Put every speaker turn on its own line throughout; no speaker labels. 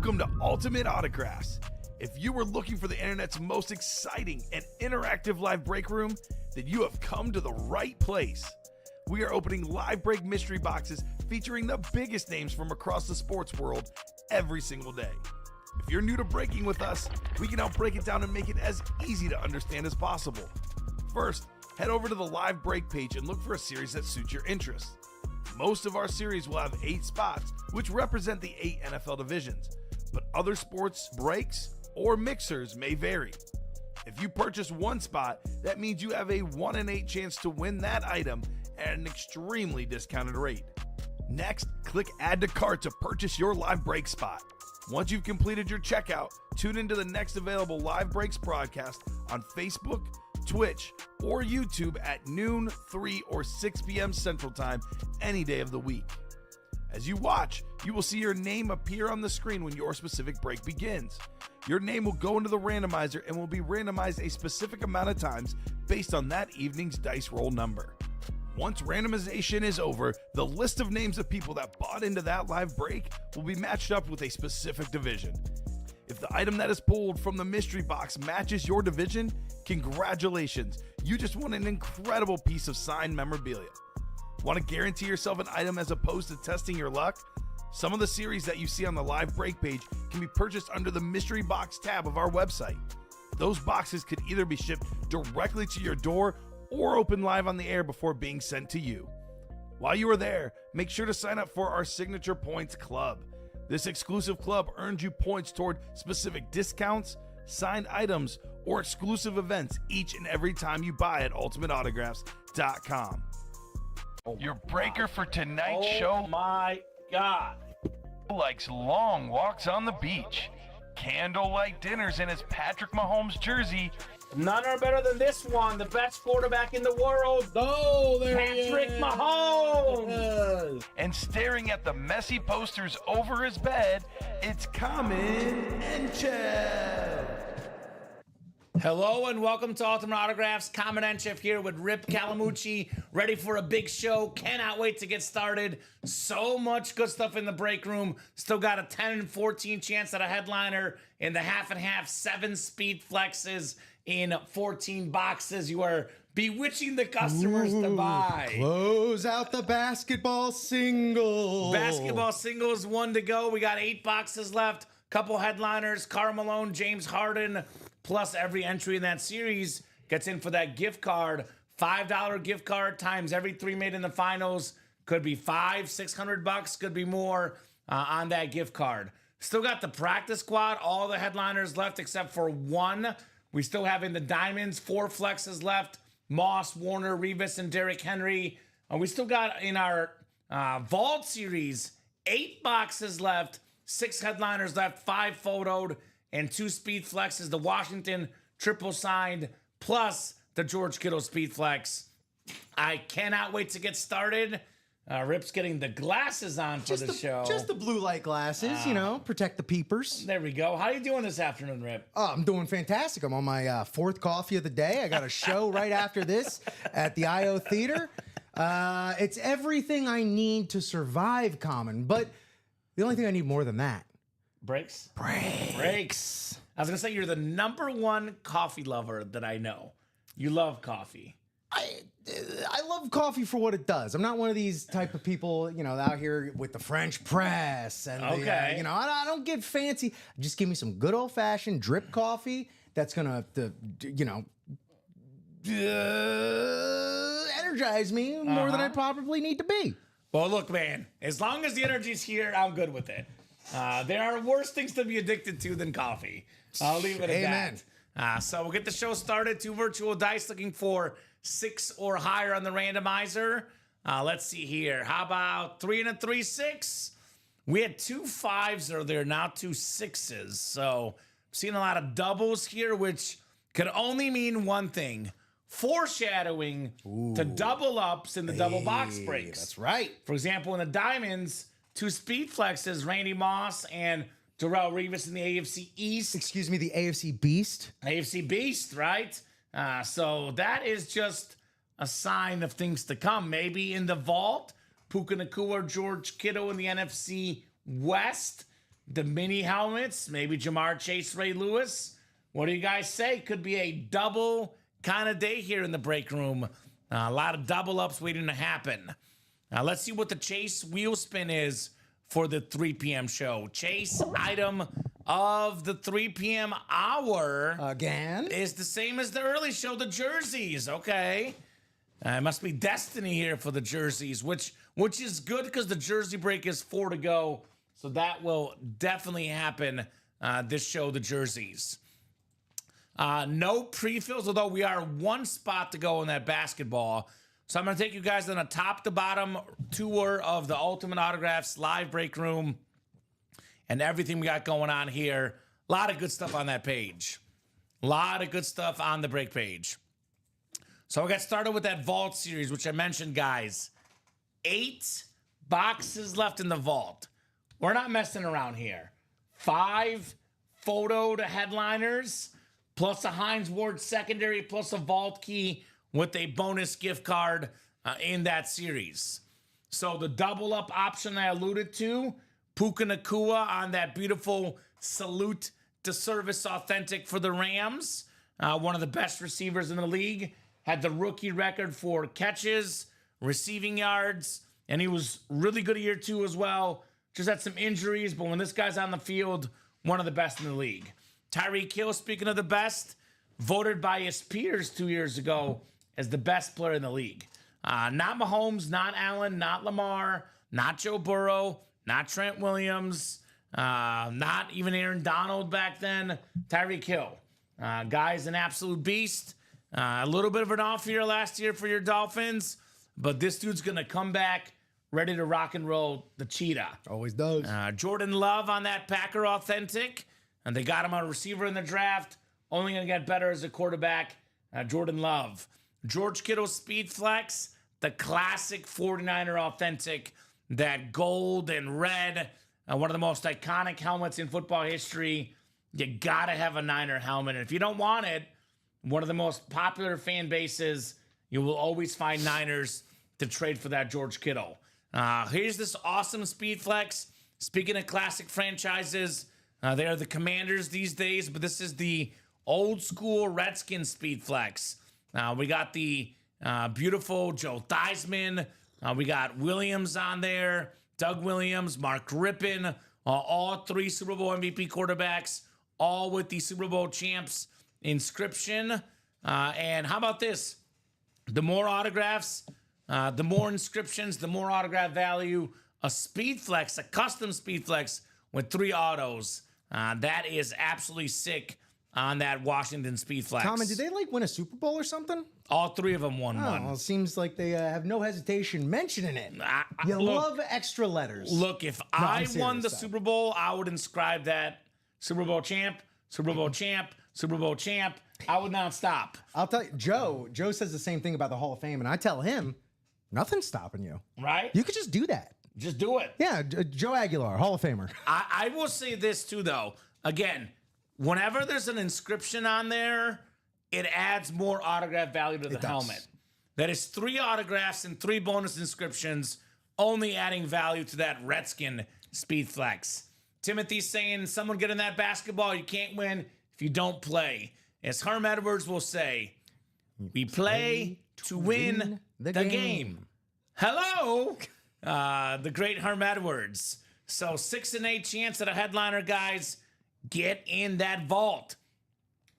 Welcome to Ultimate Autographs. If you were looking for the internet's most exciting and interactive live break room, then you have come to the right place. We are opening live break mystery boxes featuring the biggest names from across the sports world every single day. If you're new to breaking with us, we can help break it down and make it as easy to understand as possible. First, head over to the live break page and look for a series that suits your interests. Most of our series will have 8 spots, which represent the 8 NFL divisions, but other sports breaks or mixers may vary. If you purchase one spot, that means you have a 1 in 8 chance to win that item at an extremely discounted rate. Next, click Add to Cart to purchase your live break spot. Once you've completed your checkout, tune into the next available live breaks broadcast on Facebook, Twitch, or YouTube at noon, 3, or 6 p.m. Central Time any day of the week. As you watch, you will see your name appear on the screen when your specific break begins. Your name will go into the randomizer and will be randomized a specific amount of times based on that evening's dice roll number. Once randomization is over, the list of names of people that bought into that live break will be matched up with a specific division. If the item that is pulled from the mystery box matches your division, congratulations, you just won an incredible piece of signed memorabilia. Want to guarantee yourself an item as opposed to testing your luck? Some of the series that you see on the live break page can be purchased under the mystery box tab of our website. Those boxes could either be shipped directly to your door or open live on the air before being sent to you. While you are there, make sure to sign up for our Signature Points Club. This exclusive club earns you points toward specific discounts, signed items, or exclusive events each and every time you buy at ultimateautographs.com. Your breaker for tonight's show.
Oh my God.
Likes long walks on the beach, candlelight dinners in his Patrick Mahomes jersey,
None are better than this one, the best quarterback in the world.
Oh, there
Patrick
he is.
Mahomes.
and staring at the messy posters over his bed, it's Common and Chev.
Hello and welcome to Ultimate Autographs. Common and Chef here with Rip Calamucci, ready for a big show. Cannot wait to get started. So much good stuff in the break room. Still got a 10 and 14 chance at a headliner in the half and half, 7 speed flexes in 14 boxes. You are bewitching the customers to buy.
Close out the basketball single.
Basketball singles, 1 to go. We got 8 boxes left. Couple headliners, Karl Malone, James Harden, plus every entry in that series gets in for that gift card. $5 gift card times every 3 made in the finals. Could be $500-600, could be more on that gift card. Still got the practice squad, all the headliners left except for 1. We still have in the diamonds 4 flexes left. Moss, Warner, Revis, and Derrick Henry. We still got in our Vault series 8 boxes left. 6 headliners left, 5 photoed, and 2 speed flexes. The Washington triple signed, plus the George Kittle speed flex. I cannot wait to get started. Rip's getting the glasses on for the show.
Just the blue light glasses, protect the peepers.
There we go. How are you doing this afternoon, Rip?
Oh, I'm doing fantastic. I'm on my 4th coffee of the day. I got a show right after this at the IO Theater. It's everything I need to survive, Common, but the only thing I need more than that.
Breaks?
Breaks.
I was going to say you're the #1 coffee lover that I know. You love coffee.
I love coffee for what it does. I'm not one of these type of people, out here with the French press and
Okay.
I don't get fancy. Just give me some good old fashioned drip coffee that's gonna, energize me more than I probably need to be.
Well, look, man, as long as the energy's here, I'm good with it. There are worse things to be addicted to than coffee. I'll leave it at
Amen.
that. So we'll get the show started. 2 virtual dice looking for 6 or higher on the randomizer. Let's see here. How about 3 and a 3, 6? We had 2 5s earlier, now 2 6s. So seeing a lot of doubles here, which could only mean one thing. Foreshadowing to double ups in the double box breaks.
That's right.
For example, in the diamonds, 2 speed flexes, Randy Moss and Darrelle Revis in the AFC East.
Excuse me, the AFC Beast.
AFC Beast, right? So that is just a sign of things to come. Maybe in the vault, Puka Nacua, George Kittle in the NFC West. the mini helmets, maybe Jamar Chase, Ray Lewis. What do you guys say? Could be a double kind of day here in the break room. A lot of double ups waiting to happen. Now let's see what the Chase wheel spin is for the 3 p.m. show. Chase item of the 3 p.m. hour
Again?
is the same as the early show, the jerseys. Okay. It must be destiny here for the jerseys, which is good because the jersey break is 4 to go. So that will definitely happen this show, the jerseys. No pre-fills, although we are 1 spot to go in that basketball. So I'm going to take you guys on a top-to-bottom tour of the Ultimate Autographs live break room and everything we got going on here. A lot of good stuff on that page. A lot of good stuff on the break page. So I got started with that vault series, which I mentioned, guys. 8 boxes left in the vault. We're not messing around here. 5 photo to headliners, plus a Hines Ward secondary, plus a vault key with a bonus gift card in that series. So the double up option I alluded to, Puka Nacua on that beautiful salute to service authentic for the Rams. One of the best receivers in the league. Had the rookie record for catches, receiving yards, and he was really good a year 2 as well. Just had some injuries, but when this guy's on the field, one of the best in the league. Tyreek Hill, speaking of the best, voted by his peers 2 years ago as the best player in the league. Not Mahomes, not Allen, not Lamar, not Joe Burrow, not Trent Williams, not even Aaron Donald back then. Tyreek Hill. Guy's an absolute beast. A little bit of an off year last year for your Dolphins, but this dude's going to come back ready to rock and roll the cheetah.
Always does.
Jordan Love on that Packer authentic, and they got him a receiver in the draft. Only going to get better as a quarterback. Jordan Love. George Kittle Speed Flex, the classic 49er authentic, that gold and red, one of the most iconic helmets in football history. You got to have a Niner helmet. And if you don't want it, one of the most popular fan bases, you will always find Niners to trade for that George Kittle. Here's this awesome Speed Flex. Speaking of classic franchises, they are the Commanders these days, but this is the old school Redskins Speed Flex. We got the beautiful Joe Theismann. We got Williams on there, Doug Williams, Mark Rippon, all 3 Super Bowl MVP quarterbacks, all with the Super Bowl champs inscription. And how about this? The more autographs, the more inscriptions, the more autograph value. A Speed Flex, a custom Speed Flex with 3 autos. That is absolutely sick on that Washington Speed Flex.
Tom, and did they win a Super Bowl or something?
All 3 of them won one.
Well, it seems like they have no hesitation mentioning it. You love extra letters.
Look, if I won the Super Bowl, I would inscribe that Super Bowl champ, Super Bowl champ, Super Bowl champ. I would not stop.
I'll tell you, Joe says the same thing about the Hall of Fame, and I tell him, nothing's stopping you.
Right?
You could just do that.
Just do it.
Yeah, Joe Aguilar, Hall of Famer.
I will say this too, though. Again, whenever there's an inscription on there, it adds more autograph value to the helmet. That is 3 autographs and 3 bonus inscriptions, only adding value to that Redskin Speed Flex. Timothy's saying, someone get in that basketball, you can't win if you don't play. As Herm Edwards will say, we play to win the game. Hello, the great Herm Edwards. So 6 and 8 chance at a headliner, guys. Get in that vault.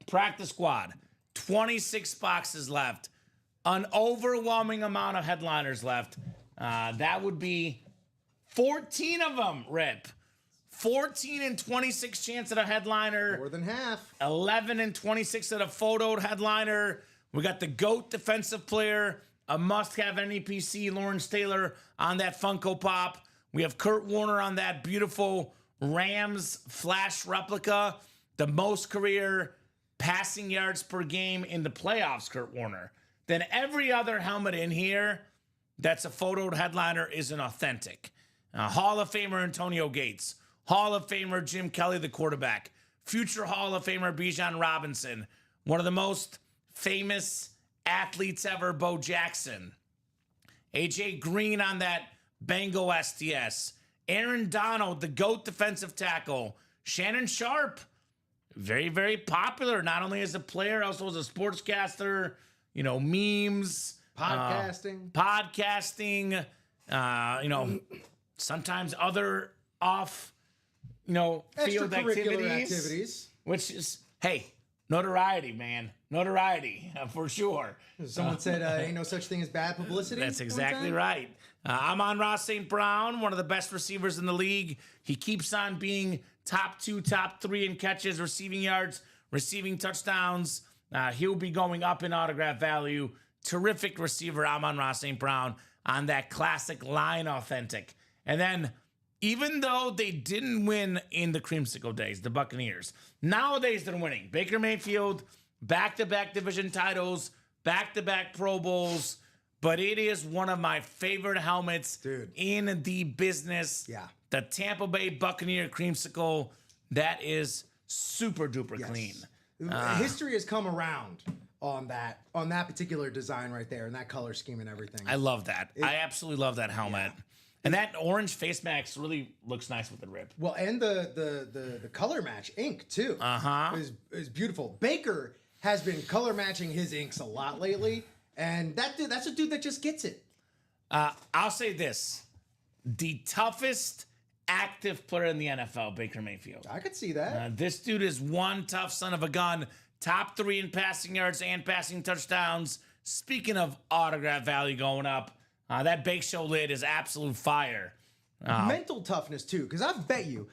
Practice squad, 26 boxes left. An overwhelming amount of headliners left. That would be 14 of them, Rip. 14 and 26 chance at a headliner.
More than half.
11 and 26 at a photoed headliner. We got the GOAT defensive player, a must-have NEPC, Lawrence Taylor on that Funko Pop. We have Kurt Warner on that beautiful Rams flash replica. The most career passing yards per game in the playoffs, Kurt Warner. Then every other helmet in here that's a photoed headliner is an authentic. Hall of Famer Antonio Gates. Hall of Famer Jim Kelly, the quarterback. Future Hall of Famer Bijan Robinson. One of the most famous athletes ever, Bo Jackson. AJ Green on that Bengal STS. Aaron Donald, the GOAT defensive tackle. Shannon Sharp, very, very popular, not only as a player, also as a sportscaster, memes. Podcasting, sometimes other off, field activities. Which is, hey, notoriety, man. Notoriety, for sure.
Someone said ain't no such thing as bad publicity.
That's exactly right. Amon-Ra St. Brown, one of the best receivers in the league. He keeps on being top 2, top 3 in catches, receiving yards, receiving touchdowns. He'll be going up in autograph value. Terrific receiver, Amon-Ra St. Brown, on that classic line authentic. And then, even though they didn't win in the creamsicle days, the Buccaneers, nowadays they're winning. Baker Mayfield, back-to-back division titles, back-to-back Pro Bowls, but it is one of my favorite helmets in the business.
Yeah.
The Tampa Bay Buccaneer creamsicle, that is super duper clean.
History has come around on that particular design right there and that color scheme and everything.
I love that. I absolutely love that helmet. Yeah. And that orange face mask really looks nice with the rip.
Well, and the color match ink too. Is beautiful. Baker has been color matching his inks a lot lately, and that's a dude that just gets it.
I'll say this: the toughest active player in the NFL, Baker Mayfield.
I could see that.
This dude is one tough son of a gun. Top 3 in passing yards and passing touchdowns. Speaking of autograph value going up, that Bake Show lid is absolute fire.
Mental toughness too, because I bet you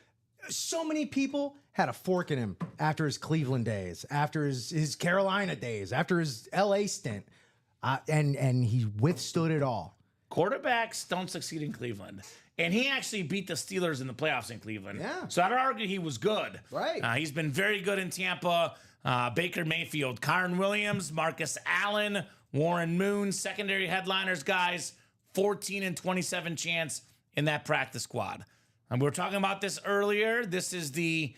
so many people had a fork in him after his Cleveland days, after his Carolina days, after his LA stint, and he withstood it all.
Quarterbacks don't succeed in Cleveland. And he actually beat the Steelers in the playoffs in Cleveland.
Yeah.
So I'd argue he was good.
Right.
He's been very good in Tampa. Baker Mayfield, Kyren Williams, Marcus Allen, Warren Moon, secondary headliners, guys. 14 and 27 chance in that practice squad. And we were talking about this earlier. This is the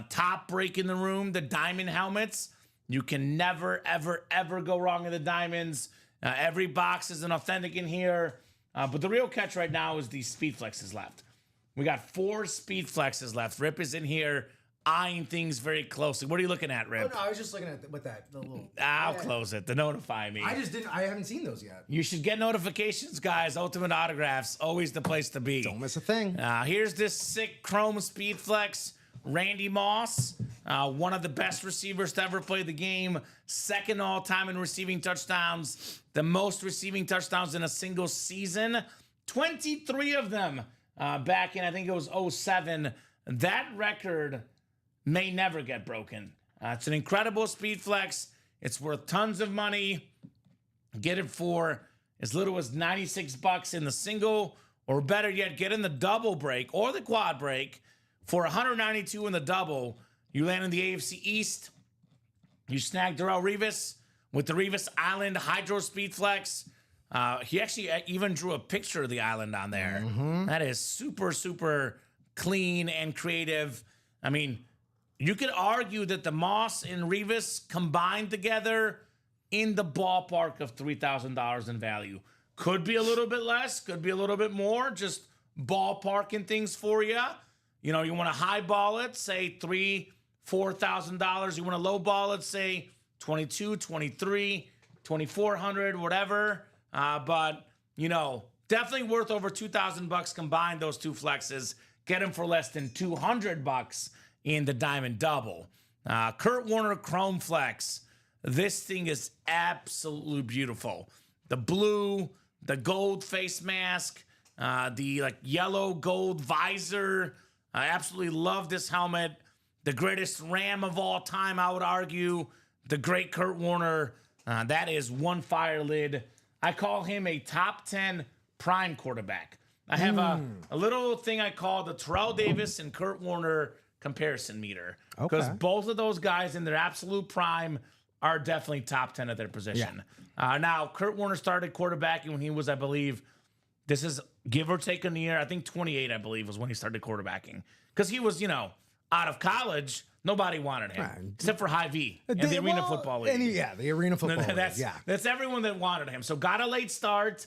top break in the room, the diamond helmets. You can never, ever, ever go wrong in the diamonds. Every box is an authentic in here. But the real catch right now is the Speed Flexes left. We got 4 Speed Flexes left. Rip is in here eyeing things very closely. What are you looking at, Rip?
Oh, no, I was just looking at the little.
I'll close it. To notify me.
I haven't seen those yet.
You should get notifications, guys. Ultimate Autographs, always the place to be.
Don't miss a thing.
Here's this sick chrome Speed Flex. Randy Moss, one of the best receivers to ever play the game. Second all-time in receiving touchdowns. The most receiving touchdowns in a single season. 23 of them back in, I think it was 2007. That record may never get broken. It's an incredible Speed Flex. It's worth tons of money. Get it for as little as $96 in the single, or better yet, get in the double break or the quad break for $192 in the double. You land in the AFC East. You snag Darrelle Revis with the Revis Island Hydro Speed Flex. He actually even drew a picture of the island on there. That is super, super clean and creative. I mean, you could argue that the Moss and Revis combined together in the ballpark of $3,000 in value. Could be a little bit less, could be a little bit more, just ballparking things for you. You know, you want to highball it, say $3,000, $4,000. You want to lowball it, say $2,200, $2,300, $2,400, whatever. But, you know, definitely worth over $2,000 combined, those 2 flexes. Get them for less than $200 in the Diamond Double. Kurt Warner Chrome Flex. This thing is absolutely beautiful. The blue, the gold face mask, the yellow gold visor. I absolutely love this helmet. The greatest Ram of all time, I would argue. The great Kurt Warner. That is one fire lid. I call him a top 10 prime quarterback. I have a little thing I call the Terrell Davis and Kurt Warner comparison meter. Because both of those guys in their absolute prime are definitely top 10 at their position. Yeah. Now, Kurt Warner started quarterbacking when he was, I believe, this is give or take a year. I think 28, I believe, was when he started quarterbacking. Because he was, out of college. Nobody wanted him, except for Hy-Vee and the Arena Football League.
The Arena Football League.
That's everyone that wanted him. So got a late start.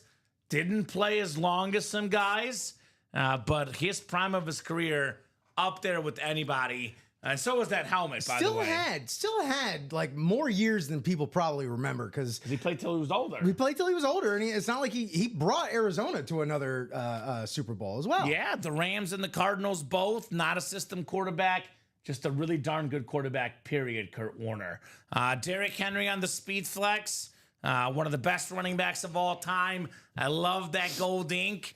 Didn't play as long as some guys. but his prime of his career up there with anybody. And so was that helmet, by the way.
Still had like more years than people probably remember because
He played till he was older.
he played till he was older, and it's not like he brought Arizona to another Super Bowl as well.
Yeah, the Rams and the Cardinals both, not a system quarterback, just a really darn good quarterback, period, Kurt Warner. Derrick Henry on the speed flex, one of the best running backs of all time. I love that gold ink.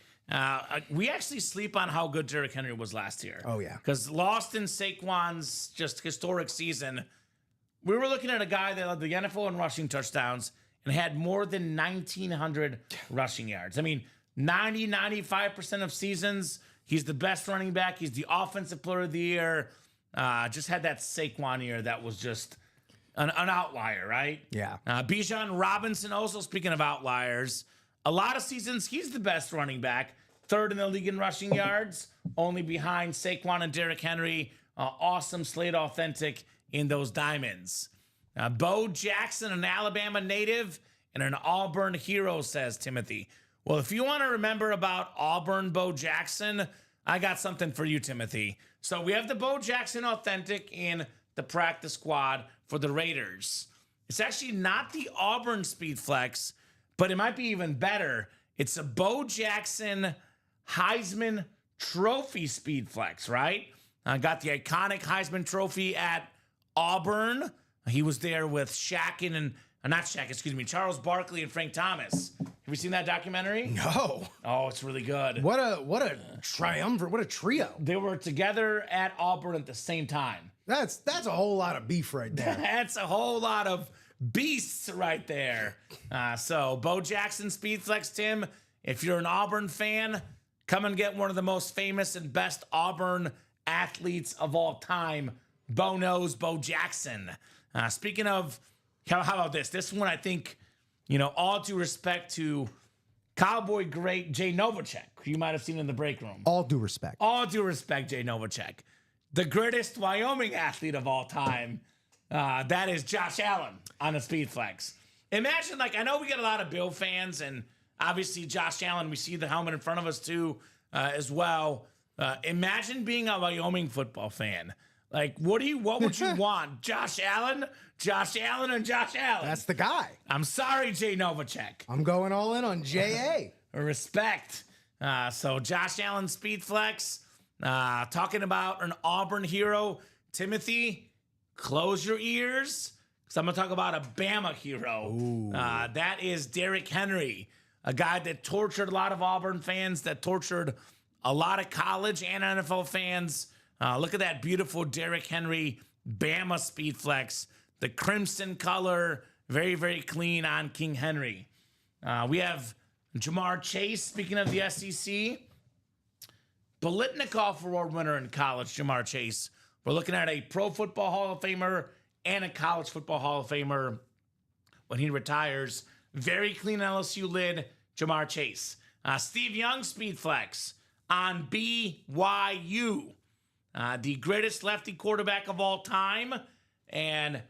We actually sleep on how good Derrick Henry was last year.
Oh, yeah.
Because lost in Saquon's just historic season, we were looking at a guy that led the NFL in rushing touchdowns and had more than 1,900 rushing yards. I mean, 95% of seasons, he's the best running back. He's the offensive player of the year. Just had that Saquon year that was just an outlier, right?
Yeah.
Bijan Robinson also, speaking of outliers, a lot of seasons, he's the best running back. Third in the league in rushing yards, only behind Saquon and Derrick Henry. Awesome Slate Authentic in those diamonds. Bo Jackson, an Alabama native and an Auburn hero, says Timothy. Well, if you want to remember about Auburn Bo Jackson, I got something for you, Timothy. So we have the Bo Jackson Authentic in the practice squad for the Raiders. It's actually not the Auburn Speed Flex, but it might be even better. It's a Bo Jackson Heisman Trophy Speed Flex, right? I got the iconic Heisman Trophy at Auburn. He was there with Charles Barkley and Frank Thomas. Have you seen that documentary?
No.
Oh, it's really good.
What a triumvirate. What a trio.
They were together at Auburn at the same time.
That's a whole lot of beef right there.
That's a whole lot of beasts right there. So Bo Jackson Speed Flex, Tim. If you're an Auburn fan, come and get one of the most famous and best Auburn athletes of all time, Bo knows Bo Jackson. Speaking of, how about this? This one, I think, all due respect to Cowboy great Jay Novacek, who you might have seen in the break room.
All due respect.
All due respect, Jay Novacek. The greatest Wyoming athlete of all time, that is Josh Allen on a Speed Flex. Imagine, I know we get a lot of Bill fans, and obviously Josh Allen, we see the helmet in front of us too, as well. Imagine being a Wyoming football fan. What would you want? Josh Allen, and Josh Allen.
That's the guy.
I'm sorry, Jay Novacek.
I'm going all in on J.A.
Respect. So Josh Allen Speed Flex, talking about an Auburn hero. Timothy, close your ears, because I'm going to talk about a Bama hero. That is Derrick Henry, a guy that tortured a lot of Auburn fans, that tortured a lot of college and NFL fans. Look at that beautiful Derrick Henry Bama Speed Flex. The crimson color, very, very clean on King Henry. We have Jamar Chase, speaking of the SEC. Biletnikoff Award winner in college, Jamar Chase. We're looking at a Pro Football Hall of Famer and a College Football Hall of Famer when he retires. Very clean LSU lid, Jamar Chase. Steve Young Speed Flex on BYU. The greatest lefty quarterback of all time. And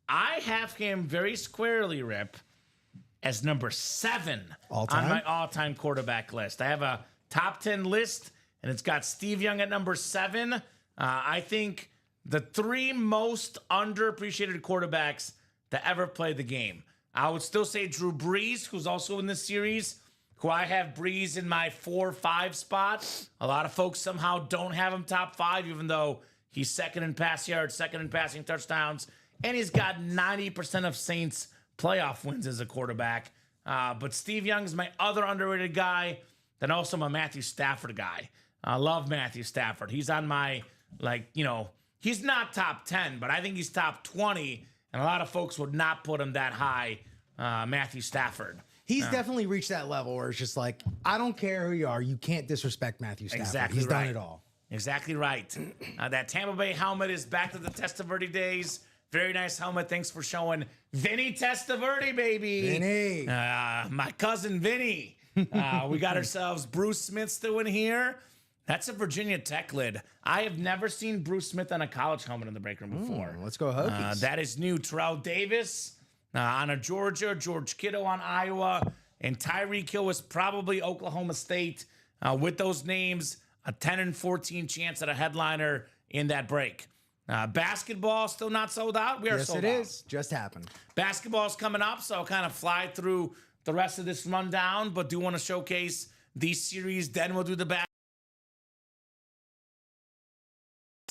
I have him very squarely, Rip, as number 7
on
my all-time quarterback list. I have a top 10 list, and it's got Steve Young at number 7. I think the 3 most underappreciated quarterbacks to ever play the game. I would still say Drew Brees, who's also in this series, who I have Brees in my 4-5 spot. A lot of folks somehow don't have him top 5, even though he's second in pass yards, second in passing touchdowns, and he's got 90% of Saints playoff wins as a quarterback. But Steve Young's my other underrated guy. Then also I'm a Matthew Stafford guy. I love Matthew Stafford. He's on my, he's not top 10, but I think he's top 20, and a lot of folks would not put him that high, Matthew Stafford.
He's definitely reached that level where it's just I don't care who you are. You can't disrespect Matthew Stafford.
Exactly
He's
right.
done it all.
Exactly right. That Tampa Bay helmet is back to the Testaverde days. Very nice helmet. Thanks for showing Vinny Testaverde, baby.
Vinny.
My cousin Vinny. We got ourselves Bruce Smith still in here. That's a Virginia Tech lid. I have never seen Bruce Smith on a college helmet in the break room before.
Let's go Hokies.
That is new. Terrell Davis on a Georgia, George Kittle on Iowa, and Tyreek Hill was probably Oklahoma State. With those names, a 10 and 14 chance at a headliner in that break. Basketball still not sold out. We are
Yes,
sold
it
out.
is. Just happened.
Basketball's coming up, so I'll kind of fly through the rest of this rundown, but do want to showcase these series. Then we'll do the back.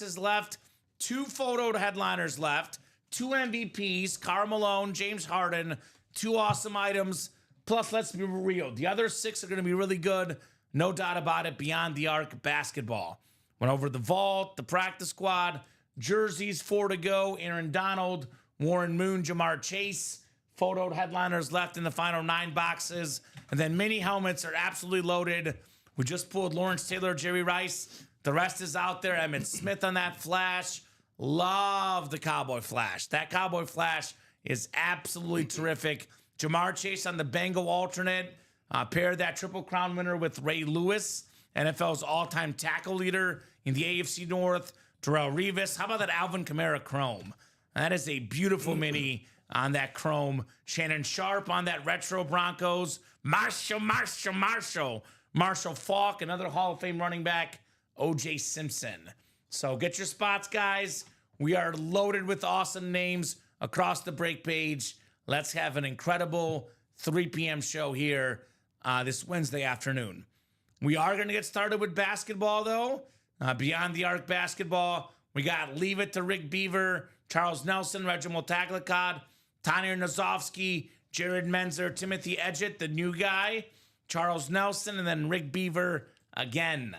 Is left. 2 photoed headliners left. 2 MVPs, Karl Malone, James Harden. 2 awesome items. Plus, let's be real. The other 6 are going to be really good. No doubt about it. Beyond the Arc basketball. Went over the vault, the practice squad, jerseys, 4 to go. Aaron Donald, Warren Moon, Jamar Chase. Photoed headliners left in the final 9 boxes. And then mini helmets are absolutely loaded. We just pulled Lawrence Taylor, Jerry Rice. The rest is out there. Emmitt Smith on that flash. Love the Cowboy Flash. That Cowboy Flash is absolutely terrific. Jamar Chase on the Bengal alternate. Paired that Triple Crown winner with Ray Lewis, NFL's all-time tackle leader in the AFC North. Darrelle Revis. How about that Alvin Kamara Chrome? That is a beautiful mini on that Chrome. Shannon Sharp on that retro Broncos. Marshall Faulk, another Hall of Fame running back. O.J. Simpson. So get your spots, guys. We are loaded with awesome names across the break page. Let's have an incredible 3 p.m. show here this Wednesday afternoon. We are going to get started with basketball, though. Beyond the Arc basketball, we got Leave It to Rick Beaver, Charles Nelson, Reginald Tagliacad, Tanir Nazovsky, Jared Menzer, Timothy Edgett, the new guy, Charles Nelson, and then Rick Beaver again.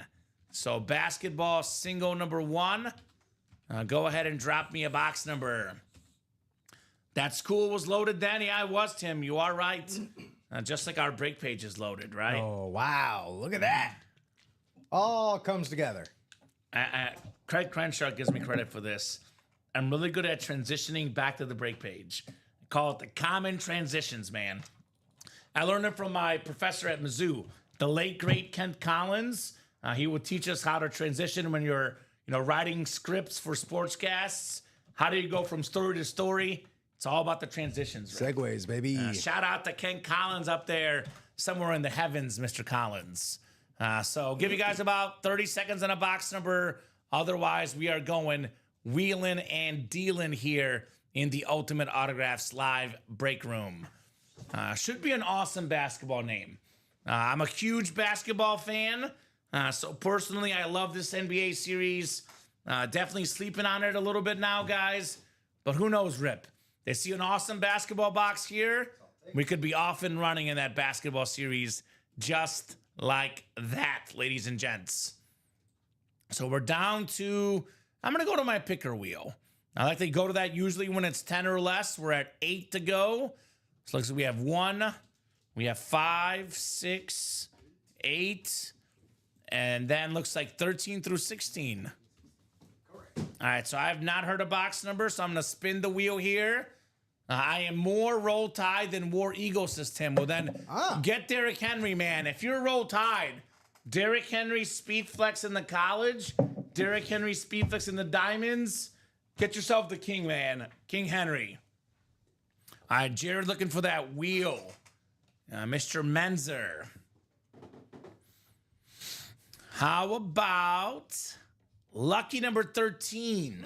So basketball single number 1. Go ahead and drop me a box number. That school was loaded then. Yeah, it was, Tim. You are right. Just like our break page is loaded, right?
Oh, wow. Look at that. All comes together.
Craig Crenshaw gives me credit for this. I'm really good at transitioning back to the break page. I call it the common transitions, man. I learned it from my professor at Mizzou, the late, great Kent Collins. He would teach us how to transition when you're, writing scripts for sportscasts. How do you go from story to story? It's all about the transitions. Right?
Segways, baby.
Shout out to Ken Collins up there, somewhere in the heavens, Mr. Collins. So give you guys about 30 seconds on a box number. Otherwise, we are going wheeling and dealing here in the Ultimate Autographs live break room. Should be an awesome basketball name. I'm a huge basketball fan. So personally, I love this NBA series. Definitely sleeping on it a little bit now, guys. But who knows, Rip? They see an awesome basketball box here. We could be off and running in that basketball series just like that, ladies and gents. So we're down to, I'm going to go to my picker wheel. I like to go to that usually when it's 10 or less. We're at 8 to go. So looks like we have 1, we have 5, 6, 8, and then looks like 13 through 16. All right, so I have not heard a box number, so I'm going to spin the wheel here. I am more Roll Tide than War Eagle, says Tim. Well, then get Derrick Henry, man. If you're Roll Tide, Derrick Henry speed flex in the college, Derrick Henry speed flex in the diamonds, get yourself the king, man. King Henry. All right, Jared looking for that wheel. Mr. Menzer. How about lucky number 13?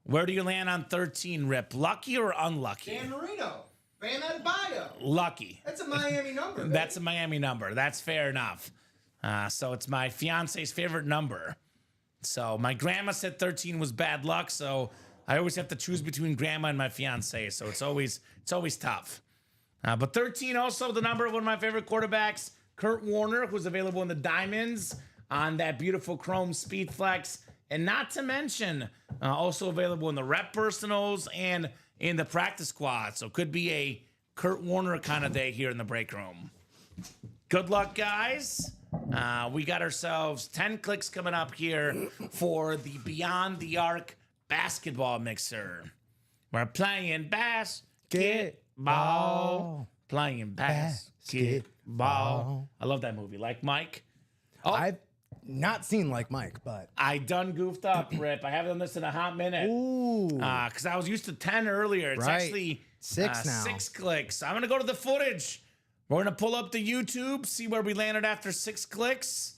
Where do you land on 13, Rip? Lucky or unlucky?
Dan Marino. Bam Adebayo.
Lucky.
That's a Miami number. Baby.
That's a Miami number. That's fair enough. So it's my fiance's favorite number. So my grandma said 13 was bad luck, so I always have to choose between grandma and my fiance. So it's always tough. But 13 also the number of one of my favorite quarterbacks, Kurt Warner, who's available in the diamonds on that beautiful chrome speed flex. And not to mention, also available in the rep personals and in the practice squad. So could be a Kurt Warner kind of day here in the break room. Good luck, guys. We got ourselves 10 clicks coming up here for the Beyond the Arc basketball mixer. We're playing basketball. Playing basketball. I love that movie. Like Mike. Oh,
I've not seen Like Mike, but
I done goofed up, Rip. I haven't done this in a hot minute.
ooh,
Because I was used to 10 earlier. It's
Right.
actually
6 now.
6 clicks. I'm going to go to the footage We're going to pull up the YouTube, see where we landed after 6 clicks.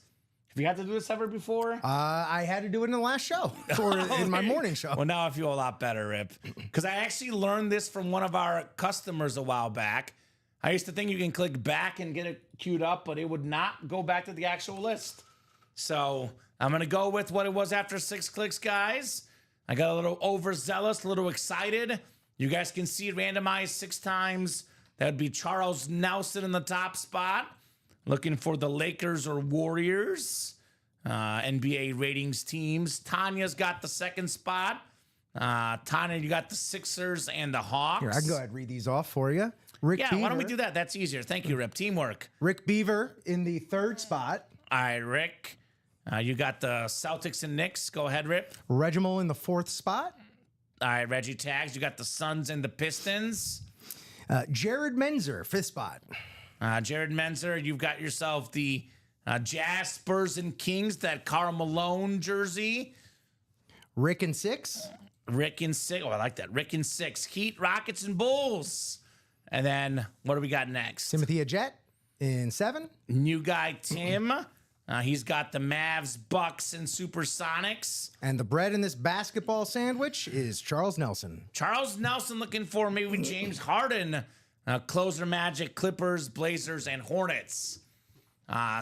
Have you had to do this ever before?
I had to do it in the last show or in my morning show.
Well, now I feel a lot better, Rip. Because I actually learned this from one of our customers a while back. I used to think you can click back and get it queued up, but it would not go back to the actual list. So I'm going to go with what it was after 6 clicks, guys. I got a little overzealous, a little excited. You guys can see it randomized 6 times. That would be Charles Nelson in the top spot. Looking for the Lakers or Warriors. NBA ratings teams. Tanya's got the 2nd spot. Tanya, you got the Sixers and the Hawks.
Here, I can go ahead and read these off for you. Rick
Yeah,
Beaver,
why don't we do that? That's easier. Thank you, Rip. Teamwork.
Rick Beaver in the 3rd spot.
All right, Rick. You got the Celtics and Knicks. Go ahead, Rip.
Regimal in the 4th spot.
All right, Reggie Tags. You got the Suns and the Pistons.
Jared Menzer, 5th spot.
Jared Menzer, you've got yourself the Jazz, Spurs, and Kings, that Karl Malone jersey.
Rick in 6.
Rick in 6. Oh, I like that. Rick in 6. Heat, Rockets, and Bulls. And then what do we got next?
Timothy Jet in 7.
New guy, Tim. He's got the Mavs, Bucks, and Supersonics.
And the bread in this basketball sandwich is Charles Nelson.
Charles Nelson looking for maybe James Harden. Closer Magic, Clippers, Blazers, and Hornets.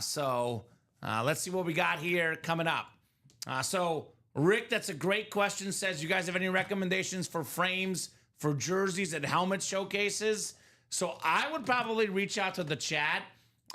So let's see what we got here coming up. So Rick, that's a great question. Says, you guys have any recommendations for frames for jerseys and helmet showcases? So I would probably reach out to the chat.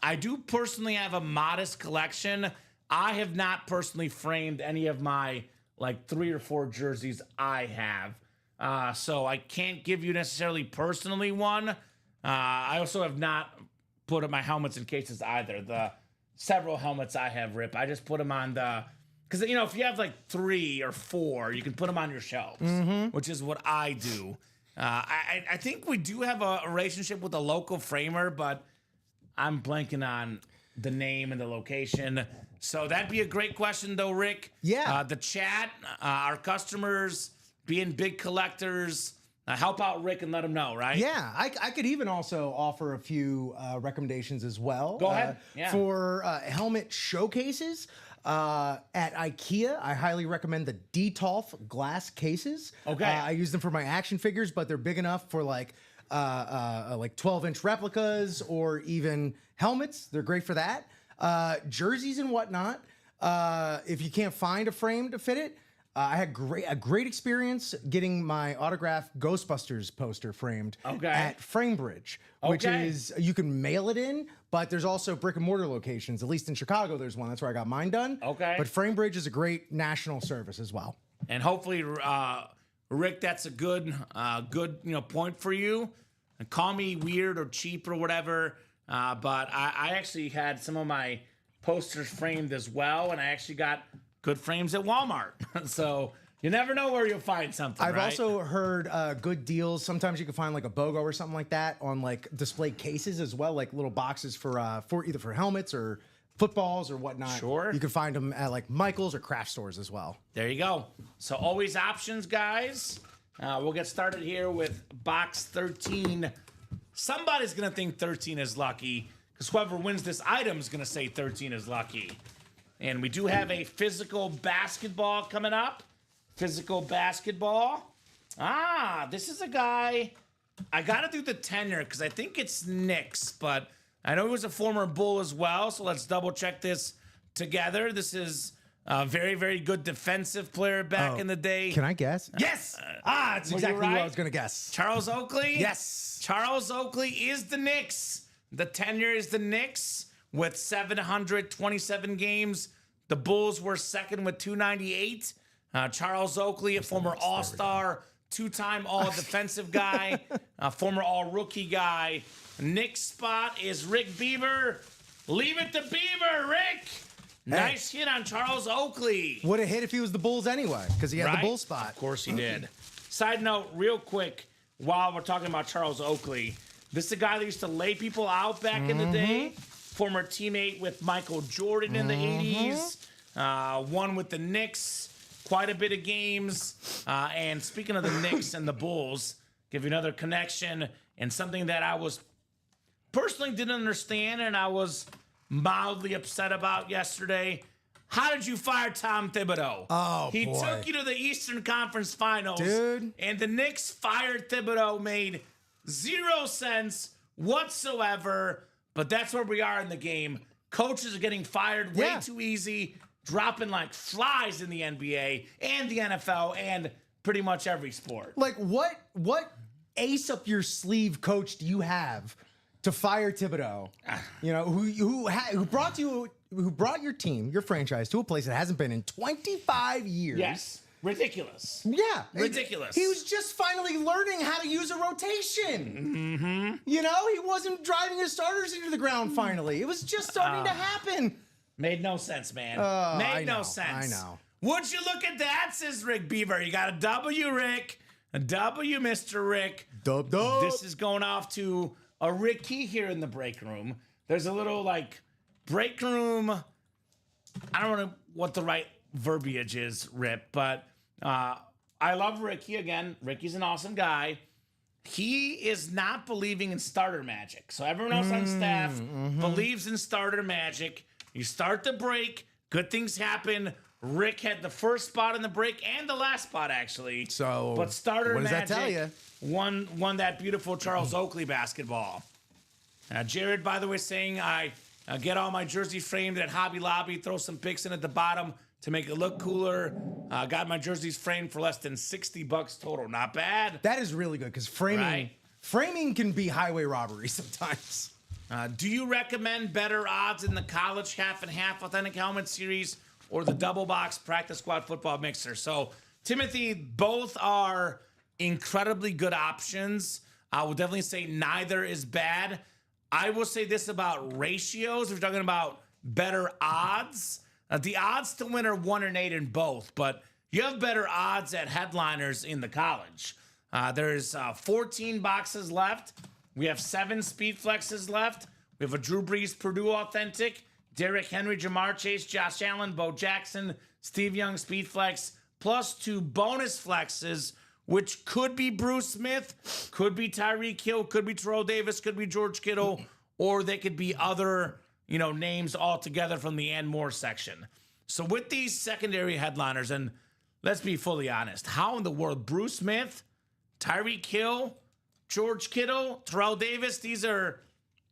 I do personally have a modest collection. I have not personally framed any of my like 3 or 4 jerseys I have. So I can't give you necessarily personally one. I also have not put up my helmets in cases either. The several helmets I have, Rip, I just put them on the, because, you know, if you have like 3 or 4, you can put them on your shelves, which is what I do. I think we do have a relationship with a local framer, but I'm blanking on the name and the location. So that'd be a great question, though, Rick.
Yeah.
The chat, our customers, being big collectors, help out Rick and let him know, right?
Yeah, I could even also offer a few recommendations as well.
Go ahead. Yeah.
For helmet showcases. At IKEA, I highly recommend the Detolf glass cases.
Okay.
I use them for my action figures, but they're big enough for like 12-inch replicas or even helmets. They're great for that. Jerseys and whatnot. If you can't find a frame to fit it, I had a great experience getting my autographed Ghostbusters poster framed at Framebridge, which is, you can mail it in, but there's also brick and mortar locations. At least in Chicago, there's one. That's where I got mine done.
Okay.
But Framebridge is a great national service as well.
And hopefully, Rick, that's a good point for you. And call me weird or cheap or whatever, but I actually had some of my posters framed as well, and I actually got good frames at Walmart. So you never know where you'll find something.
I've
right?
also heard good deals. Sometimes you can find like a BOGO or something like that on like display cases as well, like little boxes for either for helmets or footballs or whatnot.
Sure.
You can find them at like Michael's or craft stores as well.
There you go. So always options, guys. We'll get started here with box 13. Somebody's going to think 13 is lucky, because whoever wins this item is going to say 13 is lucky. And we do have a physical basketball coming up. Physical basketball. This is a guy. I got to do the tenure because I think it's Knicks, but I know he was a former Bull as well. So let's double check this together. This is a very, very good defensive player back in the day.
Can I guess?
Yes.
That's
Were you
exactly what
right?
I was going to guess.
Charles Oakley?
Yes.
Charles Oakley is the Knicks. The tenure is the Knicks with 727 games. The Bulls were second with 298. Charles Oakley, a former All-Star, 2-time All-Defensive guy, a former All-Rookie guy. Knicks spot is Rick Beaver. Leave it to Beaver, Rick. Nice hit on Charles Oakley.
Would have hit if he was the Bulls anyway, because he had the Bull spot.
Of course he did. Side note, real quick, while we're talking about Charles Oakley, this is a guy that used to lay people out back in the day. Former teammate with Michael Jordan in the 80s. Won with the Knicks, quite a bit of games. And speaking of the Knicks and the Bulls, give you another connection and something that I was personally didn't understand and I was mildly upset about yesterday. How did you fire Tom Thibodeau?
Oh,
he
boy.
took you to the Eastern Conference Finals.
Dude.
And the Knicks fired Thibodeau, made 0 sense whatsoever. But that's where we are in the game. Coaches are getting fired way
Yeah.
too easy, dropping like flies in the NBA and the NFL and pretty much every sport.
Like, what ace up your sleeve coach do you have to fire Thibodeau? You know, who brought your team, your franchise, to a place it hasn't been in 25 years.
Yes. Ridiculous.
Yeah.
Ridiculous.
He was just finally learning how to use a rotation. Mm-hmm. You know, he wasn't driving his starters into the ground finally. It was just starting to happen.
Made no sense, man. Made no sense.
I know.
Would you look at that, says Rick Beaver. You got a W, Rick. A W, Mr. Rick.
Dub.
This is going off to a Ricky here in the break room. There's a little like break room. I don't know what the right verbiage is, Rip, but I love Ricky again. Ricky's an awesome guy. He is not believing in starter magic. So everyone else on staff believes in starter magic. You start the break, good things happen. Rick had the first spot in the break and the last spot, actually.
So,
but starter
what does
magic
that tell you?
won that beautiful Charles Oakley basketball. Jared, by the way, saying I get all my jersey framed at Hobby Lobby, throw some pics in at the bottom to make it look cooler. Got my jerseys framed for less than $60 total. Not bad.
That is really good because framing can be highway robbery sometimes.
Do you recommend better odds in the college half and half authentic helmet series or the double box practice squad football mixer? So, Timothy, both are incredibly good options. I will definitely say neither is bad. I will say this about ratios. If you're talking about better odds, the odds to win are 1 and 8 in both, but you have better odds at headliners in the college. There's 14 boxes left. We have 7 speed flexes left. We have a Drew Brees Purdue authentic, Derrick Henry, Jamar Chase, Josh Allen, Bo Jackson, Steve Young speed flex, plus 2 bonus flexes, which could be Bruce Smith, could be Tyreek Hill, could be Terrell Davis, could be George Kittle, or they could be other, names altogether from the and more section. So with these secondary headliners, and let's be fully honest, how in the world Bruce Smith, Tyreek Hill, George Kittle, Terrell Davis, these are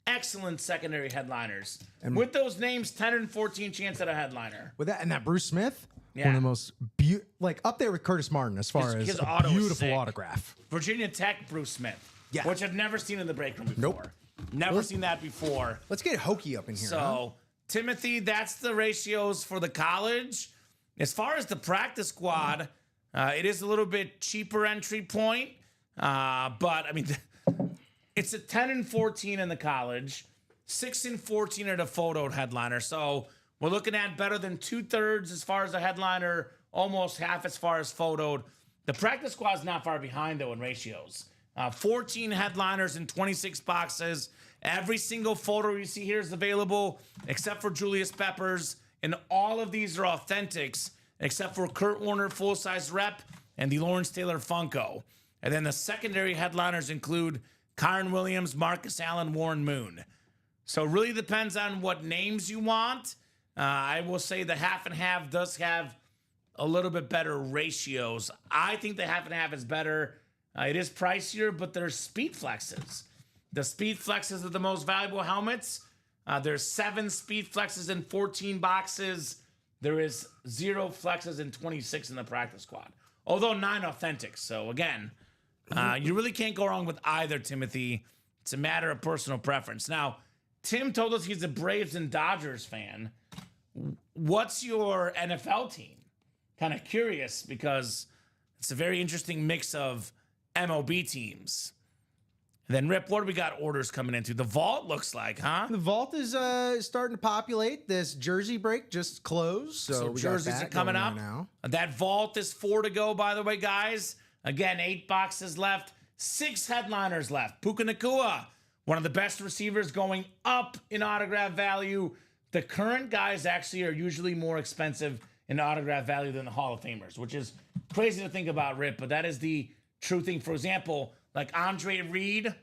excellent secondary headliners. And with those names, 10 and 14 chance at a headliner.
With that and that Bruce Smith,
Yeah.
one of the most up there with Curtis Martin as far as
His
a
auto is
beautiful
sick.
autograph.
Virginia Tech, Bruce Smith.
Yeah.
Which I've never seen in the break room before.
Nope.
Never seen that before.
Let's get hokey up in here.
So,
huh?
Timothy, that's the ratios for the college. As far as the practice squad, it is a little bit cheaper entry point. But, I mean, it's a 10 and 14 in the college, 6 and 14 at a photoed headliner. So, we're looking at better than 2/3 as far as a headliner, almost half as far as photoed. The practice squad is not far behind, though, in ratios. 14 headliners and 26 boxes. Every single photo you see here is available, except for Julius Peppers. And all of these are authentics, except for Kurt Warner full-size rep and the Lawrence Taylor Funko. And then the secondary headliners include Kyron Williams, Marcus Allen, Warren Moon. So it really depends on what names you want. I will say the half and half does have a little bit better ratios. I think the half and half is better. It is pricier, but there's speed flexes. The speed flexes are the most valuable helmets. There's 7 speed flexes in 14 boxes. There is 0 flexes in 26 in the practice squad. Although 9 authentics. So again, you really can't go wrong with either, Timothy. It's a matter of personal preference. Now, Tim told us he's a Braves and Dodgers fan. What's your NFL team? Kind of curious because it's a very interesting mix of MLB teams. And then, Rip, what do we got orders coming into? The vault looks like, huh?
The vault is starting to populate. This jersey break just closed. So we
jerseys
got that
are coming
going
up.
right now.
That vault is 4 to go, by the way, guys. Again, 8 boxes left. 6 headliners left. Puka Nacua, one of the best receivers going up in autograph value. The current guys actually are usually more expensive in autograph value than the Hall of Famers, which is crazy to think about, Rip, but that is the true thing. For example, like Andre Reed,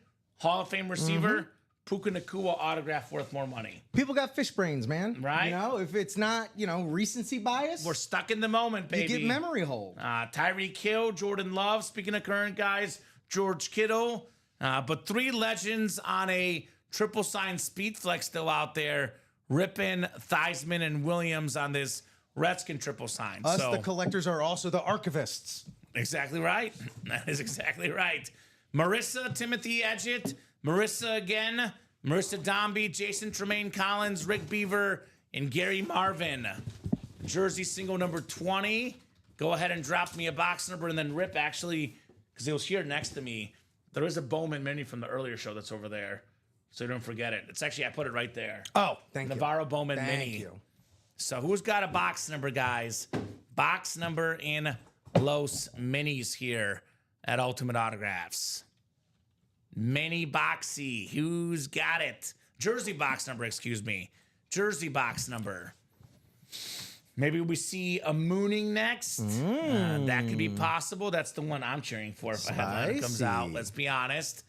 Hall of Fame receiver, Puka Nacua autograph worth more money?
People got fish brains, man.
Right.
You know, if it's not, recency bias,
We're stuck in the moment, baby.
you get memory hold.
Tyreek Hill, Jordan Love. Speaking of current guys, George Kittle. But 3 legends on a triple sign speed flex still out there. Rippin, Theismann, and Williams on this Redskin triple sign.
Us, the collectors, are also the archivists.
Exactly right. That is exactly right. Marissa, Timothy Edgett, Marissa again, Marissa Dombey, Jason Tremaine Collins, Rick Beaver, and Gary Marvin. Jersey single number 20. Go ahead and drop me a box number, and then Rip, actually, because it was here next to me, there is a Bowman mini from the earlier show that's over there. So don't forget it. It's actually, I put it right there.
Oh, thank you.
Navarro Bowman
Thank
mini.
you.
So who's got a box number, guys? Box number in Los Minis here at Ultimate Autographs. Mini Boxy. Who's got it? Jersey box number, excuse me. Jersey box number. Maybe we see a Mooning next. That could be possible. That's the one I'm cheering for if a headliner comes out.
Spicy.
Let's be honest.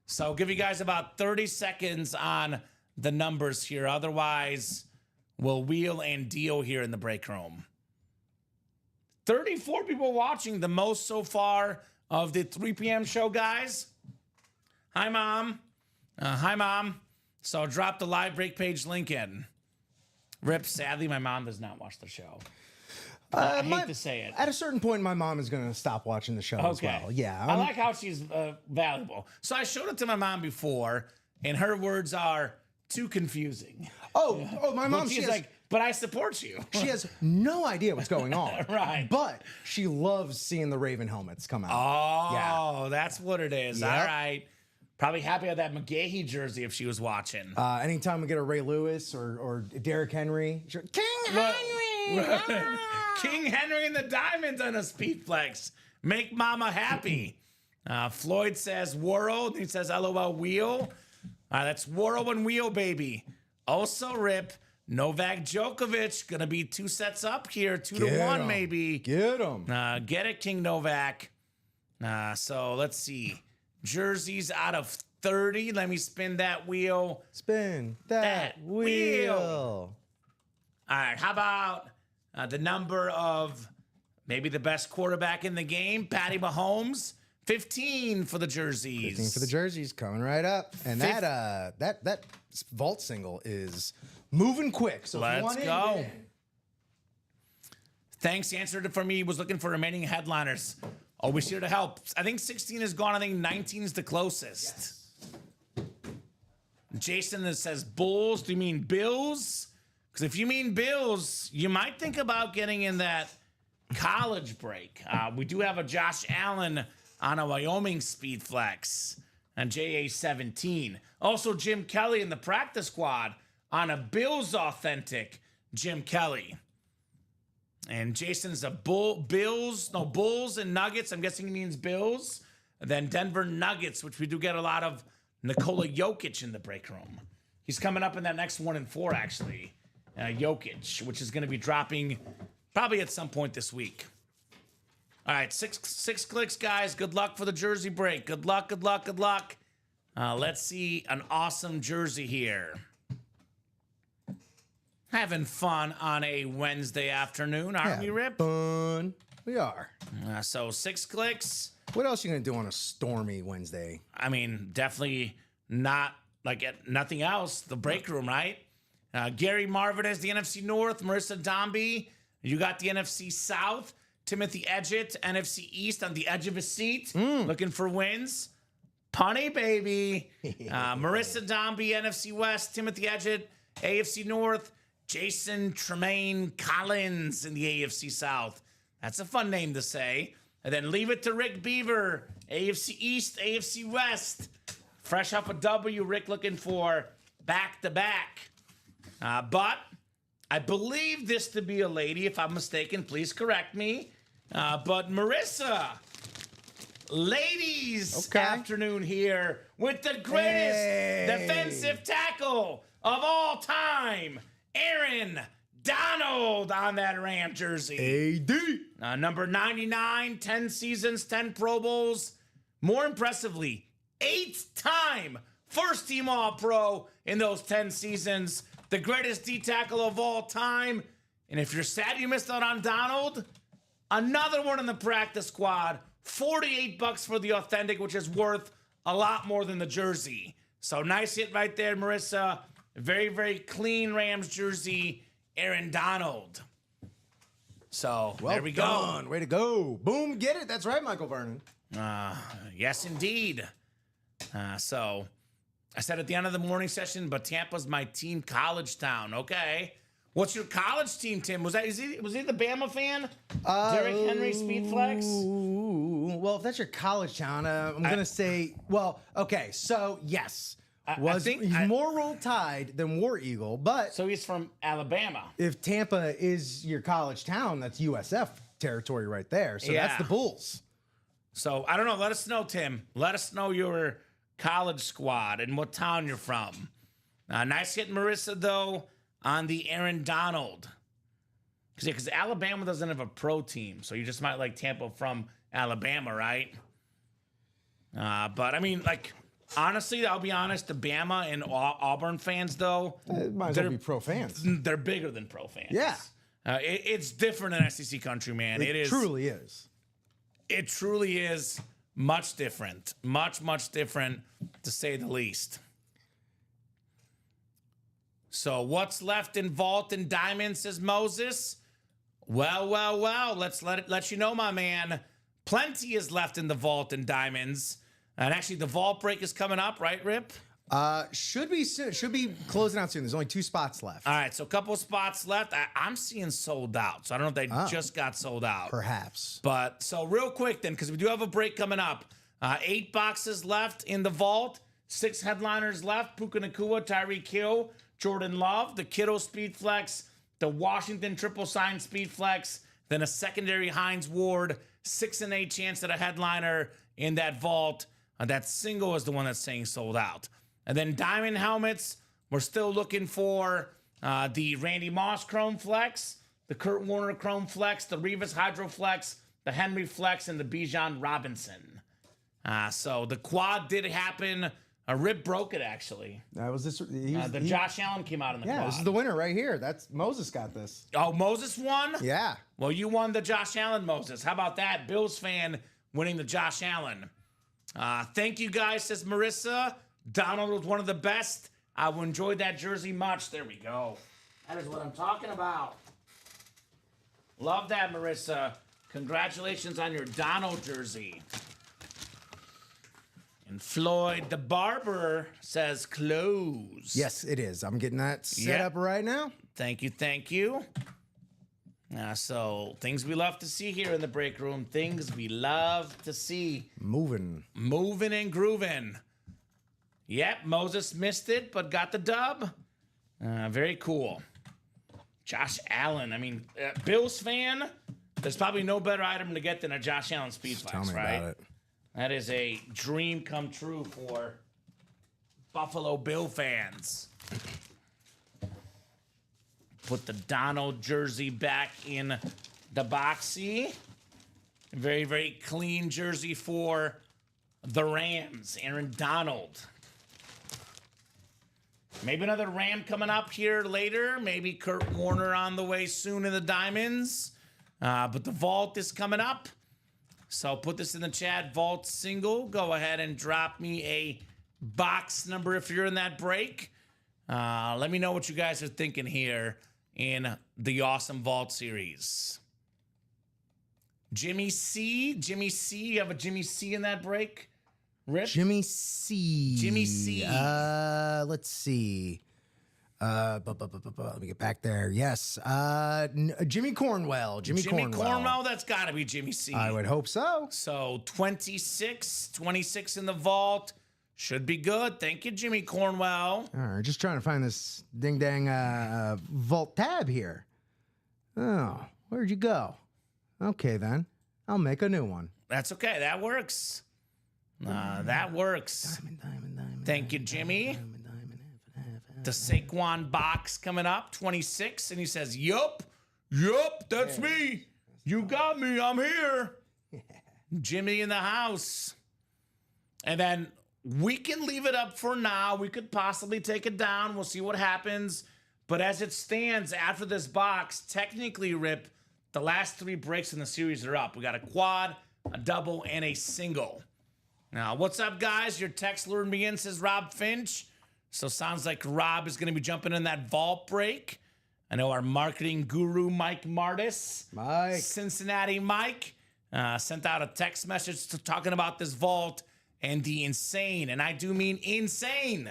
So I'll give you guys about 30 seconds on the numbers here. Otherwise, we'll wheel and deal here in the break room. 34 people watching, the most so far of the 3 p.m. show, guys. Hi, Mom. Hi, Mom. So drop the live break page link in. Rip, sadly, my mom does not watch the show. I hate to say it.
At a certain point, my mom is going to stop watching the show as well. Yeah.
I like how she's valuable. So I showed it to my mom before, and her words are too confusing.
My mom,
She's like, but I support you.
she has no idea what's going on.
Right.
But she loves seeing the Raven helmets come out.
Oh, that's what it is.
Yep.
All right. Probably happy with that McGahee jersey if she was watching.
Anytime we get a Ray Lewis or Derrick Henry, King Henry!
King Henry and the Diamonds on a speed flex. Make mama happy. Floyd says World. He says LOL wheel. That's World and wheel, baby. Also, Rip, Novak Djokovic going to be 2 sets up here. 2-1 maybe.
Get him.
Get it, King Novak. So let's see. Jerseys out of 30. Let me spin that wheel.
Spin that wheel.
All right, how about the number of maybe the best quarterback in the game, Patty Mahomes? 15 for the jerseys.
15 for the jerseys coming right up. And that vault single is moving quick. So if you
Let's
want
go.
in,
Thanks. Answered it for me. He was looking for remaining headliners. Always here to help. I think 16 is gone. I think 19 is the closest. Yes. Jason says Bulls. Do you mean Bills? Because if you mean Bills, you might think about getting in that college break. We do have a Josh Allen on a Wyoming speed flex and JA17. Also, Jim Kelly in the practice squad on a Bills authentic Jim Kelly. And Jason's a Bulls and Nuggets. I'm guessing he means Bills. And then Denver Nuggets, which we do get a lot of Nikola Jokic in the break room. He's coming up in that next 1 and 4, actually. Jokic, which is going to be dropping probably at some point this week. All right, six clicks, guys. Good luck for the jersey break. Good luck, good luck, good luck. Let's see an awesome jersey here. Having fun on a Wednesday afternoon, aren't we, Rip?
Fun. We are.
So 6 clicks.
What else are you going to do on a stormy Wednesday?
I mean, definitely not like nothing else. The break room, right? Gary Marvin has the NFC North. Marissa Dombey, you got the NFC South. Timothy Edgett, NFC East on the edge of his seat, looking for wins. Punny, baby. Marissa Dombey, NFC West. Timothy Edgett, AFC North. Jason Tremaine Collins in the AFC South. That's a fun name to say. And then leave it to Rick Beaver, AFC East, AFC West. Fresh off a W, Rick looking for back-to-back. But I believe this to be a lady. If I'm mistaken, please correct me. But Marissa, ladies afternoon here with the greatest defensive tackle of all time, Aaron Donald on that Ram jersey.
AD.
Number 99, 10 seasons, 10 Pro Bowls. More impressively, 8-time first team All-Pro in those 10 seasons, the greatest D tackle of all time. And if you're sad you missed out on Donald, another one in the practice squad, $48 for the authentic, which is worth a lot more than the jersey. So nice hit right there, Marissa. Very, very clean Rams jersey, Aaron Donald. So there we
Done. Way to go. Boom, get it. That's right, Michael Vernon.
go. Yes, indeed. So I said at the end of the morning session, but Tampa's my team, college town. Okay. What's your college team, Tim? Was he the Bama fan? Derrick Henry, speed flex?
Ooh, well, if that's your college town, I'm going to say, well, okay, so yes. He's more Roll Tide than War Eagle, but
So he's from Alabama.
if Tampa is your college town, that's USF territory right there. So that's
Yeah.
the Bulls.
So I don't know. Let us know, Tim. Let us know your college squad and what town you're from. Nice hit, Marissa, though, on the Aaron Donald. Because Alabama doesn't have a pro team, so you just might like Tampa from Alabama, right? But I mean, like, honestly, I'll be honest, the Bama and Auburn fans, though,
It might as well be pro fans.
they're bigger than pro fans.
Yeah.
It's different in SEC country, man. It is.
Truly is.
It truly is much different. Much different, to say the least. So what's left in Vault and Diamond, says Moses? Well. Let's let you know, my man. Plenty is left in the Vault and Diamonds. And actually, the Vault break is coming up, right, Rip?
Should be soon. Should be closing out soon. There's only 2 spots left.
All right, so a couple of spots left. I'm seeing sold out. So I don't know if they just got sold out.
Perhaps.
But so real quick then, because we do have a break coming up. 8 boxes left in the vault. 6 headliners left. Puka Nacua, Tyreek Hill, Jordan Love, the Kittle Speed Flex, the Washington Triple Sign Speed Flex, then a secondary Hines Ward, 6 and 8 chance at a headliner in that vault. That single is the one that's saying sold out. And then diamond helmets, we're still looking for the Randy Moss Chrome Flex, the Kurt Warner Chrome Flex, the Revis Hydro Flex, the Henry Flex, and the Bijan Robinson. So the quad did happen. Rip broke it, actually.
That was this.
Josh Allen came out in the quad.
This is the winner right here. That's Moses got this.
Oh, Moses won?
Yeah.
Well, you won the Josh Allen, Moses. How about that? Bills fan winning the Josh Allen. Thank you, guys, says Marissa. Donald was one of the best. I enjoyed that jersey much. There we go. That is what I'm talking about. Love that, Marissa. Congratulations on your Donald jersey. And Floyd the Barber says close.
Yes, it is. I'm getting that set
Yeah.
up right now.
Thank you. So things we love to see here in the break room. Things we love to see.
Moving.
Moving and grooving. Yep, Moses missed it, but got the dub. Very cool. Josh Allen. I mean, Bills fan, there's probably no better item to get than a Josh Allen Speed Flex,
Tell me
right?
about it.
That is a dream come true for Buffalo Bill fans. Put the Donald jersey back in the boxy. Very, very clean jersey for the Rams. Aaron Donald. Maybe another Ram coming up here later. Maybe Kurt Warner on the way soon in the Diamonds. But the Vault is coming up. So put this in the chat. Vault single. Go ahead and drop me a box number if you're in that break. Let me know what you guys are thinking here in the awesome Vault series. Jimmy C. You have a Jimmy C in that break? Rip?
Jimmy C. Let's see. Let me get back there. Yes. Jimmy Cornwell. Jimmy Cornwell.
That's got to be Jimmy C.
I would hope so.
So 26 in the vault. Should be good. Thank you, Jimmy Cornwell.
All right, just trying to find this ding dang vault tab here. Oh, where'd you go? Okay, then. I'll make a new one.
That's okay. That works. That works.
Diamond.
Thank you, Jimmy.
Diamond.
The Saquon box coming up, 26. And he says, Yup, that's me. You got me. I'm here. Jimmy in the house. And then we can leave it up for now. We could possibly take it down. We'll see what happens. But as it stands after this box, technically, Rip, the last 3 breaks in the series are up. We got a quad, a double, and a single. Now, what's up, guys? Your text lured me in, says Rob Finch. So sounds like Rob is going to be jumping in that vault break. I know our marketing guru, Mike Martis, Cincinnati Mike, sent out a text message talking about this vault and the insane, and I do mean insane,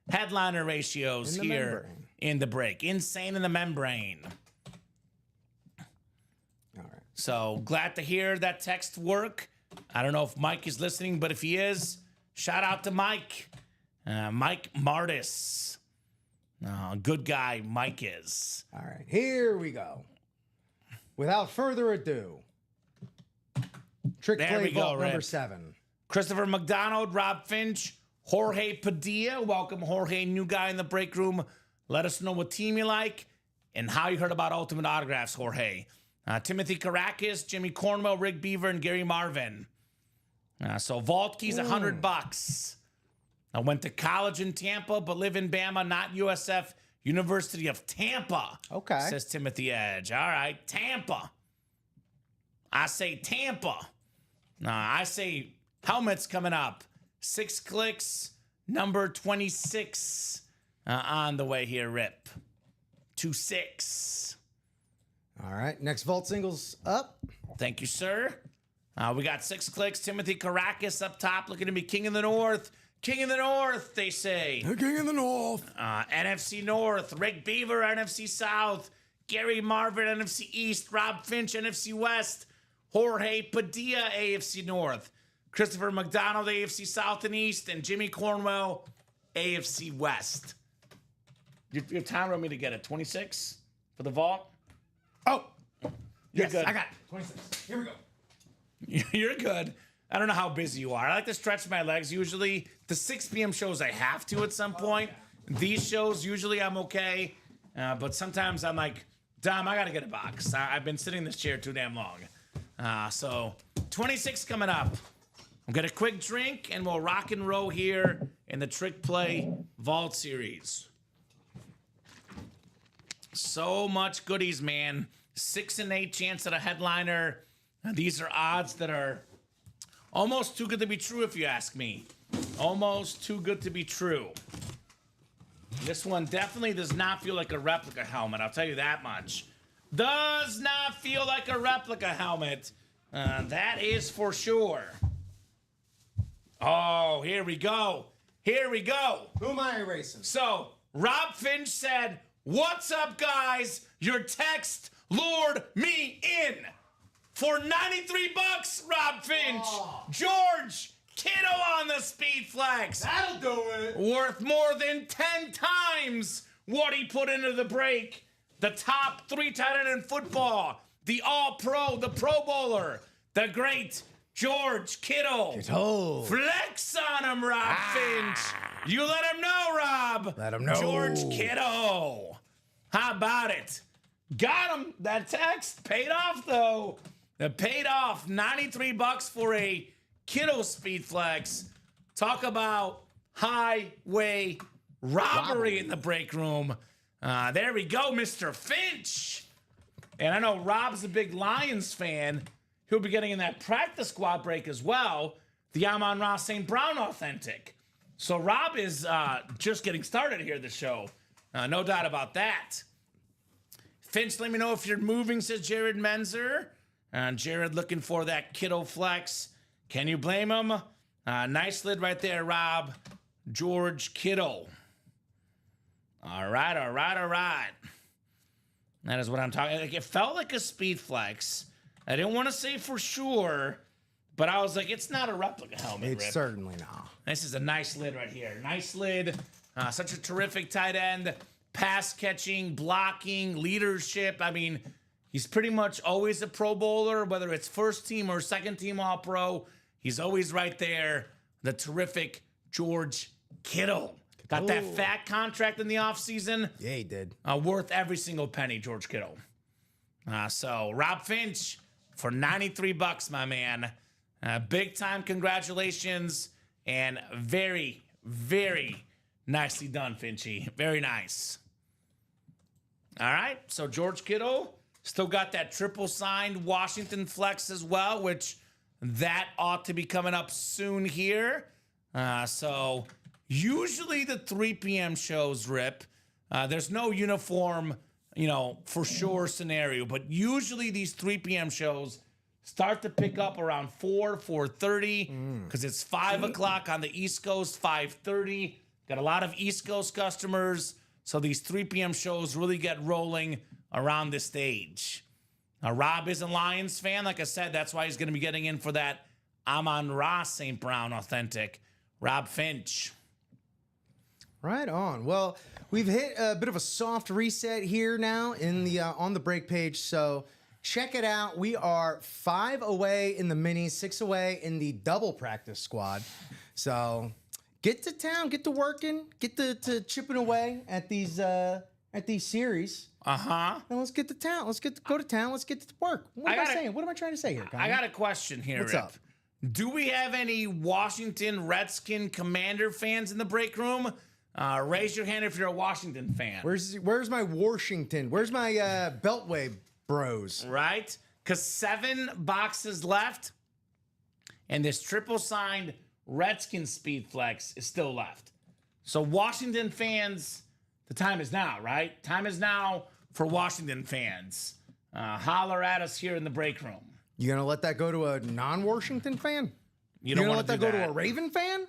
headliner ratios here in the break. Insane in the membrane.
All right.
So glad to hear that text work. I don't know if Mike is listening, but if he is, shout out to Mike. Mike Martis. Good guy, Mike is.
All right, here we go. Without further ado, Trick Play Vault number 7.
Christopher McDonald, Rob Finch, Jorge Padilla. Welcome, Jorge, new guy in the break room. Let us know what team you like and how you heard about Ultimate Autographs, Jorge. Timothy Karakis, Jimmy Cornwell, Rick Beaver, and Gary Marvin. So Vault Key's $100. I went to college in Tampa, but live in Bama, not USF, University of Tampa.
Okay.
Says Timothy Edge. All right, Tampa. I say Tampa. I say helmets coming up. 6 clicks, number 26 on the way here, Rip. 2-6.
All right, next Vault singles up.
Thank you, sir. We got 6 clicks. Timothy Karakis up top, looking to be King of the North. King of the North, they say.
The King of the North.
NFC North. Rick Beaver, NFC South. Gary Marvin, NFC East. Rob Finch, NFC West. Jorge Padilla, AFC North. Christopher McDonald, AFC South and East. And Jimmy Cornwell, AFC West. You have time for me to get it. 26 for the vault?
Oh,
You're
yes,
good.
I got it. 26. Here we go.
You're good. I don't know how busy you are. I like to stretch my legs usually. The 6 p.m. shows I have to at some point. These shows, usually I'm okay. But sometimes I'm like, Dom, I got to get a box. I've been sitting in this chair too damn long. So 26 coming up. We'll get a quick drink and we'll rock and roll here in the Trick Play Vault Series. So much goodies, man. 6 and 8 chance at a headliner. These are odds that are almost too good to be true, if you ask me. Almost too good to be true. This one definitely does not feel like a replica helmet. I'll tell you that much. Does not feel like a replica helmet. That is for sure. Oh, here we go. Here we go.
Who am I erasing?
So, Rob Finch said, "What's up, guys? Your text lured me in." For $93, Rob Finch.
Oh.
George Kittle on the Speed Flex.
That'll do it.
Worth more than 10 times what he put into the break. The top 3 tight end in football. The All-Pro, the Pro Bowler. The great George Kittle. Flex on him, Rob Finch. You let him know, Rob.
Let him know.
George Kittle. How about it? Got him. That text paid off, though. It paid off. $93 for a Kittle Speed Flex. Talk about highway robbery in the break room. There we go, Mr. Finch. And I know Rob's a big Lions fan. He'll be getting in that practice squad break as well. The Amon-Ra St. Brown authentic. So Rob is just getting started here at the show. No doubt about that. Finch, let me know if you're moving, says Jared Menzer. Jared looking for that Kittle flex. Can you blame him? Nice lid right there, Rob. George Kittle. All right, all right, all right. That is what I'm talking. Like, it felt like a speed flex. I didn't want to say for sure, but I was like, it's not a replica helmet.
It's
Rip.
certainly not.
This is a nice lid right here. Nice lid. Such a terrific tight end. Pass catching, blocking, leadership. I mean, he's pretty much always a Pro Bowler, whether it's first team or second team All-Pro. He's always right there. The terrific George Kittle. Got that fat contract in the offseason.
Yeah, he did.
Worth every single penny, George Kittle. So, Rob Finch for $93, my man. Big time congratulations. And very, very nicely done, Finchy. Very nice. All right, so George Kittle still got that triple signed Washington flex as well, which that ought to be coming up soon here. So usually the 3 p.m. shows, Rip, there's no uniform, for sure scenario, but usually these 3 p.m. shows start to pick up around 4:30, because it's 5 o'clock on the East Coast, 5:30. Got a lot of East Coast customers, so these 3 p.m. shows really get rolling around this stage. Now, Rob is a Lions fan. Like I said, that's why he's going to be getting in for that Amon-Ra St. Brown authentic. Rob Finch.
Right on. Well, we've hit a bit of a soft reset here now in the on the break page, so check it out. We are 5 away in the minis, 6 away in the double practice squad. So get to town, get to working, get to chipping away at these series.
Uh-huh.
And let's get to town. Go to town. Let's get to work. What am I saying? What am I trying to say here, Connor?
I got a question here,
What's
Rip.
up?
Do we have any Washington Redskin Commander fans in the break room? Raise your hand if you're a Washington fan.
Where's my Washington? Where's my Beltway bros?
Right? Because 7 boxes left, and this triple signed Redskin Speed Flex is still left. So Washington fans, the time is now, right? Time is now for Washington fans. Holler at us here in the break room.
You gonna let that go to a non-Washington fan?
You don't
gonna
want
let
to
that go to a Raven fan?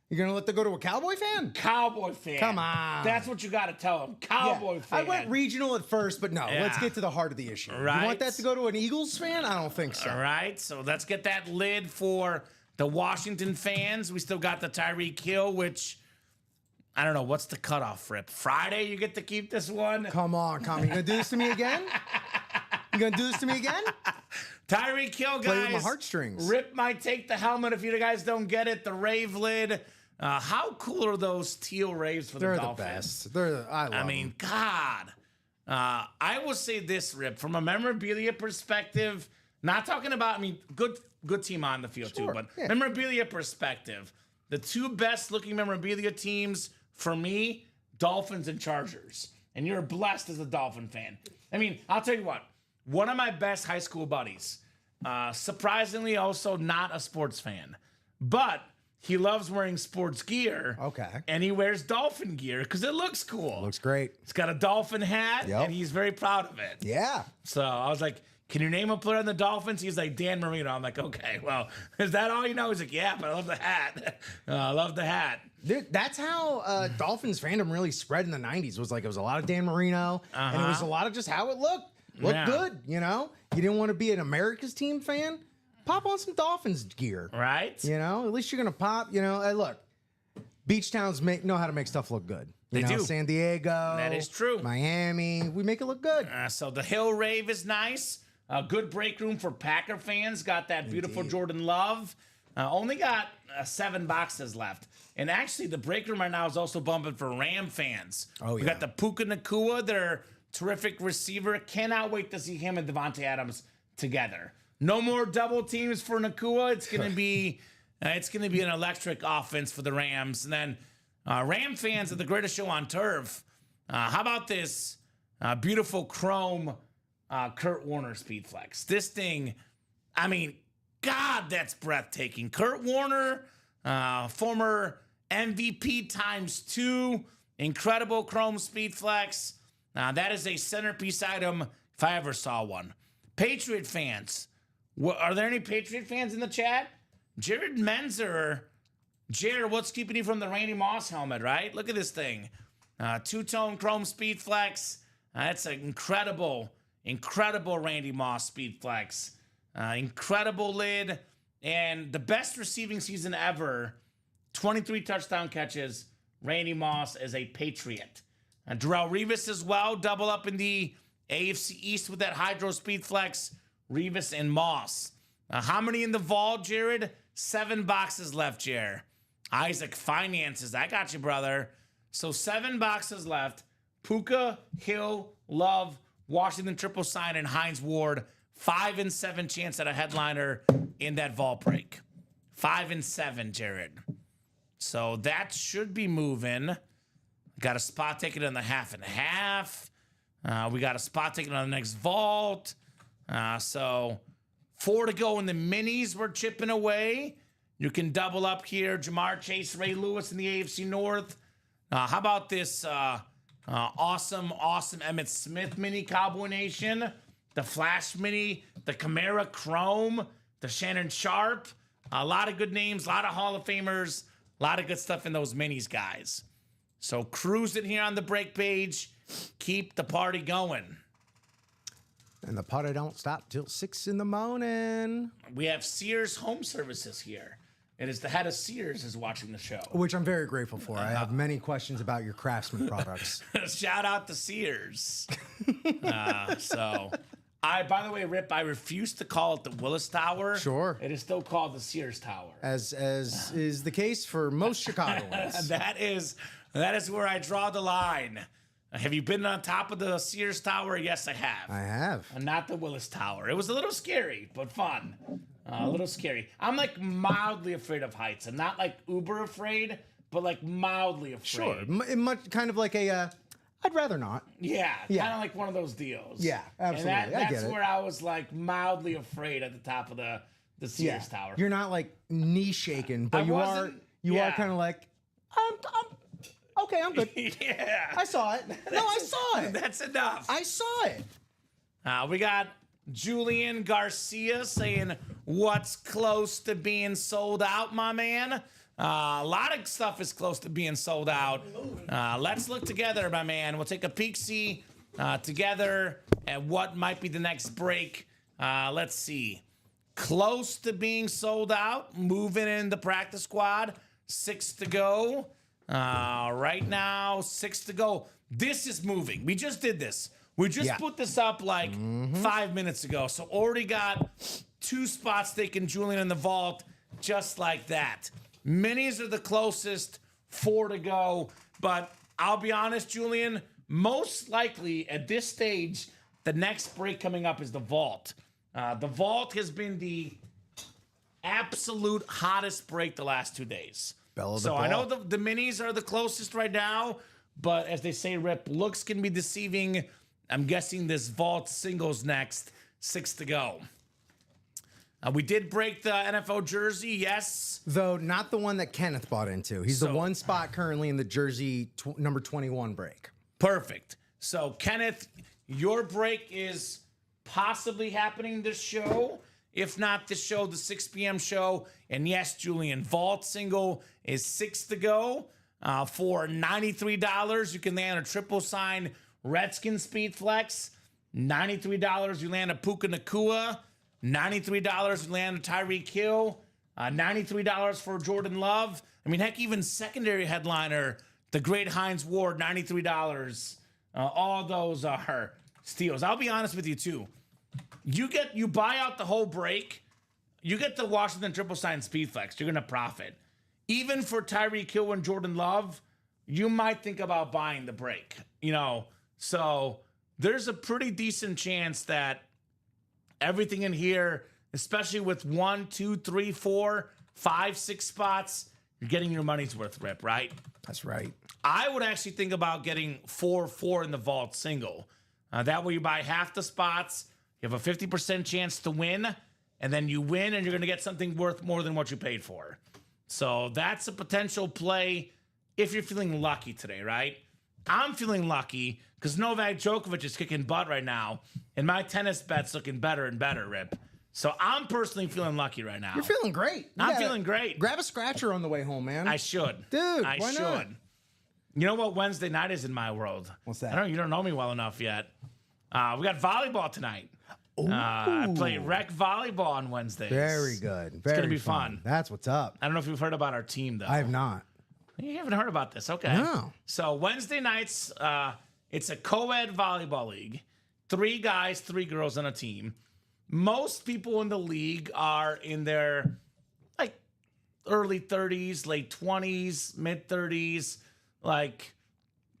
You're gonna let that go to a Cowboy fan?
Cowboy fan.
Come on.
That's what you got to tell them. Cowboy fan.
I went regional at first, but no.
Yeah.
Let's get to the heart of the issue.
Right.
You want that to go to an Eagles fan? I don't think so.
All right, so let's get that lid for the Washington fans. We still got the Tyreek Hill, which I don't know. What's the cutoff, Rip? Friday, you get to keep this one?
Come on, Tommy. You gonna do this to me again? You gonna do this to me again?
Tyreek Hill, guys.
Play with my heartstrings.
Rip might take the helmet if you guys don't get it. The Rave lid. How cool are those teal Raves for
They're
the
the
Dolphins?
best. I love
I mean, God. I will say this, Rip, from a memorabilia perspective, not talking about, good team on the field
Sure,
too, but
yeah.
memorabilia perspective, the 2 best looking memorabilia teams for me, Dolphins and Chargers. And you're blessed as a Dolphin fan. I'll tell you what, one of my best high school buddies, surprisingly also not a sports fan, but he loves wearing sports gear.
Okay.
And he wears Dolphin gear because it looks cool.
Looks great.
He's got a Dolphin hat,
Yep.
and he's very proud of it.
Yeah.
So I was like, can you name a player on the Dolphins? He's like, Dan Marino. I'm like, okay, well, is that all you know? He's like, yeah, but I love the hat. I love the hat.
Dude, that's how Dolphins fandom really spread in the 90s. It was a lot of Dan Marino, and it was a lot of just how it looked. Looked
Yeah.
good, You didn't want to be an America's team fan? Pop on some Dolphins gear.
Right?
At least you're going to pop, Hey, look, beach towns know how to make stuff look good.
They do.
San Diego.
That is true.
Miami. We make it look good.
So the Hill Rave is nice. A good break room for Packer fans. Got that beautiful Jordan Love. Only got 7 boxes left. And actually, the break room right now is also bumping for Ram fans.
Oh,
We
yeah.
got the Puka Nakua, their terrific receiver. Cannot wait to see him and Devontae Adams together. No more double teams for Nakua. It's gonna be an electric offense for the Rams. And then Ram fans of the greatest show on turf. How about this beautiful chrome Kurt Warner Speed Flex? This thing, God, that's breathtaking. Kurt Warner, former MVP ×2, incredible chrome Speed Flex. That is a centerpiece item if I ever saw one. Patriot fans. Are there any Patriot fans in the chat? Jared Menzer. Jared, what's keeping you from the Randy Moss helmet, right? Look at this thing. 2-tone chrome Speed Flex. That's an incredible Randy Moss Speed Flex. Incredible lid. And the best receiving season ever. 23 touchdown catches. Randy Moss as a Patriot. Darrelle Revis as well. Double up in the AFC East with that Hydro Speed Flex. Revis and Moss. How many in the vault, Jared? 7 boxes left, Jared. Isaac Finances. I got you, brother. So 7 boxes left. Puka, Hill, Love, Washington triple sign, and Hines Ward. 5 and 7 chance at a headliner in that vault break. 5 and 7, Jared. So that should be moving. Got a spot ticket on the half and half. We got a spot ticket on the next vault. So 4 to go in the minis. We're chipping away. You can double up here. Jamar Chase, Ray Lewis in the AFC North. How about this awesome Emmitt Smith mini, Cowboy Nation? The Flash mini, the Kamara Chrome, the Shannon Sharp. A lot of good names, a lot of Hall of Famers, a lot of good stuff in those minis, guys. So cruising here on the break page. Keep the party going.
And the party don't stop till 6 in the morning.
We have Sears Home Services here. It is the head of Sears is watching the show.
Which I'm very grateful for. I have many questions about your Craftsman products.
Shout out to Sears. By the way, Rip, I refuse to call it the Willis Tower.
Sure.
It is still called the Sears Tower.
As is the case for most Chicagoans.
That is where I draw the line. Have you been on top of the Sears Tower? Yes, I have.
I have.
And not the Willis Tower. It was a little scary, but fun. A little scary. I'm like mildly afraid of heights. I'm not like uber afraid, but like mildly afraid.
Sure. Much kind of like a, I'd rather not.
Yeah, kind of like one of those deals.
Yeah, absolutely.
And
I
that's
get it.
where I was like mildly afraid at the top of the Sears Tower.
You're not like knee shaking, but you are kind of like, I'm okay, I'm good.
Yeah.
I saw it. No, I saw it.
That's enough.
I saw it.
We got Julian Garcia saying, what's close to being sold out, my man? A lot of stuff is close to being sold out. Let's look together, my man. We'll take a peek-see together at what might be the next break. Let's see. Close to being sold out. Moving in the practice squad. 6 to go. Right now, 6 to go. This is moving. We just did this. We just put this up like 5 minutes ago. So already got 2 spots taken, Julian, in the vault, just like that. Minis are the closest, 4 to go. But I'll be honest, Julian, most likely at this stage, the next break coming up is the vault. The vault has been the absolute hottest break the last 2 days. So I know the minis are the closest right now, but as they say, Rip, looks can be deceiving. I'm guessing this vault singles next, 6 to go. We did break the NFL jersey, yes.
Though not the one that Kenneth bought into. He's the one spot currently in the jersey number 21 break.
Perfect. So, Kenneth, your break is possibly happening this show. If not this show, the 6 p.m. show. And yes, Julian, vault single is 6 to go. For $93, you can land a triple sign Redskin Speed Flex. $93, you land a Puka Nakua. $93, you land a Tyreek Hill. $93 for Jordan Love. I mean, heck, even secondary headliner, the great Hines Ward, $93. All those are steals. I'll be honest with you, too. You buy out the whole break, you get the Washington triple sign Speed Flex. You're going to profit. Even for Tyreek Hill and Jordan Love, you might think about buying the break. So there's a pretty decent chance that everything in here, especially with 1, 2, 3, 4, 5, 6 spots, you're getting your money's worth, Rip, right?
That's right.
I would actually think about getting 4 in the vault single. That way you buy half the spots, you have a 50% chance to win, and then you win and you're going to get something worth more than what you paid for. So that's a potential play if you're feeling lucky today, right? I'm feeling lucky because Novak Djokovic is kicking butt right now, and my tennis bet's looking better and better, Rip. So I'm personally feeling lucky right now.
You're feeling great.
I'm feeling great.
Grab a scratcher on the way home, man.
I should.
Dude,
I
why
should.
not?
You know what Wednesday night is in my world?
What's that?
I don't know. You don't know me well enough yet. We got volleyball tonight. I play rec volleyball on Wednesdays.
Very good. Very
it's going to be fun.
That's what's up.
I don't know if you've heard about our team, though.
I have not.
You haven't heard about this. Okay.
No.
So Wednesday nights, it's a co-ed volleyball league. 3 guys, 3 girls on a team. Most people in the league are in their like early 30s, late 20s, mid 30s, like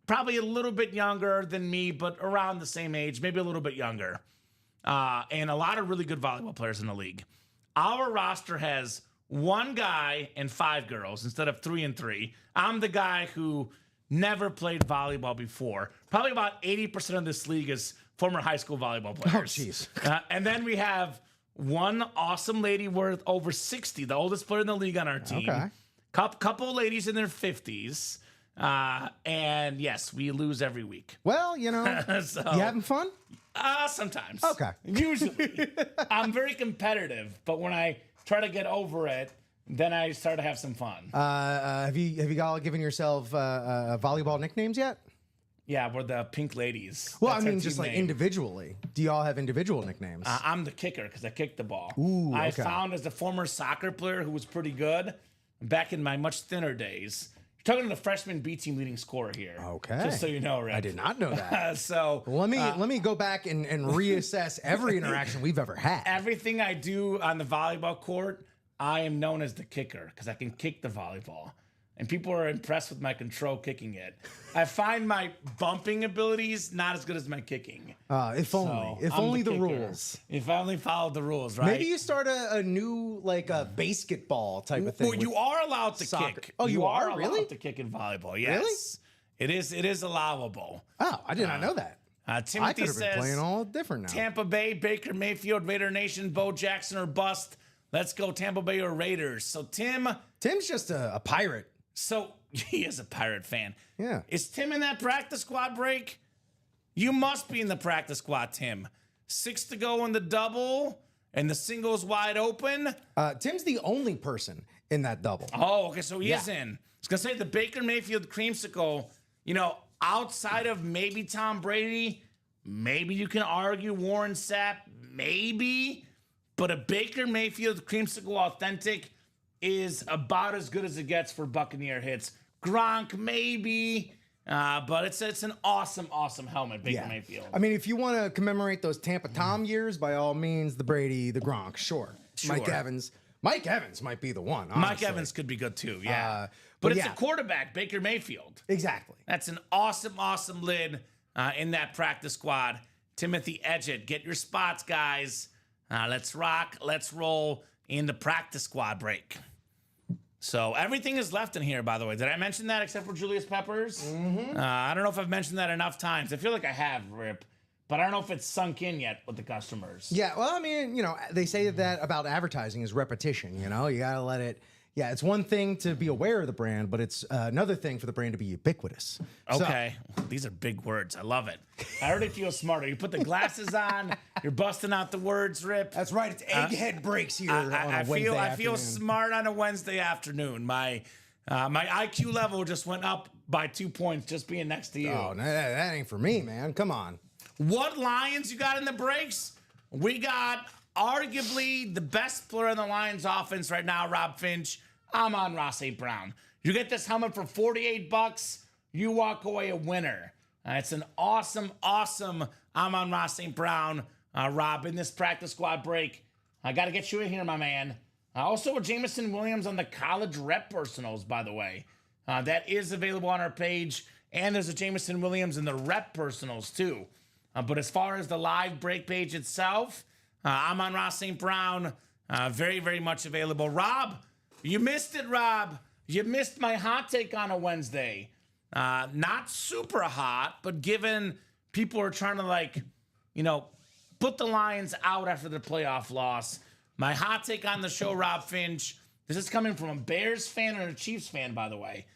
probably a little bit younger than me, but around the same age, maybe a little bit younger. And a lot of really good volleyball players in the league. Our roster has one guy and 5 girls instead of 3 and 3. I'm the guy who never played volleyball before. Probably about 80% of this league is former high school volleyball players.
jeez.
And then we have one awesome lady worth over 60, the oldest player in the league on our team.
Okay.
Couple ladies in their 50s. And yes, we lose every week.
Well, you know,
So,
you having fun?
sometimes.
Okay.
Usually. I'm very competitive, but when I try to get over it, then I start to have some fun.
Have you all given yourself volleyball nicknames yet?
Yeah, we're the Pink Ladies.
Well,
That's
I
our
mean,
team
just like
name.
individually. Do y'all have individual nicknames?
I'm the kicker because I kicked the ball.
Ooh,
I
okay.
found as a former soccer player who was pretty good back in my much thinner days. You're talking to the freshman B team leading scorer here.
Okay.
Just so you know, Rick.
I did not know that.
So
let me go back and reassess every interaction we've ever had.
everything I do on the volleyball court, I am known as the kicker because I can kick the volleyball. And people are impressed with my control kicking it. I find my bumping abilities not as good as my kicking.
If only.
So,
If
I'm
only the
kicker.
rules.
If I only followed the rules, right?
Maybe you start a new like a basketball type of thing.
Well, you are allowed to
soccer.
kick.
Oh, you are?
allowed
Really?
to kick in volleyball. Yes. It is allowable.
Oh, I did not know that. I
Timothy
could have been
says
playing all different now.
Tampa Bay, Baker Mayfield, Raider Nation, Bo Jackson or bust. Let's go Tampa Bay or Raiders. So
Tim's just a pirate.
So he is a Pirate fan.
Yeah.
Is Tim in that practice squad break? You must be in the practice squad, Tim. 6 to go in the double, and the single's wide open.
Tim's the only person in that double.
Oh, okay, so he is
Yeah.
in. I was gonna say the Baker Mayfield creamsicle, outside of maybe Tom Brady, maybe you can argue Warren Sapp, maybe, but a Baker Mayfield creamsicle authentic is about as good as it gets for Buccaneer hits. Gronk, maybe, but it's an awesome helmet, Baker Mayfield.
I mean, if you want to commemorate those Tampa Tom years, by all means, the Brady, the Gronk, sure. Mike Evans might be the one. Honestly.
Mike Evans could be good too, yeah.
but
but it's
yeah.
a quarterback, Baker Mayfield.
Exactly.
That's an awesome lid in that practice squad. Timothy Edgett, get your spots, guys. Let's rock, let's roll in the practice squad break. So everything is left in here, by the way. Did I mention that except for Julius Peppers? Mm-hmm. I don't know if I've mentioned that enough times. I feel like I have, Rip, but I don't know if it's sunk in yet with the customers.
Yeah, well, I mean, they say that about advertising is repetition, you got to let it. Yeah, it's one thing to be aware of the brand, but it's another thing for the brand to be ubiquitous.
Okay. These are big words. I love it. I already feel smarter. You put the glasses on, you're busting out the words, Rip.
That's right. It's egghead breaks here on a
I
Wednesday
feel
afternoon.
smart on a Wednesday afternoon. My IQ level just went up by 2 points just being next to you.
Oh, no, that ain't for me, man. Come on.
What Lions you got in the breaks? We got arguably the best player in the Lions offense right now, Rob Finch. Amon-Ra St. Brown. You get this helmet for $48. You walk away a winner. It's an awesome Amon-Ra St. Brown, Rob, in this practice squad break. I got to get you in here, my man. Also, with Jameson Williams on the college rep personals, by the way. That is available on our page. And there's a Jameson Williams in the rep personals, too. But as far as the live break page itself, Amon-Ra St. Brown, very, very much available. Rob, you missed it, Rob. You missed my hot take on a Wednesday. Not super hot, but given people are trying to put the Lions out after the playoff loss, my hot take on the show, Rob Finch, this is coming from a Bears fan and a Chiefs fan, by the way.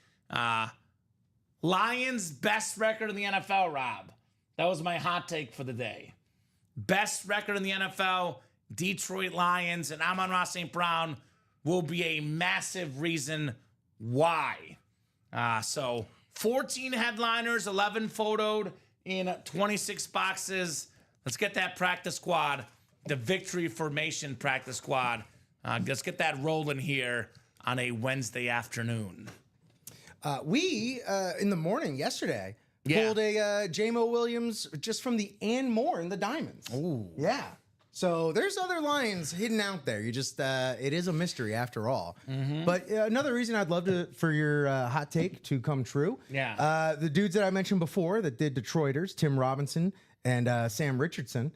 Lions best record in the NFL, Rob. That was my hot take for the day. Best record in the NFL, Detroit Lions, and Amon-Ra St. Brown will be a massive reason why. So 14 headliners, 11 photoed in 26 boxes. Let's get that practice squad, the Victory Formation practice squad. Let's get that rolling here on a Wednesday afternoon.
We, in the morning yesterday, pulled a J-Mo Williams just from the and more in the Diamonds.
Ooh.
Yeah. So there's other Lions hidden out there. You just, it is a mystery after all. Mm-hmm. But another reason I'd love for your hot take to come true.
Yeah.
The dudes that I mentioned before that did Detroiters, Tim Robinson and Sam Richardson,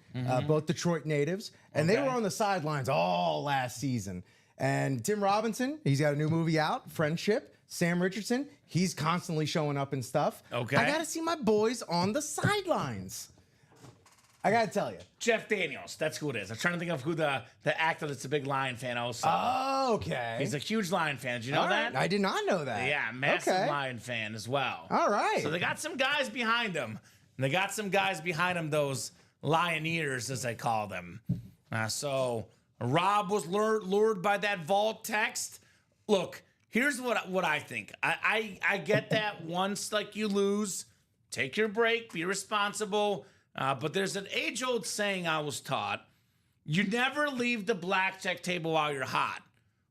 both Detroit natives. And they were on the sidelines all last season. And Tim Robinson, he's got a new movie out, Friendship. Sam Richardson, he's constantly showing up and stuff.
Okay.
I got to see my boys on the sidelines. I got to tell you.
Jeff Daniels, that's who it is. I'm trying to think of who the actor that's a big Lion fan also.
Okay.
He's a huge Lion fan. Did you know
All right.
that?
I did not know that.
Yeah, massive
Okay.
Lion fan as well.
All right.
So they got some guys behind him. And they got some guys behind him, those Lioneers, as they call them. So Rob was lured by that vault text. Look, here's what I think. I get that once like you lose, take your break, be responsible. But there's an age-old saying I was taught: you never leave the blackjack table while you're hot.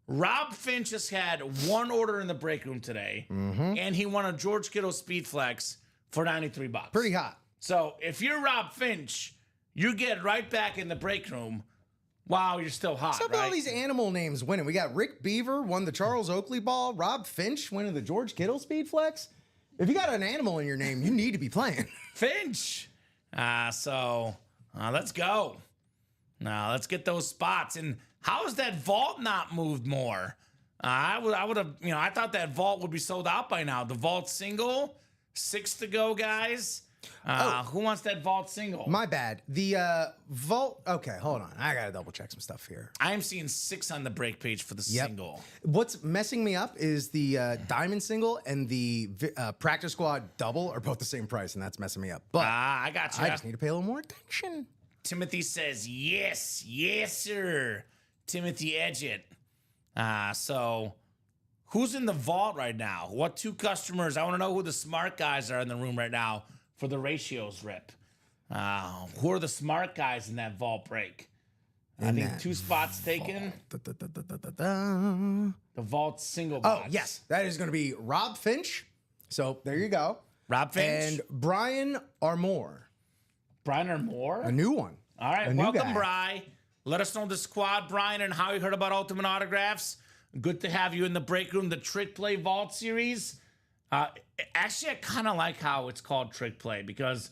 Rob Finch has had one order in the break room today, and he won a George Kittle Speed Flex for $93.
Pretty hot.
So if you're Rob Finch, you get right back in the break room while you're still hot,
What's up with
right?
all these animal names winning? We got Rick Beaver won the Charles Oakley ball. Rob Finch winning the George Kittle Speed Flex. If you got an animal in your name, you need to be playing.
Finch. So let's go. Now let's get those spots. And how has that vault not moved more? I would have, I thought that vault would be sold out by now. The vault single, 6 to go, guys. Who wants that vault single?
My bad. The vault. Okay, hold on. I gotta double check some stuff here.
I am seeing 6 on the break page for the single.
What's messing me up is the diamond single and the practice squad double are both the same price, and that's messing me up. But
I got you.
I just need to pay a little more attention.
Timothy says, yes, sir. Timothy Edgett. So who's in the vault right now? What 2 customers? I want to know who the smart guys are in the room right now for the ratios rip. Who are the smart guys in that vault break? I think 2 spots taken. The vault single
Oh,
box.
yes. That is going to be Rob Finch. So there you go.
Rob Finch.
And Brian Armour.
Brian or Moore.
A new one.
All right,
A new
welcome,
guy.
Bri. Let us know the squad, Brian, and how you heard about Ultimate Autographs. Good to have you in the break room, the Trick Play Vault series. Actually, I kind of like how it's called Trick Play because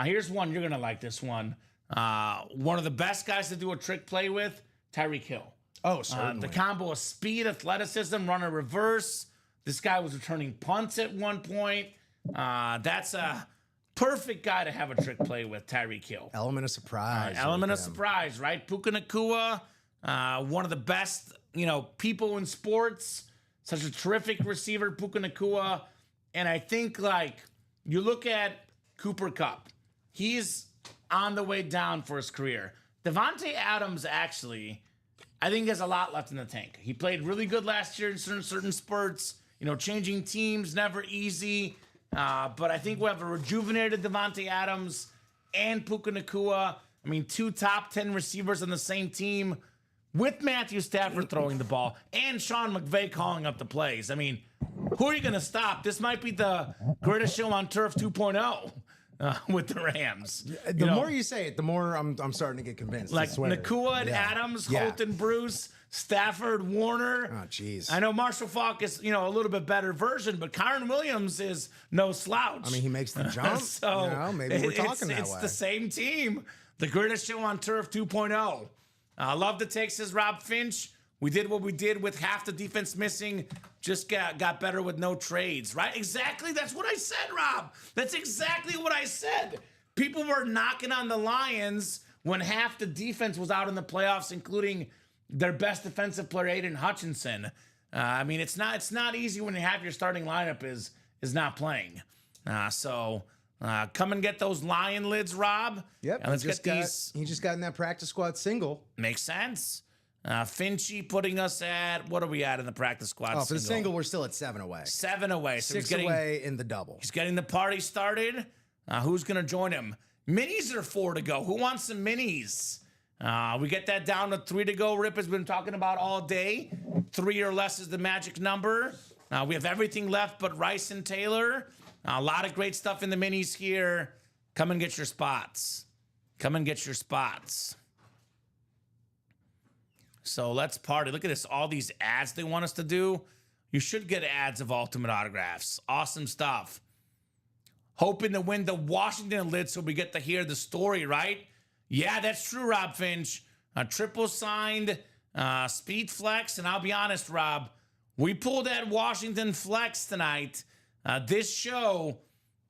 here's one. You're going to like this one. One of the best guys to do a trick play with, Tyreek Hill.
Oh, certainly.
The combo of speed, athleticism, runner reverse. This guy was returning punts at one point. That's a perfect guy to have a trick play with, Tyreek Hill.
Element of surprise.
Element of
with him.
surprise, right? Puka Nacua, one of the best, people in sports. Such a terrific receiver, Puka Nacua. And I think, you look at Cooper Kupp. He's on the way down for his career. Devontae Adams, actually, I think has a lot left in the tank. He played really good last year in certain spurts. Changing teams, never easy. But I think we have a rejuvenated Devontae Adams and Puka Nacua. 2 top 10 receivers on the same team with Matthew Stafford throwing the ball and Sean McVay calling up the plays. Who are you going to stop? This might be the greatest show on turf 2.0 with the Rams.
The more you say it, the more I'm starting to get convinced. I
Like
swear.
Nacua and
Yeah.
Adams,
Yeah.
Holt and Bruce, Stafford, Warner.
Oh, jeez.
I know Marshall Faulk is, a little bit better version, but Kyron Williams is no slouch.
He makes the jump.
So
maybe we're talking that
it's
way.
the same team. The greatest show on turf 2.0. Love the takes, says Rob Finch. We did what we did with half the defense missing. Just got better with no trades, right? Exactly. That's what I said, Rob. That's exactly what I said. People were knocking on the Lions when half the defense was out in the playoffs, including their best defensive player, Aiden Hutchinson. It's not easy when half your starting lineup is not playing. So come and get those Lion lids, Rob.
Yep.
And let's get these.
He just got in that practice squad single.
Makes sense. Finchy putting us at, what are we at in the practice squad?
Oh, for the single, we're still at 7 away.
7 away. So
6 away in the double.
He's getting the party started. Who's going to join him? Minis are 4 to go. Who wants some minis? We get that down to 3 to go. Rip has been talking about all day. 3 or less is the magic number. We have everything left but Rice and Taylor. A lot of great stuff in the minis here. Come and get your spots. Come and get your spots. So let's party. Look at this. All these ads they want us to do. You should get ads of Ultimate Autographs. Awesome stuff. Hoping to win the Washington lid so we get to hear the story, right? Yeah, that's true, Rob Finch. Triple signed Speed Flex, and I'll be honest, Rob, we pulled that Washington Flex tonight. This show,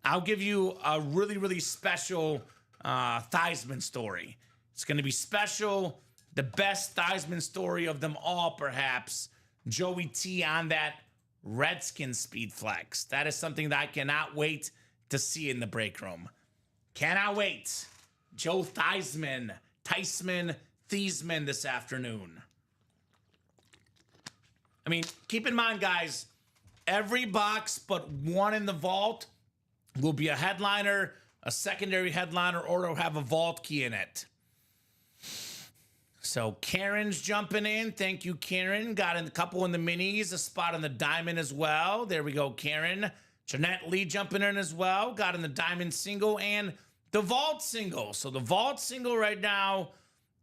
I'll give you a really, really special Theismann story. It's going to be special, the best Theismann story of them all, perhaps. Joey T on that Redskins Speed Flex. That is something that I cannot wait to see in the break room. Cannot wait. Joe Theismann this afternoon. I mean, keep in mind, guys, every box but one in the vault will be a headliner, a secondary headliner, or it'll have a vault key in it. So Karen's jumping in. Thank you, Karen. Got in a couple in the minis, a spot on the diamond as well. There we go, Karen. Jeanette Lee jumping in as well. Got in the diamond single and the vault single. So the vault single right now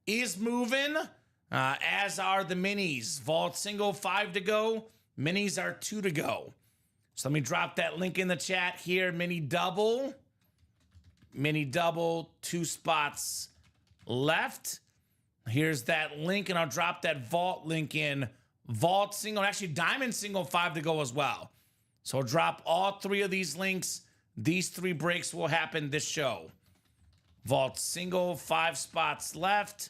is moving, as are the minis. Vault single, 5 to go. Minis are 2 to go. So let me drop that link in the chat here. Mini double, 2 spots left. Here's that link, and I'll drop that vault link in. Vault single, actually diamond single, 5 to go as well. So I'll drop all 3 of these links. These 3 breaks will happen this show. Vault single, 5 spots left.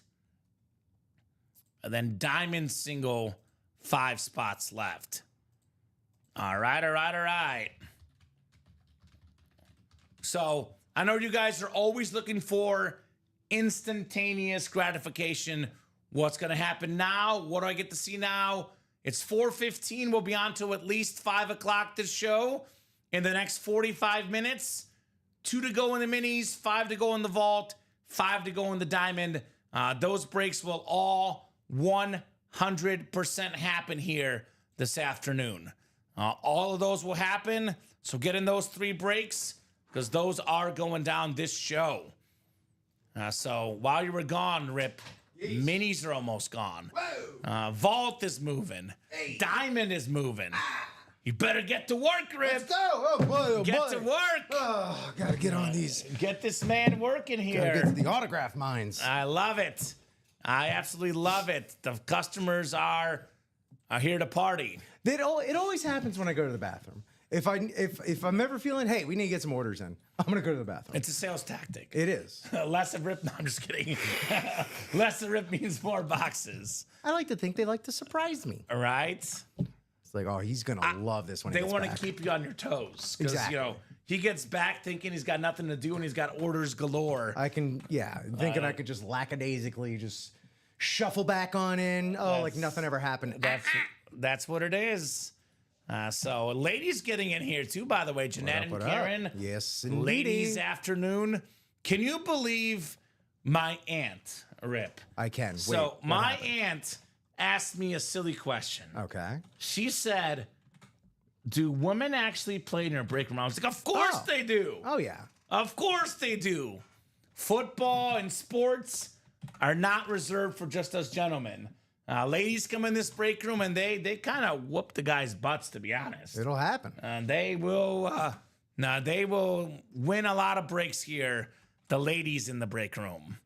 And then diamond single, 5 spots left. All right. So I know you guys are always looking for instantaneous gratification. What's going to happen now? What do I get to see now? It's 4:15. We'll be on to at least 5 o'clock this show. In the next 45 minutes, 2 to go in the minis, 5 to go in the vault, 5 to go in the diamond. Those breaks will all 100% happen here this afternoon. All of those will happen. So get in those 3 breaks because those are going down this show. So while you were gone, Rip, minis are almost gone. Vault is moving. Hey. Diamond is moving. You better get to work, Rip.
Let's go. Oh, boy, oh,
Get
boy.
to work.
Oh, gotta get on these.
Get this man working
Gotta
here.
get to the autograph mines.
I love it. I absolutely love it. The customers are here to party.
It always happens when I go to the bathroom. If I'm ever feeling, hey, we need to get some orders in, I'm gonna go to the bathroom.
It's a sales tactic.
It is.
Less of Rip. No, I'm just kidding. Less of Rip means more boxes.
I like to think they like to surprise me.
All right.
It's like, oh, he's gonna love this when he
They
gets
want
back.
to keep you on your toes. Because,
Exactly.
he gets back thinking he's got nothing to do and he's got orders galore.
Thinking I could just lackadaisically just shuffle back on in. Oh, like nothing ever happened.
That's what it is. So ladies getting in here too, by the way, Jeanette and
What up?
Karen.
Yes, indeed.
Ladies afternoon. Can you believe my aunt, Rip?
I can.
So
Wait,
my aunt asked me a silly question.
Okay.
She said, do women actually play in your break room? I was like, of course they do.
Oh yeah.
Of course they do. Football and sports are not reserved for just us gentlemen. Ladies come in this break room and they kind of whoop the guys' butts, to be honest.
It'll happen.
And they will win a lot of breaks here. The ladies in the break room.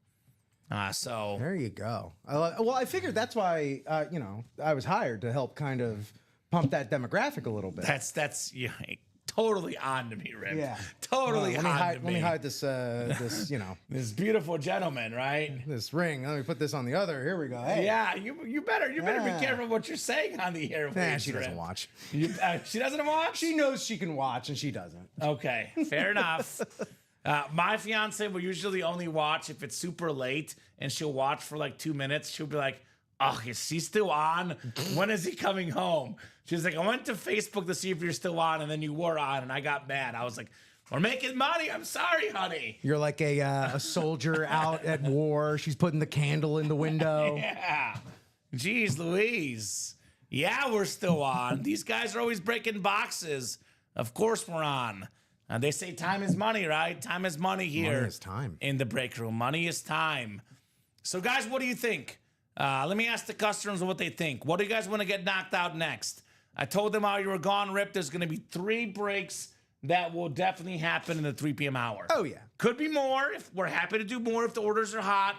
So
There you go. I figured that's why I was hired to help kind of pump that demographic a little bit.
that's totally on to me, Rip.
Yeah.
Totally
Let
on to
me
me.
hide this
This beautiful gentleman, right?
this ring. Let me put this on the other. Here we go. Hey.
Yeah, you better be careful what you're saying on the air.
Nah, she doesn't watch.
She doesn't watch?
She knows she can watch and she doesn't.
Okay, fair enough. My fiance will usually only watch if it's super late, and she'll watch for like 2 minutes. She'll be like, oh, is he still on? When is he coming home? She's like, I went to Facebook to see if you're still on, and then you were on, and I got mad. I was like, we're making money. I'm sorry, honey.
You're like a soldier out at war. She's putting the candle in the window.
Yeah. Jeez Louise. Yeah, we're still on. These guys are always breaking boxes. Of course we're on. They say time is money, right? Time is money here.
Money is time.
In the break room. Money is time. So, guys, what do you think? Let me ask the customers what they think. What do you guys want to get knocked out next? I told them while you were gone, Rip, there's going to be 3 breaks that will definitely happen in the 3 p.m. hour.
Oh, yeah.
Could be more. If we're happy to do more if the orders are hot.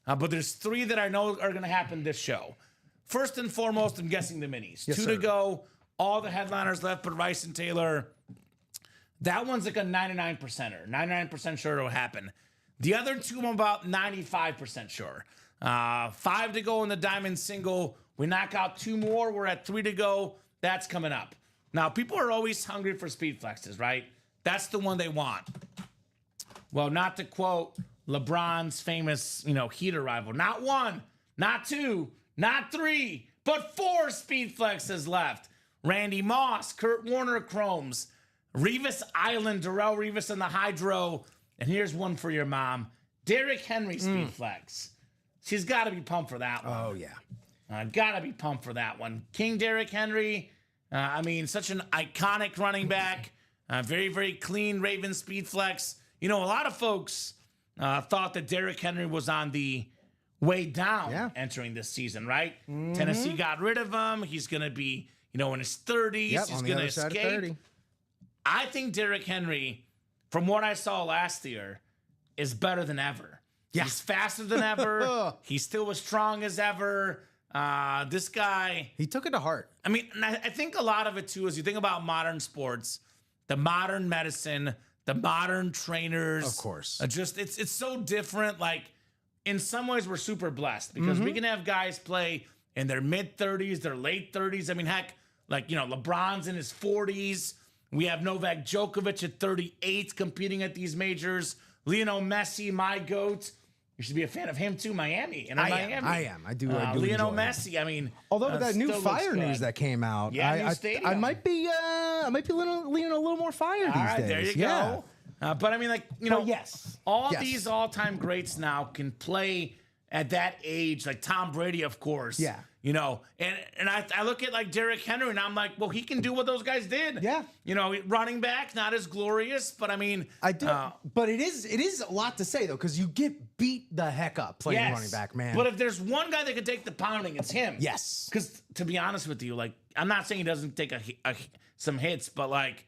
But there's 3 that I know are going to happen this show. first and foremost, I'm guessing the minis.
Yes,
2
sir.
to go. All the headliners left but Rice and Taylor. That one's like a 99%er. 99% sure it'll happen. The other 2, I'm about 95% sure. 5 to go in the diamond single. We knock out 2 more. We're at 3 to go. That's coming up. Now, people are always hungry for speed flexes, right? That's the one they want. Well, not to quote LeBron's famous, Heat arrival. Not 1, not 2, not 3, but 4 speed flexes left. Randy Moss, Kurt Warner chromes, Revis Island, Darrell Revis in the Hydro. And here's one for your mom. Derrick Henry speed flex. She's got to be pumped for that one.
Oh, yeah.
Got to be pumped for that one. King Derrick Henry. Such an iconic running back. Very, very clean Raven speed flex. A lot of folks thought that Derrick Henry was on the way down entering this season, right? Tennessee got rid of him. He's going to be, in his 30s.
Yep,
He's
on the
going to
other side of
escape.
30.
I think Derrick Henry, from what I saw last year, is better than ever.
Yeah.
He's faster than ever. He's still as strong as ever. This guy,
He took it to heart.
and I think a lot of it too is you think about modern sports, the modern medicine, the modern trainers.
Of course.
It's so different. Like in some ways we're super blessed because we can have guys play in their mid 30s, their late 30s. Heck, LeBron's in his 40s. We have Novak Djokovic at 38 competing at these majors. Lionel Messi, my GOAT. You should be a fan of him too, Miami. And
I am. I do
Lionel
enjoy him.
Messi.
Although with that new
still
fire
looks
news
good.
that came out,
Yeah, new
I
stadium.
might be leaning a little more fire these
All right,
days.
there you
Yeah.
go. But
yes.
all
Yes.
these all-time greats now can play at that age, like Tom Brady, of course.
Yeah.
And I look at like Derrick Henry, and I'm like, well, he can do what those guys did.
Yeah.
Running back, not as glorious, but
I do, but it is a lot to say though, because you get beat the heck up playing
yes.
running back, man.
But if there's one guy that can take the pounding, it's him.
Yes.
Because to be honest with you, like I'm not saying he doesn't take some hits, but like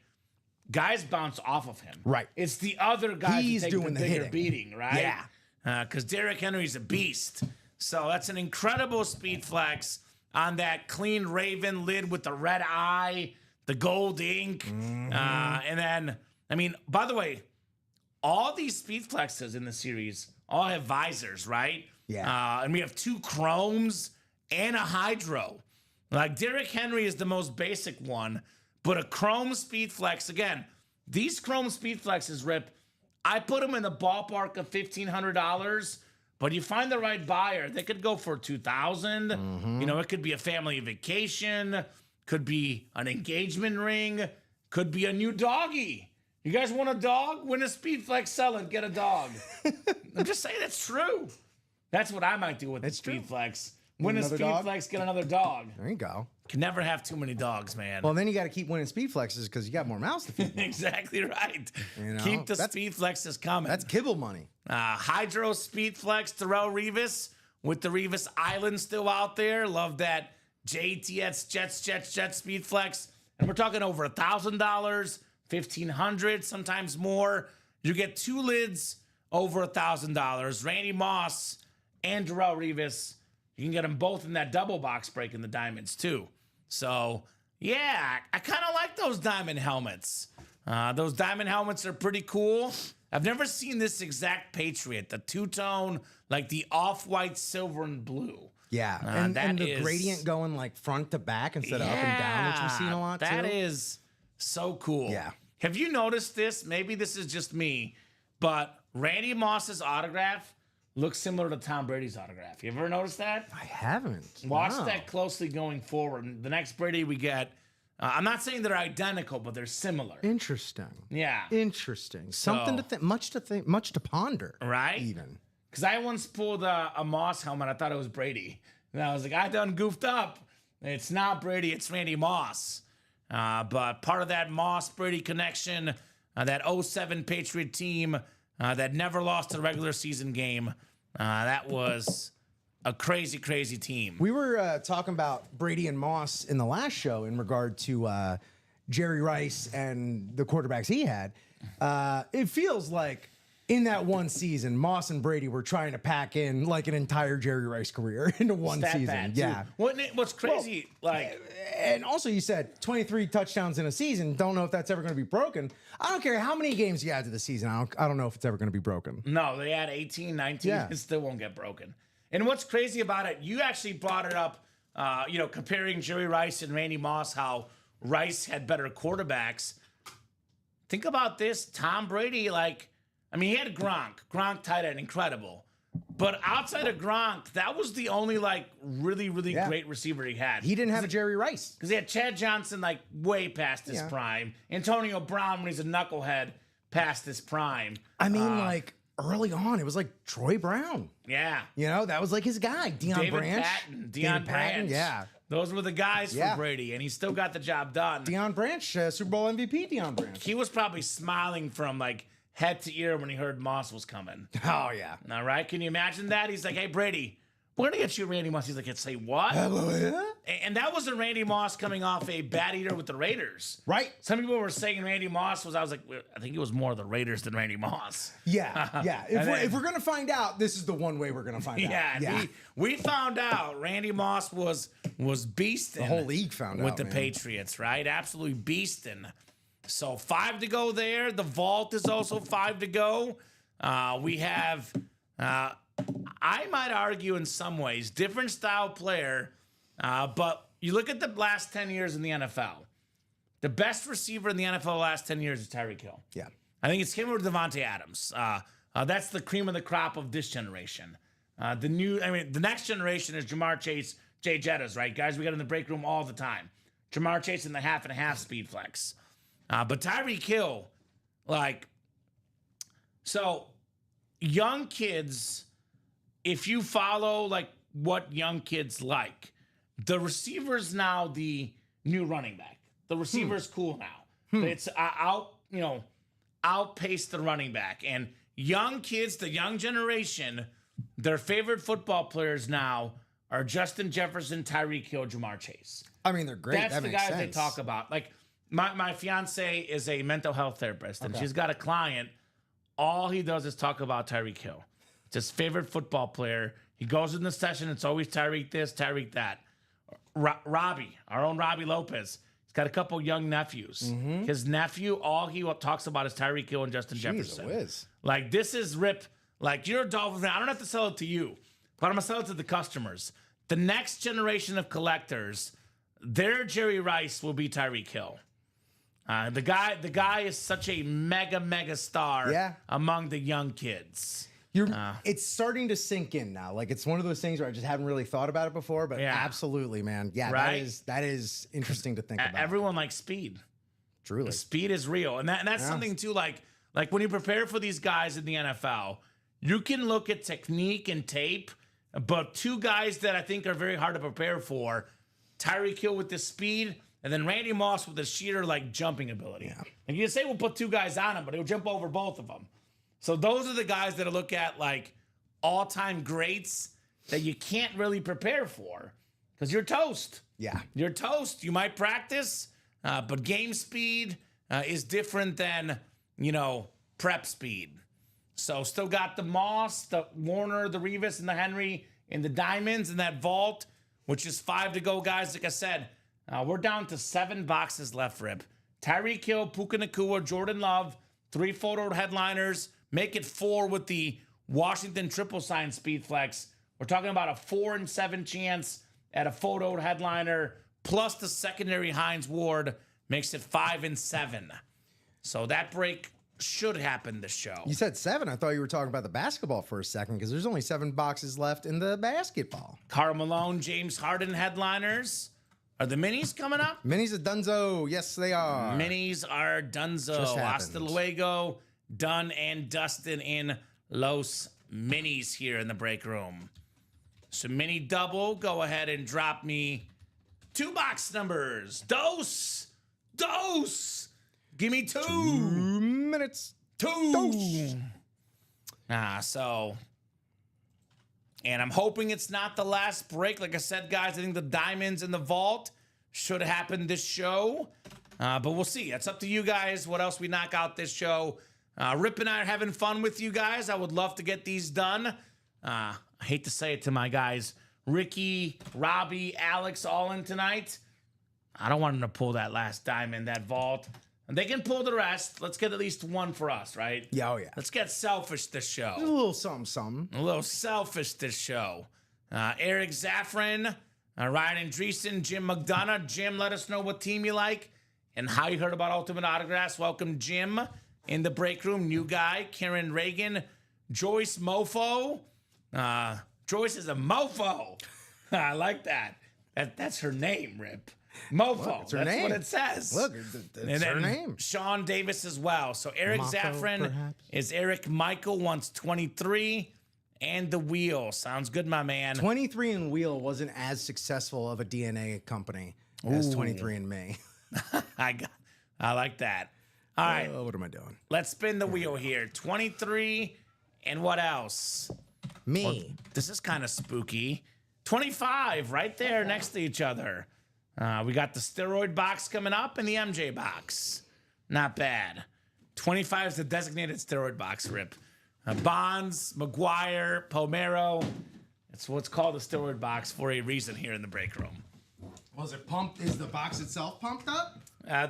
guys bounce off of him.
Right.
It's the other guy
He's
who take
doing
the
the
bigger
hitting.
beating, right?
Yeah.
Because Derrick Henry's a beast. So that's an incredible speed flex on that clean Raven lid with the red eye, the gold ink. And then, by the way, all these speed flexes in the series all have visors, right?
Yeah.
And we have 2 chromes and a hydro. Like Derrick Henry is the most basic one, but a chrome speed flex, again, these chrome speed flexes, Rip, I put them in the ballpark of $1,500, but you find the right buyer, they could go for $2,000. It could be a family vacation, could be an engagement ring, could be a new doggy. You guys want a dog? Win a speed flex, sell it, get a dog. I'm just saying that's true. That's what I might do with the
It's
speed
true.
flex. Win a
Another
speed
dog?
flex, get another dog.
There you go.
Can never have too many dogs, man.
Well, then you got to keep winning speed flexes because you got more mouths to feed.
Exactly right.
You know,
Keep the
that's-
speed flexes coming.
That's kibble money.
Hydro speed flex, Darrell Revis with the Revis Island still out there. Love that JTS Jets speed flex. And we're talking over $1,000, $1,500, sometimes more. You get 2 lids over $1,000. Randy Moss and Darrell Revis. You can get them both in that double box break in the diamonds too. So yeah, I kind of like those diamond helmets. Those diamond helmets are pretty cool. I've never seen this exact Patriot, the 2-tone, like the off-white, silver, and blue.
Yeah,
that
and the
is-
gradient going like front to back instead of up and down, which we've seen a lot
That
too.
is so cool.
Yeah.
Have you noticed this? Maybe this is just me, but Randy Moss's autograph looks similar to Tom Brady's autograph. You ever noticed that?
I haven't.
Watch
No.
that closely going forward. The next Brady we get, I'm not saying they're identical, but they're similar.
Interesting.
Yeah.
Interesting. Something to think, much to ponder.
Right?
Even.
Because I once pulled a Moss helmet. I thought it was Brady. And I was like, I done goofed up. It's not Brady. It's Randy Moss. But part of that Moss-Brady connection, that 07 Patriot team that never lost a regular season game, that was a crazy, crazy team.
We were talking about Brady and Moss in the last show in regard to Jerry Rice and the quarterbacks he had. It feels like in that one season, Moss and Brady were trying to pack in like an entire Jerry Rice career into one
That
season.
bad, too.
Yeah.
What's crazy,
And also, you said 23 touchdowns in a season. Don't know if that's ever going to be broken. I don't care how many games you add to the season. I don't know if it's ever going to be broken.
no, they had 18, 19.
Yeah.
It still won't get broken. And what's crazy about it, you actually brought it up, comparing Jerry Rice and Randy Moss, how Rice had better quarterbacks. Think about this. Tom Brady, he had Gronk tight end, incredible. But outside of Gronk, that was the only really, really great receiver he had.
He didn't have a Jerry Rice.
Because he had Chad Johnson way past his prime. Antonio Brown, when he's a knucklehead, past his prime.
I mean, early on, it was like Troy Brown.
Yeah.
That was like his guy. Deion Branch.
Deion Branch.
Yeah.
Those were the guys for Brady, and he still got the job done.
Deion Branch, Super Bowl MVP Deion Branch.
He was probably smiling from head to ear when he heard Moss was coming.
Oh, yeah.
All right, can you imagine that? He's like, hey, Brady, we're going to get you Randy Moss. He's like, say what? And that was a Randy Moss coming off a bad eater with the Raiders.
Right.
Some people were saying Randy Moss I think it was more the Raiders than Randy Moss.
Yeah, yeah. If we're going to find out, this is the one way we're going to find out.
Yeah. We found out Randy Moss was beasting.
The whole league found out
with the Patriots, right? Absolutely beasting. So 5 to go there. The vault is also 5 to go. We have, I might argue in some ways, different style player, but you look at the last 10 years in the NFL. The best receiver in the NFL the last 10 years is Tyreek Hill.
Yeah.
I think it's him or Devontae Adams. That's the cream of the crop of this generation. The next generation is Jamar Chase, Jay Jettas, right? Guys we got in the break room all the time. Jamar Chase in the half and a half speed flex. But Tyreek Hill, so young kids, if you follow what young kids like, the receiver's now the new running back. The receiver's cool now. It's outpace the running back. And young kids, the young generation, their favorite football players now are Justin Jefferson, Tyreek Hill, Jamar Chase.
I mean, they're great.
That's the guys they talk about. My fiance is a mental health therapist, and she's got a client. All he does is talk about Tyreek Hill. It's his favorite football player. He goes in the session. It's always Tyreek this, Tyreek that. Robbie, our own Robbie Lopez. He's got a couple young nephews.
Mm-hmm.
His nephew, all he talks about is Tyreek Hill and Justin Jefferson.
Whiz.
This is Rip. You're a Dolphins fan. I don't have to sell it to you, but I'm going to sell it to the customers. The next generation of collectors, their Jerry Rice will be Tyreek Hill. The guy is such a mega star among the young kids.
It's starting to sink in now. It's one of those things where I just haven't really thought about it before, but absolutely, man. Yeah,
right?
that is interesting to think about.
Everyone likes speed.
Truly.
Speed is real. And that's something too, like when you prepare for these guys in the NFL, you can look at technique and tape, but two guys that I think are very hard to prepare for, Tyreek Hill with the speed, and then Randy Moss with the sheer jumping ability.
Yeah.
And you say we'll put two guys on him, but he'll jump over both of them. So those are the guys that I look at all-time greats that you can't really prepare for because you're toast.
Yeah.
You're toast. You might practice, but game speed is different than, prep speed. So still got the Moss, the Warner, the Revis, and the Henry, and the Diamonds in that vault, which is 5 to go, guys. Like I said, we're down to 7 boxes left, Rip. Tyreek Hill, Puka Nacua, Jordan Love, 3 photo headliners. Make it 4 with the Washington triple sign speed flex. We're talking about a 4 in 7 chance at a photo headliner, plus the secondary Hines Ward makes it 5 in 7. So that break should happen this show.
You said 7. I thought you were talking about the basketball for a second because there's only 7 boxes left in the basketball.
Karl Malone, James Harden headliners. Are the minis coming up?
Minis are dunzo. Yes, they are.
Minis are dunzo.
Just
Hasta luego, done and dusted in Los Minis here in the break room. So mini double, go ahead and drop me 2 box numbers. Dose. Give me 2.
2 minutes.
2. And I'm hoping it's not the last break. Like I said, guys, I think the diamonds in the vault should happen this show. But we'll see. It's up to you guys what else we knock out this show. Rip and I are having fun with you guys. I would love to get these done. I hate to say it to my guys, Ricky, Robbie, Alex, all in tonight. I don't want them to pull that last diamond, that vault. And they can pull the rest. Let's get at least one for us, right?
Yeah, oh yeah.
Let's get selfish this show.
A little something.
A little selfish this show. Eric Zaffron, Ryan Andreessen, Jim McDonough. Jim, let us know what team you like and how you heard about Ultimate Autographs. Welcome, Jim, in the break room. New guy, Karen Reagan, Joyce Mofo. Joyce is a mofo. I like that. That's her name, Rip. Mofo.
Look, it's her
That's
name.
what it says.
Look, it's her name.
Sean Davis as well. So Eric
Mofo,
Zaffron
perhaps?
is Eric Michael, wants 23. And the Wheel. Sounds good, my man.
23 Wheel wasn't as successful of a DNA company as 23andMe.
I like that. All right.
What am I doing?
Let's spin the wheel here. 23. And what else?
Me.
This is kind of spooky. 25, right there next to each other. We got the steroid box coming up and the MJ box. Not bad. 25 is the designated steroid box, Rip. Bonds, McGuire, Pomero. It's what's called the steroid box for a reason here in the break room.
Was it pumped? Is the box itself pumped up?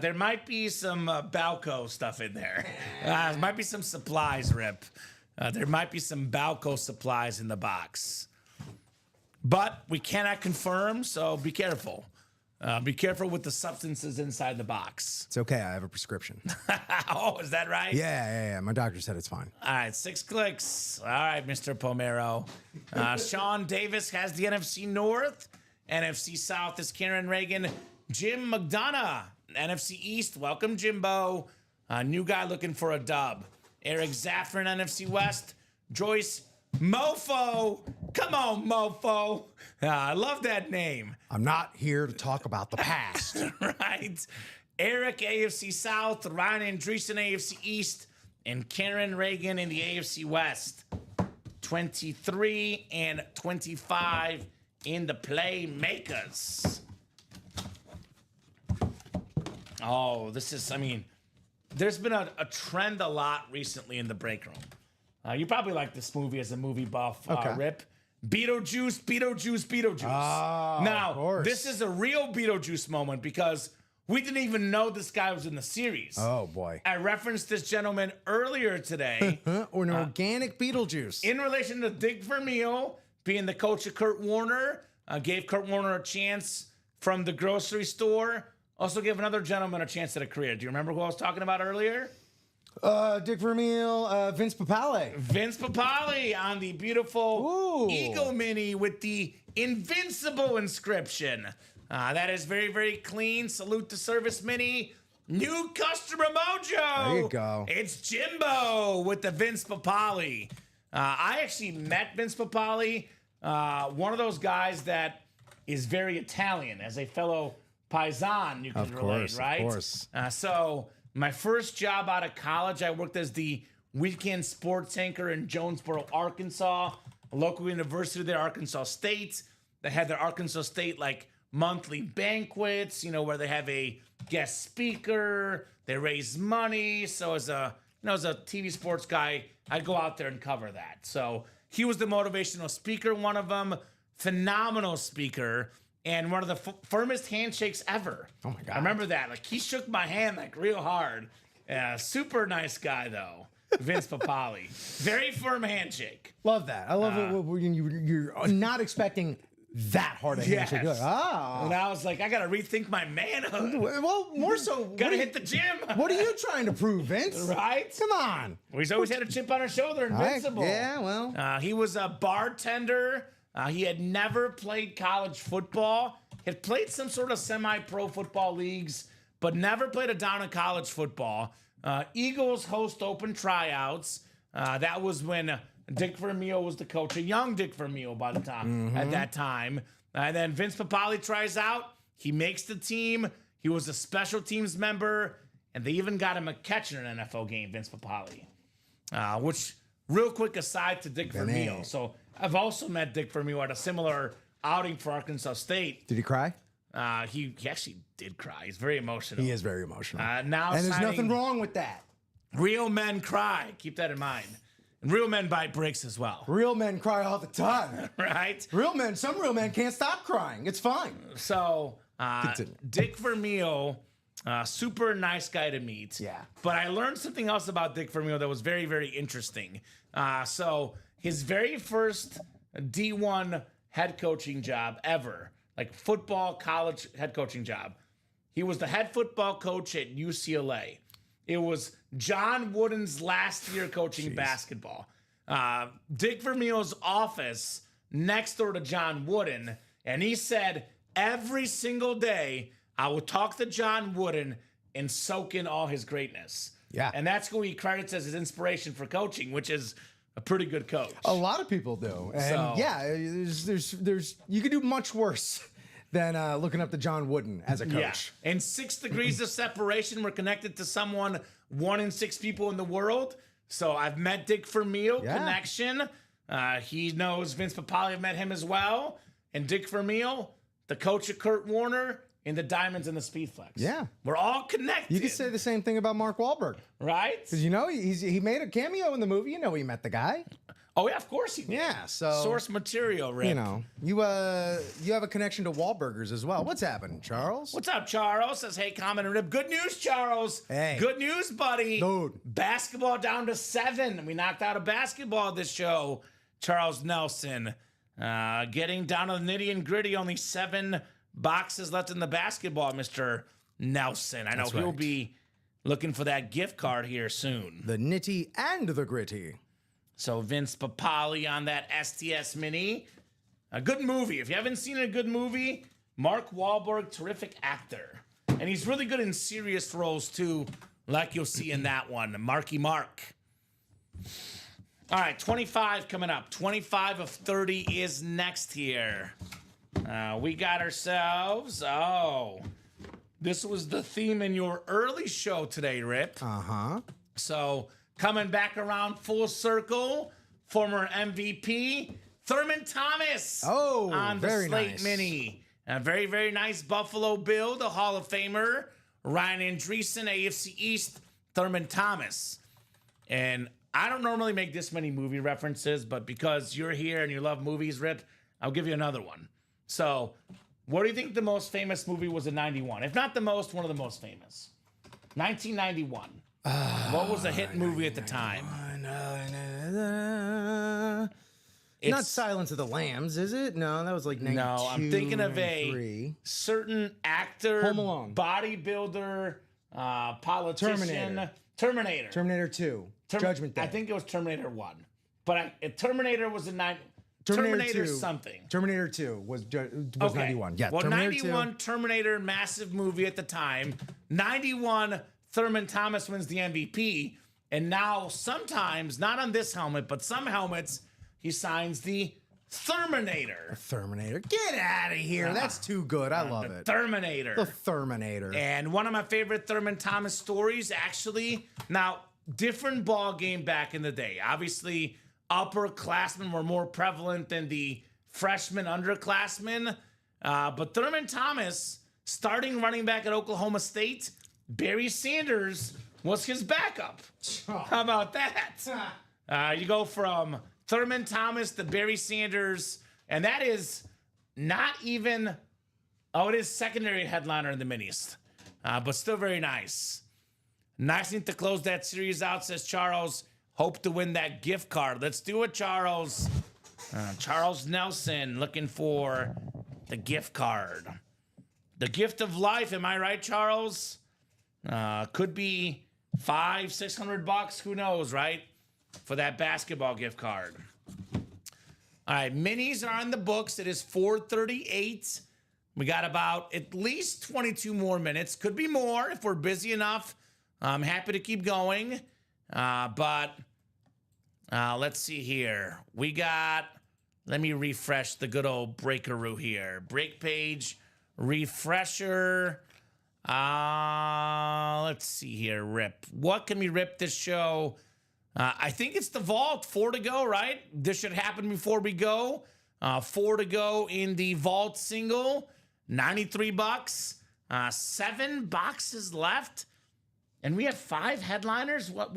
There might be some Balco stuff in there. There might be some supplies, Rip. There might be some Balco supplies in the box. But we cannot confirm, so be careful. Be careful with the substances inside the box.
It's okay. I have a prescription.
Oh, is that right?
Yeah. My doctor said it's fine.
All right, 6 clicks. All right, Mr. Pomero. Sean Davis has the NFC North. NFC South is Karen Reagan. Jim McDonough, NFC East. Welcome, Jimbo. New guy looking for a dub. Eric Zaffron, NFC West. Joyce Mofo. Come on, Mofo. I love that name.
I'm not here to talk about the past.
Right. Eric, AFC South. Ryan Andreessen, AFC East. And Karen Reagan in the AFC West. 23 and 25 in the Playmakers. Oh, there's been a trend a lot recently in the break room. You probably like this movie as a movie buff,
Okay.
Rip. Beetlejuice.
Oh,
Now,
of course.
this is a real Beetlejuice moment because we didn't even know this guy was in the series.
Oh, boy.
I referenced this gentleman earlier today
Or an organic Beetlejuice.
in relation to Dick Vermeil being the coach of Kurt Warner. Gave Kurt Warner a chance from the grocery store. Also gave another gentleman a chance at a career. Do you remember who I was talking about earlier?
Dick Vermeil, Vince Papale.
Vince Papale on the beautiful
Ooh.
Eagle Mini with the Invincible inscription. That is very, very clean. Salute to Service Mini. New customer mojo.
There you go.
It's Jimbo with the Vince Papale. I actually met Vince Papale, one of those guys that is very Italian, as a fellow Paisan, you can relate, right?
Of course.
So my first job out of college, I worked as the weekend sports anchor in Jonesboro, Arkansas, a local university there, Arkansas State. They had their Arkansas State monthly banquets, where they have a guest speaker, they raise money. So as a TV sports guy, I'd go out there and cover that. So he was the motivational speaker, one of them, phenomenal speaker. And one of the firmest handshakes ever.
Oh, my God.
I remember that. He shook my hand real hard. Super nice guy, though. Vince Papale. Very firm handshake.
Love that. I love it when you're not expecting that hard a handshake. You're like,
And I was like, I got to rethink my manhood.
Well, more so.
Got to hit the gym.
What are you trying to prove, Vince?
Right?
Come on.
He's always had a chip on his shoulder. Invincible.
Yeah, well.
He was a bartender. He had never played college football. Had played some sort of semi-pro football leagues, but never played a down in college football. Eagles host open tryouts. That was when Dick Vermeil was the coach, a young Dick Vermeil by the time at that time. And then Vince Papale tries out. He makes the team. He was a special teams member, and they even got him a catch in an NFL game, Vince Papale. Which, real quick aside to Dick Vermeil. So I've also met Dick Vermeil at a similar outing for Arkansas State.
Did he cry?
He actually did cry. He's very emotional.
He is very emotional.
Now
and there's
signing-
nothing wrong with that.
Real men cry. Keep that in mind. And real men buy bricks as well,
Real men cry all the time.
right?
Some real men can't stop crying. It's fine.
So,
Continue.
Dick Vermeil, super nice guy to meet.
Yeah.
But I learned something else about Dick Vermeil that was very, very interesting. So his very first D1 head coaching job ever, like football, college head coaching job, he was the head football coach at UCLA. It was John Wooden's last year coaching basketball. Dick Vermeil's office next door to John Wooden, and he said every single day I would talk to John Wooden and soak in all his greatness.
Yeah.
And that's who he credits as his inspiration for coaching, which is a pretty good coach.
A lot of people do. And
So-
yeah, there's you could do much worse than looking up to John Wooden as a coach.
Yeah. And 6 degrees of separation. We're connected to someone 1 in 6 people in the world. So I've met Dick Vermeil,
Yeah.
connection. He knows Vince Papale. I've met him as well. And Dick Vermeil, the coach of Kurt Warner, in the Diamonds and the Speedflex.
Yeah.
We're all connected.
You could say the same thing about Mark Wahlberg.
right?
Because, you know, he made a cameo in the movie. You know, he met the guy.
Oh, yeah, of course he did.
Yeah, so...
Source material, Rick.
You know, you have a connection to Wahlburgers as well. What's happening, Charles?
What's up, Charles? Says, hey, comment and rip. Good news, Charles.
Hey.
Good news, buddy.
Dude.
Basketball down to 7. We knocked out a basketball this show. Charles Nelson. Getting down to the nitty and gritty. Only 7 boxes left in the basketball, Mr. Nelson. I know
That's
he'll
right.
be looking for that gift card here soon.
The nitty and the gritty.
So Vince Papale on that STS Mini. A good movie. If you haven't seen a good movie, Mark Wahlberg, terrific actor. And he's really good in serious roles too, like you'll see in that one. Marky Mark. All right, 25 coming up. 25 of 30 is next here. We got ourselves, this was the theme in your early show today, Rip.
Uh-huh.
So coming back around full circle, former MVP Thurman Thomas.
Oh,
on the
very
Slate
nice.
Mini. A very, very nice Buffalo Bill, the Hall of Famer. Ryan Andreessen, AFC East, Thurman Thomas. And I don't normally make this many movie references, but because you're here and you love movies, Rip, I'll give you another one. So, what do you think the most famous movie was in 91? If not the most, one of the most famous. 1991. What was a hit movie at the time?
Not
It's-
Silence of the Lambs, is it? No, that was like 92,
No, I'm thinking of a
93.
certain actor,
Home Alone.
bodybuilder, politician. Terminator.
Terminator 2. Judgment Day.
I think it was Terminator 1. But Terminator was in
Terminator
Terminator
2.
something.
Terminator 2 was
Okay.
91. Yeah,
Well,
Terminator
91 Terminator, massive movie at the time. 91 Thurman Thomas wins the MVP. And now sometimes, not on this helmet, but some helmets, he signs the Terminator.
2. Terminator. Get out of here. That's too good. I love it.
Terminator.
The Terminator.
And one of my favorite Thurman Thomas stories, actually, now, different ball game back in the day. Obviously, upperclassmen were more prevalent than the freshman underclassmen. But Thurman Thomas, starting running back at Oklahoma State, Barry Sanders was his backup. How about that? You go from Thurman Thomas to Barry Sanders, and that is not even... Oh, it is secondary headliner in the minis, but still very nice. Nice thing to close that series out, says Charles. Hope to win that gift card. Let's do it, Charles. Charles Nelson looking for the gift card. The gift of life, am I right, Charles? Could be $500-600, who knows, right? For that basketball gift card. All right, minis are on the books. It is 4:38. We got about at least 22 more minutes. Could be more if we're busy enough. I'm happy to keep going. But let's see here. We got, let me refresh the good old breakaroo here. Break page, refresher. Let's see here, Rip. What can we rip this show? I think it's the vault. 4 to go, right? This should happen before we go. 4 to go in the vault single. $93. 7 boxes left. and we have 5 headliners. What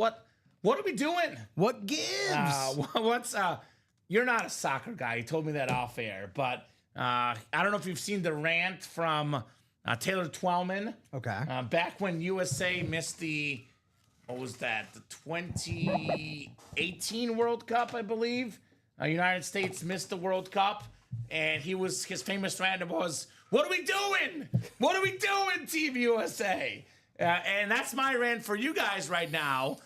are we doing?
What gives?
You're not a soccer guy. You told me that off air, but I don't know if you've seen the rant from Taylor Twellman.
Okay.
Back when USA missed the 2018 World Cup, I believe. United States missed the World Cup, and his famous rant was, "What are we doing? What are we doing, Team USA?" And that's my rant for you guys right now.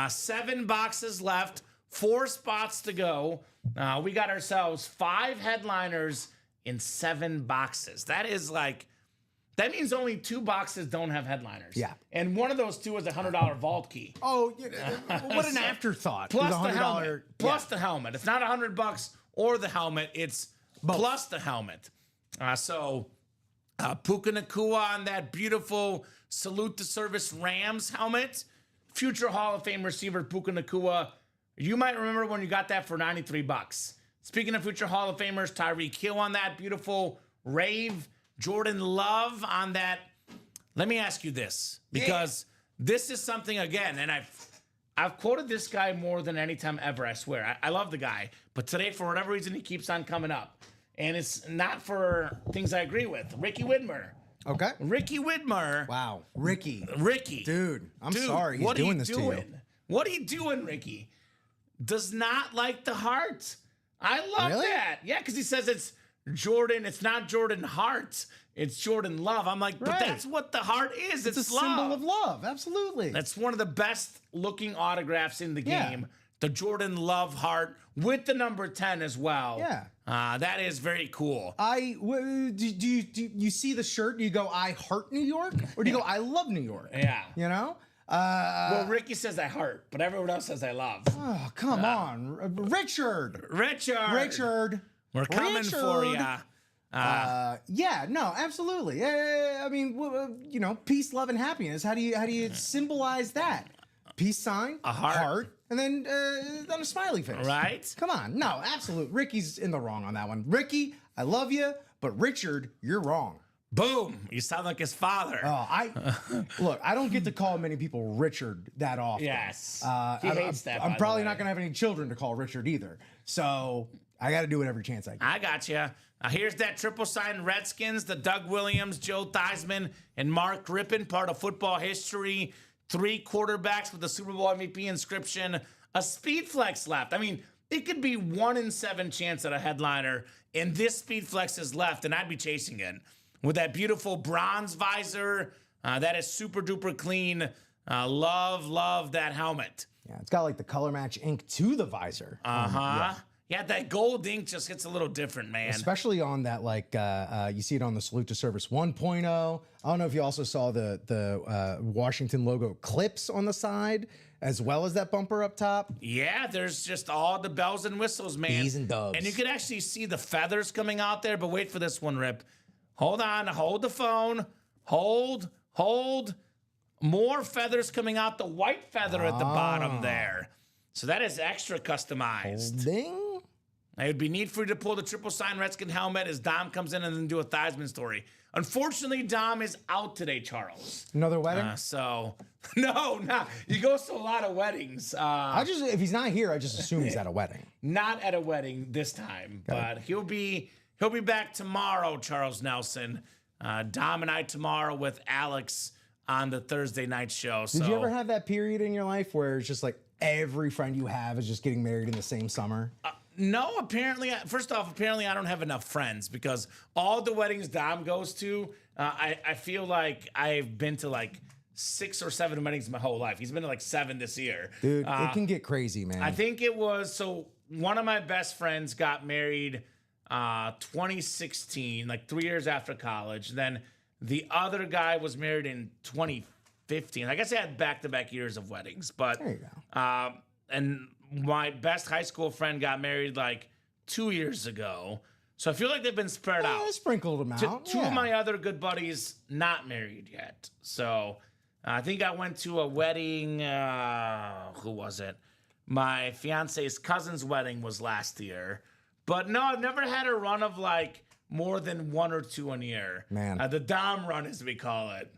7 boxes left, 4 spots to go. We got ourselves 5 headliners in 7 boxes. That means only 2 boxes don't have headliners.
Yeah.
And one of those 2 is a $100 vault key.
Oh, what an afterthought.
Plus
It was
the helmet.
$100.
Plus the helmet. It's not $100 or the helmet. It's plus the helmet. So Puka Nacua on that beautiful Salute to Service Rams helmet. Future Hall of Fame receiver Puka Nacua. You might remember when you got that for $93. Speaking of future Hall of Famers, Tyreek Hill on that beautiful Rave. Jordan Love on that. Let me ask you this, because this is something, again, and I've quoted this guy more than any time ever, I swear. I love the guy, but today, for whatever reason, he keeps on coming up. And it's not for things I agree with. Ricky Widmer.
Okay.
Ricky Widmer.
Wow. Ricky.
Dude,
I'm sorry he's doing this to you.
What are you doing, Ricky? Does not like the heart. I love
Really?
that. Yeah, because he says it's Jordan. It's not Jordan Hart. It's Jordan Love. I'm like, but
Right.
that's what the heart is.
It's a
love.
symbol of love. Absolutely.
That's one of the best looking autographs in the
Yeah.
game. The Jordan Love heart with the number 10 as well.
Yeah.
That is very cool.
Do you see the shirt? Do you go, I heart New York? Or do you go, I love New York?
Yeah.
You know?
Well, Ricky says I heart, but everyone else says I love.
Oh, come on. Richard.
Richard. We're coming for you.
Yeah, no, absolutely. I mean, peace, love, and happiness. How do you symbolize that? Peace sign,
A heart.
and then a smiley face.
Right?
Come on, no, absolute. Ricky's in the wrong on that one. Ricky, I love you, but Richard, you're wrong.
Boom. You sound like his father.
Look. I don't get to call many people Richard that often.
Yes.
I-
He hates that, by
I'm
the
probably
way.
not gonna have any children to call Richard either. So I got to do it every chance I get.
I got you. Here's that triple sign Redskins, the Doug Williams, Joe Theismann, and Mark Rippon, part of football history. 3 quarterbacks with the Super Bowl MVP inscription. A speed flex left. I mean, it could be 1 in 7 chance at a headliner, and this speed flex is left, and I'd be chasing it. With that beautiful bronze visor, that is super duper clean. Love that helmet.
Yeah, it's got like the color match ink to the visor.
Yeah, that gold ink just hits a little different, man.
Especially on that, you see it on the Salute to Service 1.0. I don't know if you also saw the Washington logo clips on the side, as well as that bumper up top.
Yeah, there's just all the bells and whistles, man.
Bees and doves.
And you could actually see the feathers coming out there, but wait for this one, Rip. Hold on, hold the phone. Hold. More feathers coming out, the white feather at the bottom there. So that is extra customized.
Ding.
It would be neat for you to pull the triple sign Redskin helmet as Dom comes in and then do a Theismann story. Unfortunately, Dom is out today, Charles.
Another wedding?
No. He goes to a lot of weddings.
If he's not here, I just assume he's at a wedding.
Not at a wedding this time, but he'll be back tomorrow, Charles Nelson. Dom and I tomorrow with Alex on the Thursday night show.
Did you ever have that period in your life where it's just like every friend you have is just getting married in the same summer?
No, apparently I don't have enough friends because all the weddings Dom goes to, I feel like I've been to like 6 or 7 weddings my whole life. He's been to like 7 this year.
Dude, it can get crazy, man.
I think it was, one of my best friends got married 2016, like 3 years after college. Then the other guy was married in 2015. I guess I had back-to-back years of weddings, but
There you go.
and my best high school friend got married like 2 years ago. So I feel like they've been spread out.
I sprinkled them out.
Two of my other good buddies not married yet. So I think I went to a wedding. Who was it? My fiance's cousin's wedding was last year. But no, I've never had a run of like more than 1 or 2 a year.
Man.
The Dom run, as we call it.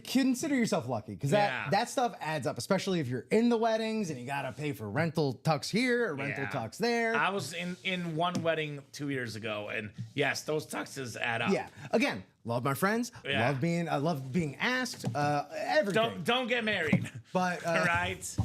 Consider yourself lucky because
Yeah.
that stuff adds up, especially if you're in the weddings and you got to pay for rental tux here or rental
Yeah.
tux there.
I was in one wedding 2 years ago, and yes, those tuxes add up.
Yeah. Again, love my friends.
Yeah.
I love being asked. Everything.
Don't get married.
But
All right.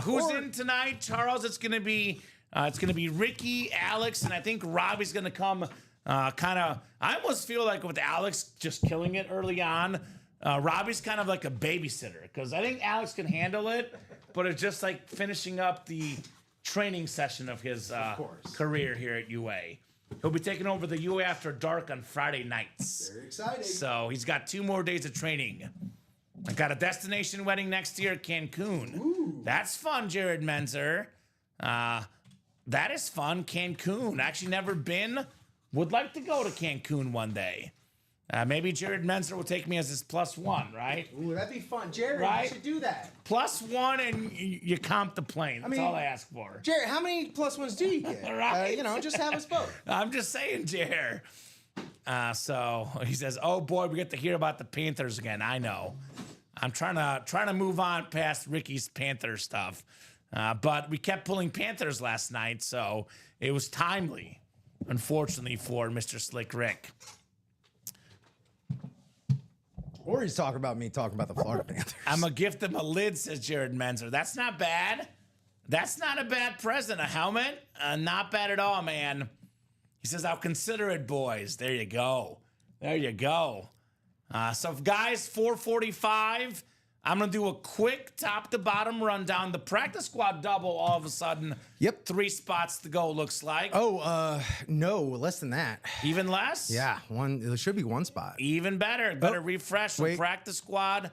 Who's
Or-
in tonight, Charles? It's gonna be Ricky, Alex, and I think Robbie's gonna come. Kind of. I almost feel like with Alex just killing it early on, Robbie's kind of like a babysitter because I think Alex can handle it, but it's just like finishing up the training session of his
course.
career here at UA. He'll be taking over the UA After Dark on Friday nights.
Very exciting.
So he's got 2 more days of training. I got a destination wedding next year at Cancun.
Ooh.
That's fun, Jared Menzer. That is fun, Cancun. Actually never been. Would like to go to Cancun one day. Maybe Jared Menzer will take me as his +1, right?
Ooh, that'd be fun. Jared,
Right?
you should do that.
+1 and you comp the plane. That's
mean-
all I ask for.
Jared, how many +1s do you get?
Right.
Just have us both.
I'm just saying, Jared. So he says, "Oh boy, we get to hear about the Panthers again." I know. I'm trying to move on past Ricky's Panther stuff, but we kept pulling Panthers last night, so it was timely. Unfortunately for Mr. Slick Rick.
Or he's talking about me talking about the Florida Panthers.
I'm a gift him a lid, says Jared Menzer. That's not bad. That's not a bad present. A helmet? Not bad at all, man. He says, I'll consider it, boys. There you go. There you go. So, guys, 4:45. I'm going to do a quick top to bottom rundown. The practice squad double, all of a sudden.
Yep.
3 spots to go, looks like.
Oh, no, less than that.
Even less?
Yeah, there should be 1 spot.
Even better. Better refresh. The
wait.
practice squad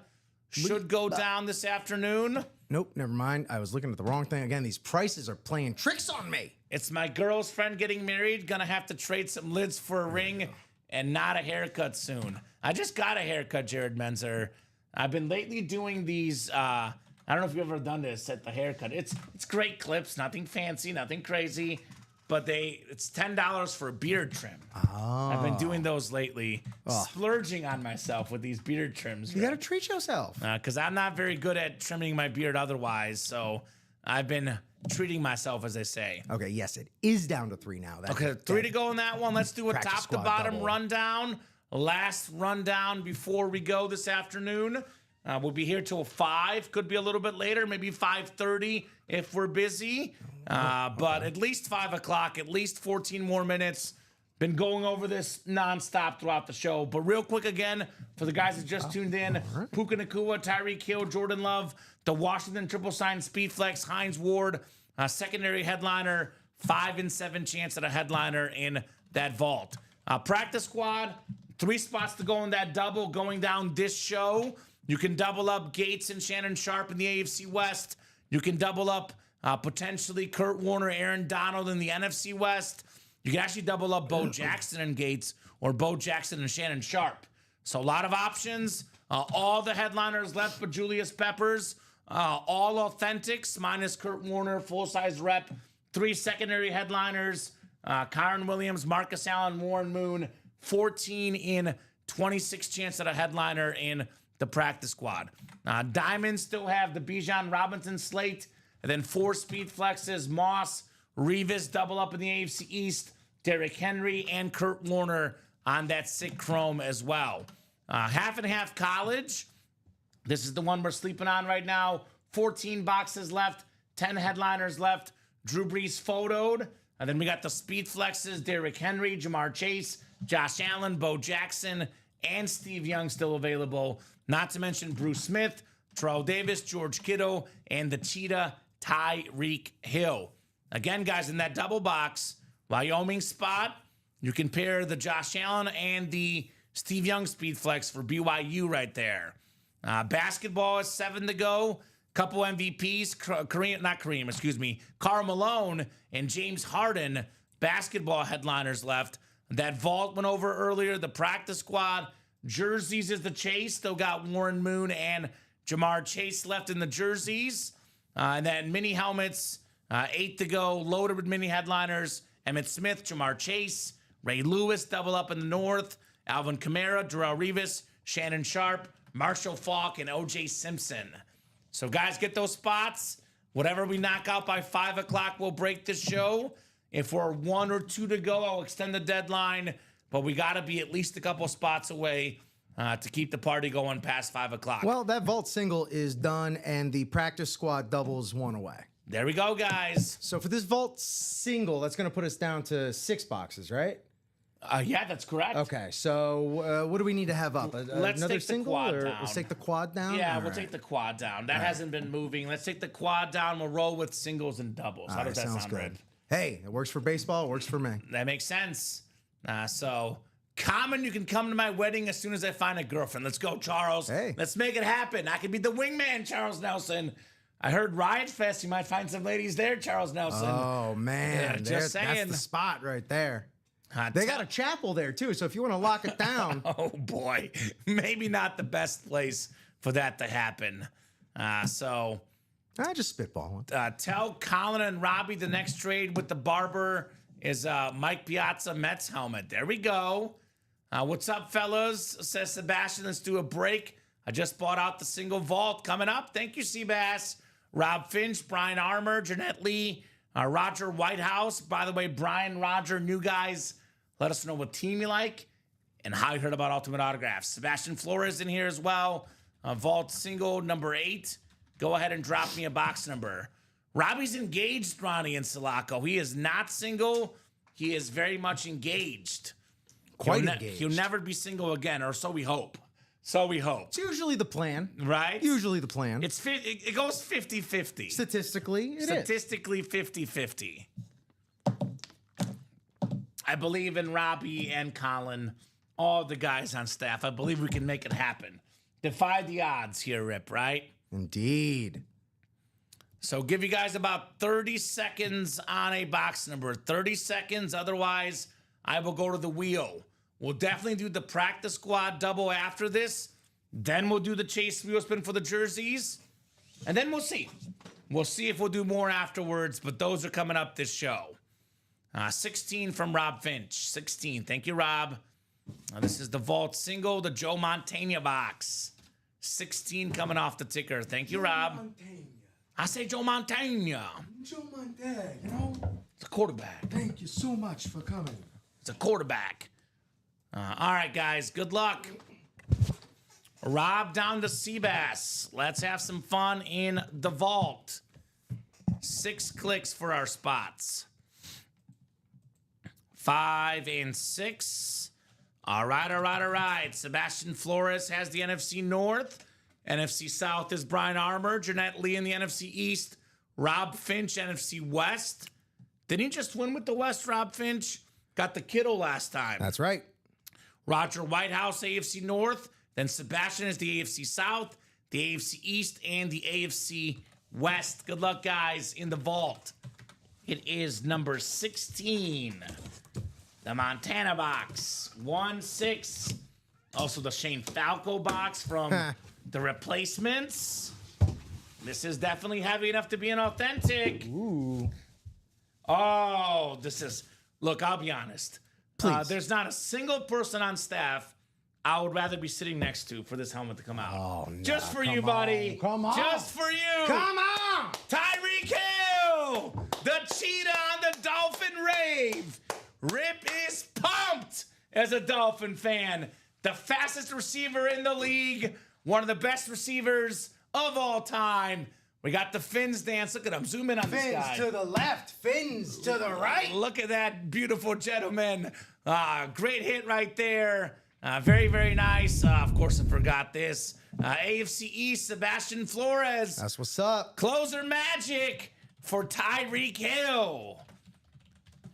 should go down this afternoon.
Nope, never mind. I was looking at the wrong thing. Again, these prices are playing tricks on me.
It's my girl's friend getting married. Gonna have to trade some lids for a ring and not a haircut soon. I just got a haircut, Jared Menzer. I've been lately doing these. I don't know if you've ever done this at the haircut. It's great clips, nothing fancy, nothing crazy, but it's $10 for a beard trim. I've been doing those lately, splurging on myself with these beard trims.
You got to treat yourself.
Because I'm not very good at trimming my beard otherwise, so I've been treating myself, as they say.
Okay, yes, it is down to 3 now.
Okay, 3 to go in that one. Let's do a
Practice
top to
squad
bottom
double.
rundown. Last rundown before we go this afternoon. We'll be here till 5. Could be a little bit later, maybe 5:30 if we're busy. But at least 5 o'clock, at least 14 more minutes. Been going over this nonstop throughout the show. But real quick again, for the guys that just tuned in, Puka Nacua, Tyreek Hill, Jordan Love, the Washington Triple Sign Speedflex, Hines Ward, secondary headliner, 5 and 7 chance at a headliner in that vault. Practice squad, 3 spots to go in that double going down this show. You can double up Gates and Shannon Sharp in the AFC West. You can double up potentially Kurt Warner, Aaron Donald in the NFC West. You can actually double up Bo Jackson and Gates or Bo Jackson and Shannon Sharp. So a lot of options. All the headliners left but Julius Peppers. All authentics minus Kurt Warner, full-size rep. 3 secondary headliners. Kyron Williams, Marcus Allen, Warren Moon. 14 in 26 chance at a headliner in the practice squad. Diamonds still have the Bijan Robinson slate. And then 4 speed flexes. Moss, Revis double up in the AFC East. Derrick Henry and Kurt Warner on that sick chrome as well. Half and half college. This is the one we're sleeping on right now. 14 boxes left, 10 headliners left. Drew Brees photoed. And then we got the speed flexes, Derrick Henry, Jamar Chase, Josh Allen, Bo Jackson, and Steve Young still available. Not to mention Bruce Smith, Terrell Davis, George Kittle, and the Cheetah, Tyreek Hill. Again, guys, in that double box, Wyoming spot, you can pair the Josh Allen and the Steve Young speed flex for BYU right there. Basketball is 7 to go. Couple MVPs, Karl Malone and James Harden, basketball headliners left. That vault went over earlier. The practice squad, jerseys is the chase. Still got Warren Moon and Jamar Chase left in the jerseys. And then mini helmets, 8 to go, loaded with mini headliners. Emmitt Smith, Jamar Chase, Ray Lewis double up in the north. Alvin Kamara, Darrell Revis, Shannon Sharp, Marshall Faulk, and OJ Simpson. So, guys, get those spots. Whatever we knock out by 5 o'clock, we'll break the show. If we're 1 or 2 to go, I'll extend the deadline. But we got to be at least a couple spots away to keep the party going past 5 o'clock.
Well, that vault single is done, and the practice squad doubles one away.
There we go, guys.
So for this vault single, that's going to put us down to 6 boxes, right?
Yeah, that's correct.
Okay, so what do we need to have up?
Let's
Another
take the
single,
quad
or
down.
let's take the quad down?
Yeah,
All
we'll
right.
take the quad down. That hasn't been moving. Let's take the quad down. We'll roll with singles and doubles. How
All
does
right,
that
sounds
sound,
good.
Red?
Hey, it works for baseball. It works for me.
That makes sense. So, Common, you can come to my wedding as soon as I find a girlfriend. Let's go, Charles.
Hey.
Let's make it happen. I can be the wingman, Charles Nelson. I heard Riot Fest. You might find some ladies there, Charles Nelson.
Oh man,
Yeah, just
that's
saying.
the spot right there.
Uh,
They got a chapel there too, so if you want to lock it down,
Oh boy, maybe not the best place for that to happen. So
just spitball.
tell Colin and Robbie the next trade with the barber is Mike Piazza Mets helmet. There we go. What's up, fellas? Says Sebastian. Let's do a break. I just bought out the single vault coming up. Thank you, Seabass. Rob Finch, Brian Armour, Jeanette Lee, Roger Whitehouse. By the way, Brian, Roger, new guys, let us know what team you like and how you heard about Ultimate Autographs. Sebastian Flores in here as well. Vault single number 8. Go ahead and drop me a box number. Robbie's engaged, Ronnie and Sulaco. He is not single. He is very much engaged.
Quite
He'll
engaged.
He'll never be single again, or so we hope. So we hope.
It's usually the plan.
Right?
Usually the plan.
It goes 50-50.
Statistically, it is.
Statistically 50-50. I believe in Robbie and Colin, all the guys on staff. I believe we can make it happen. Defy the odds here, Rip, right?
Indeed.
So give you guys about 30 seconds on a box number. 30 seconds. Otherwise, I will go to the wheel. We'll definitely do the practice squad double after this. Then we'll do the chase wheel spin for the jerseys. And then we'll see. We'll see if we'll do more afterwards, but those are coming up this show. 16 from Rob Finch. 16. Thank you, Rob. This is the Vault single, the Joe Montana box. 16 coming off the ticker. Thank you, Rob. I say Joe Montana.
Joe Montana, you know,
It's a quarterback.
thank you so much for coming.
It's a quarterback. All right, guys. Good luck. Rob down to Seabass. Let's have some fun in the vault. 6 clicks for our spots. 5 and 6. All right. Sebastian Flores has the NFC North. NFC South is Brian Armour. Jeanette Lee in the NFC East. Rob Finch, NFC West. Didn't he just win with the West, Rob Finch? Got the Kittle last time.
That's right.
Roger Whitehouse, AFC North. Then Sebastian is the AFC South, the AFC East, and the AFC West. Good luck, guys, in the vault. It is number 16. The Montana box. 1-6. Also the Shane Falco box from the Replacements. This is definitely heavy enough to be an authentic.
Ooh.
Oh, this is... Look, I'll be honest.
Please.
There's not a single person on staff I would rather be sitting next to for this helmet to come out.
Oh, no.
Just for you,
Come
buddy.
on. Come on.
Just for you.
Come on!
Tyreek Hill, the cheetah on the Dolphin rave. Rip is pumped as a Dolphin fan. The fastest receiver in the league. One of the best receivers of all time. We got the fins dance. Look at him. Zoom in on this guy.
Fins to the left, fins to the right.
Look at that beautiful gentleman. Great hit right there. Very, very nice. Of course, I forgot this. AFC East, Sebastian Flores.
That's what's up.
Closer magic for Tyreek Hill.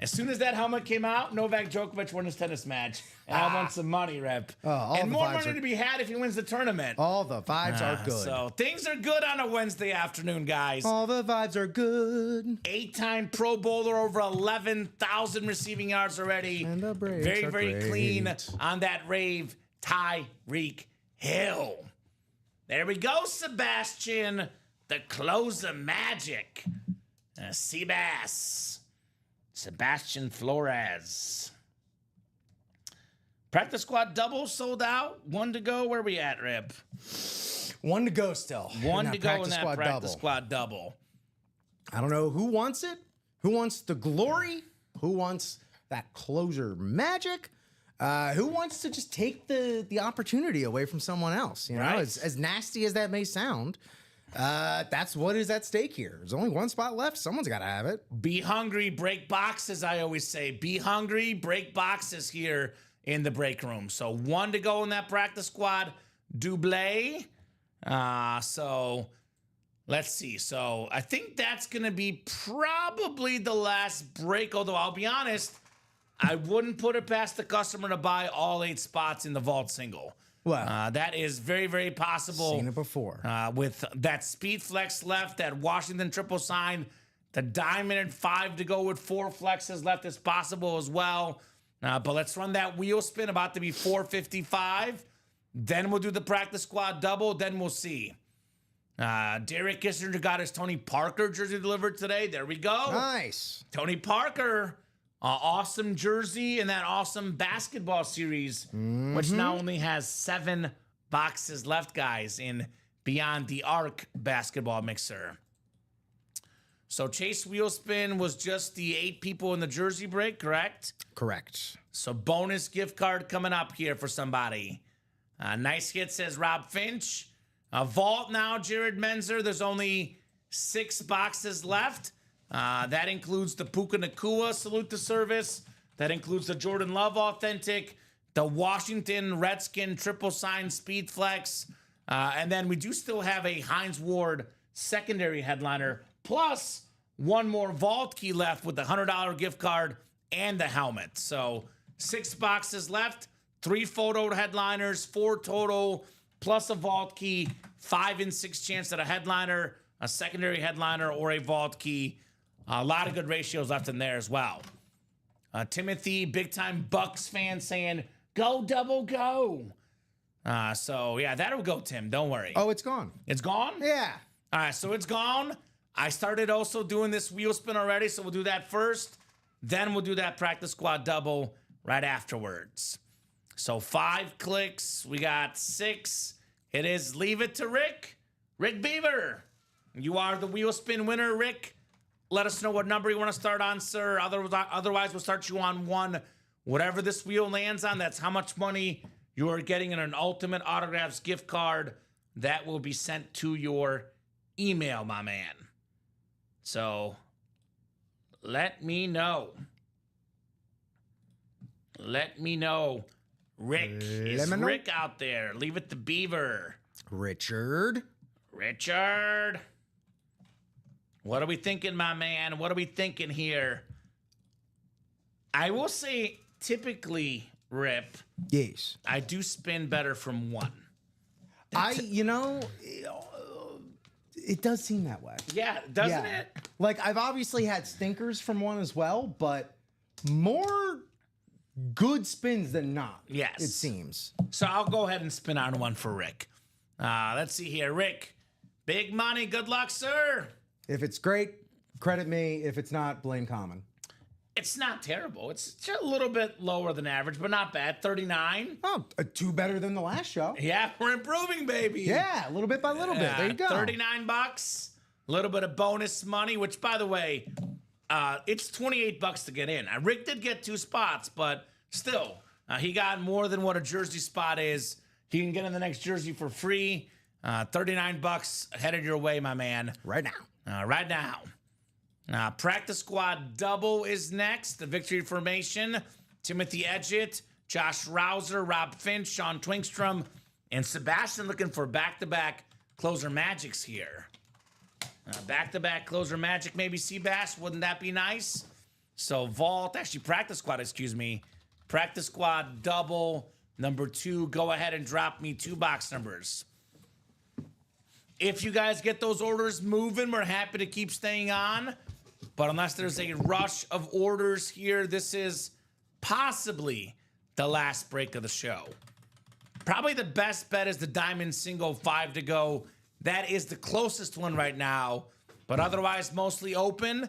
As soon as that helmet came out, Novak Djokovic won his tennis match. And I want some money, Rep.
all
and
the
more
vibes
money
are-
to be had if he wins the tournament.
All the vibes are good.
So things are good on a Wednesday afternoon, guys.
All the vibes are good.
8-time Pro Bowler, over 11,000 receiving yards already.
And the Braves
very,
are
very
great.
clean on that rave. Tyreek Hill. There we go, Sebastian. The closer magic. Seabass. Sebastian Flores. Practice squad double sold out. 1 to go. Where we at, Rip?
1 to go still.
One
in
to go in that
squad
practice
double.
squad double.
I don't know who wants it. Who wants the glory? Who wants that closer magic? Who wants to just take the opportunity away from someone else? You know,
Right.
as nasty as that may sound, that's what is at stake here. There's only one spot left. Someone's got to have it.
Be hungry, break boxes, I always say. Be hungry, break boxes here in the break room. So 1 to go in that practice squad double. So let's see. So I think that's going to be probably the last break, although I'll be honest, I wouldn't put it past the customer to buy all 8 spots in the vault single.
Well,
That is very, very possible.
seen it before.
With that speed flex left, that Washington triple sign, the diamond and 5 to go with 4 flexes left is possible as well. But let's run that wheel spin, about to be 455. Then we'll do the practice squad double. Then we'll see. Derek Kissinger got his Tony Parker jersey delivered today. There we go.
Nice.
Tony Parker, awesome jersey in that awesome basketball series, which now only has 7 boxes left, guys, in Beyond the Arc basketball mixer. So Chase Wheelspin was just the 8 people in the jersey break, correct?
Correct.
So bonus gift card coming up here for somebody. Nice hit, says Rob Finch. Vault now, Jared Menzer. There's only 6 boxes left. That includes the Puka Nacua Salute to Service. That includes the Jordan Love Authentic, the Washington Redskin Triple Sign Speed Flex. And then we do still have a Hines Ward secondary headliner, plus 1 more vault key left with the $100 gift card and the helmet. So 6 boxes left, 3 photo headliners, 4 total, plus a vault key, 5 in 6 chance at a headliner, a secondary headliner, or a vault key. A lot of good ratios left in there as well. Timothy, big time Bucks fan, saying, go double go. So yeah, that'll go, Tim. Don't worry.
Oh, it's gone.
It's gone?
Yeah.
All right, so it's gone. I started also doing this wheel spin already, so we'll do that first. Then we'll do that practice squad double right afterwards. So 5 clicks. We got 6. It is Leave It to Rick. Rick Beaver. You are the wheel spin winner, Rick. Let us know what number you want to start on, sir. Otherwise, we'll start you on 1. Whatever this wheel lands on, that's how much money you are getting in an Ultimate Autographs gift card that will be sent to your email, my man. So let me know. Let me know. Rick, is
Let me know.
Rick out there? Leave it to Beaver.
Richard.
Richard. What are we thinking, my man? What are we thinking here? I will say, typically, Rip,
Yes.
I do spin better from 1.
It does seem that way.
Yeah, doesn't it?
Like, I've obviously had stinkers from 1 as well, but more good spins than not.
Yes.
It seems.
So I'll go ahead and spin on 1 for Rick. Let's see here. Rick, big money. Good luck, sir.
If it's great, credit me. If it's not, blame Common.
It's not terrible. It's just a little bit lower than average, but not bad. 39.
Oh, 2 better than the last show.
Yeah, we're improving, baby.
Yeah, a little bit by little bit. There you go.
$39. A little bit of bonus money, which, by the way, it's $28 to get in. Rick did get 2 spots, but still, he got more than what a jersey spot is. He can get in the next jersey for free. $39 headed your way, my man.
Right now.
Right now. Practice squad double is next. The victory formation. Timothy Edgett, Josh Rouser, Rob Finch, Sean Twinkstrom, and Sebastian looking for back-to-back closer magics here. Back-to-back closer magic, maybe Seabass. Wouldn't that be nice? So vault, actually practice squad, excuse me. Practice squad double. Number 2, go ahead and drop me 2 box numbers. If you guys get those orders moving, we're happy to keep staying on. But unless there's a rush of orders here, this is possibly the last break of the show. Probably the best bet is the Diamond Single 5 to go. That is the closest one right now, but otherwise mostly open.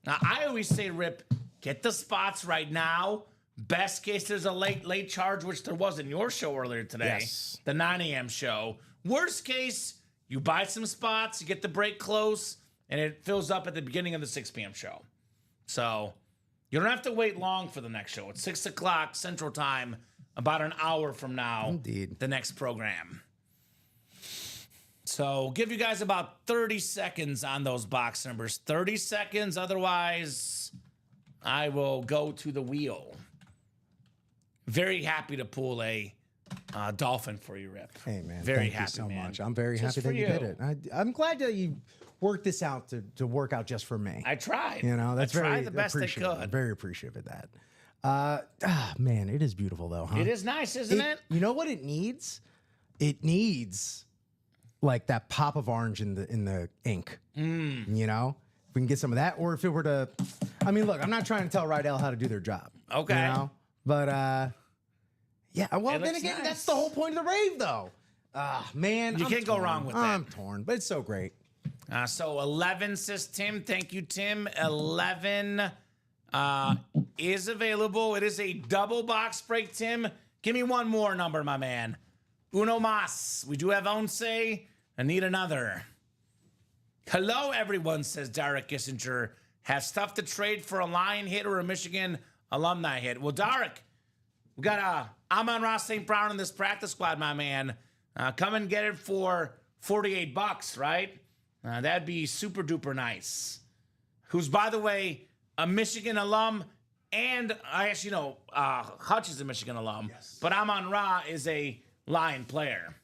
Now, I always say, Rip, get the spots right now Best case, there's a late charge, which there was in your show earlier today.
Yes.
The 9 a.m. show. Worst case, you buy some spots, you get the break close, and it fills up at the beginning of the 6 p.m. show. So you don't have to wait long for the next show. It's 6 o'clock Central Time, about an hour from now.
Indeed.
The next program. So give you guys about 30 seconds on those box numbers. 30 seconds. Otherwise, I will go to the wheel. Very happy to pull a dolphin for you, Rip.
Hey, man.
Very
thank
happy,
you so
man.
much. I'm very
Just
happy
for
that you did it. I'm glad that you worked this out to work out just for me.
I tried.
You know, that's
I tried
very
the best I
appreciative. I'm
could.
very appreciative of that. Man, it is beautiful though, huh?
It is nice, isn't it?
You know what it needs? It needs like that pop of orange in the ink. You know, if we can get some of that, or if it were to, I mean, look, I'm not trying to tell Rydell how to do their job.
Okay.
You know, but yeah. Well,
It
then
looks
again,
nice.
that's the whole point of the rave, though. Man,
You
I'm
can't go
torn.
wrong with that.
I'm torn, but it's so great.
So 11 says Tim. Thank you, Tim. 11 is available. It is a double box break, Tim. Give me one more number, my man. Uno mas. We do have Once. I need another. Hello, everyone, says Derek Kissinger. Have stuff to trade for a Lion hit or a Michigan alumni hit. Well, Derek, we got Amon-Ra St. Brown in this practice squad, my man. Come and get it for $48, right? That'd be super duper nice. Who's, by the way, a Michigan alum, and I actually know Hutch is a Michigan alum, but Amon-Ra is a Lion player.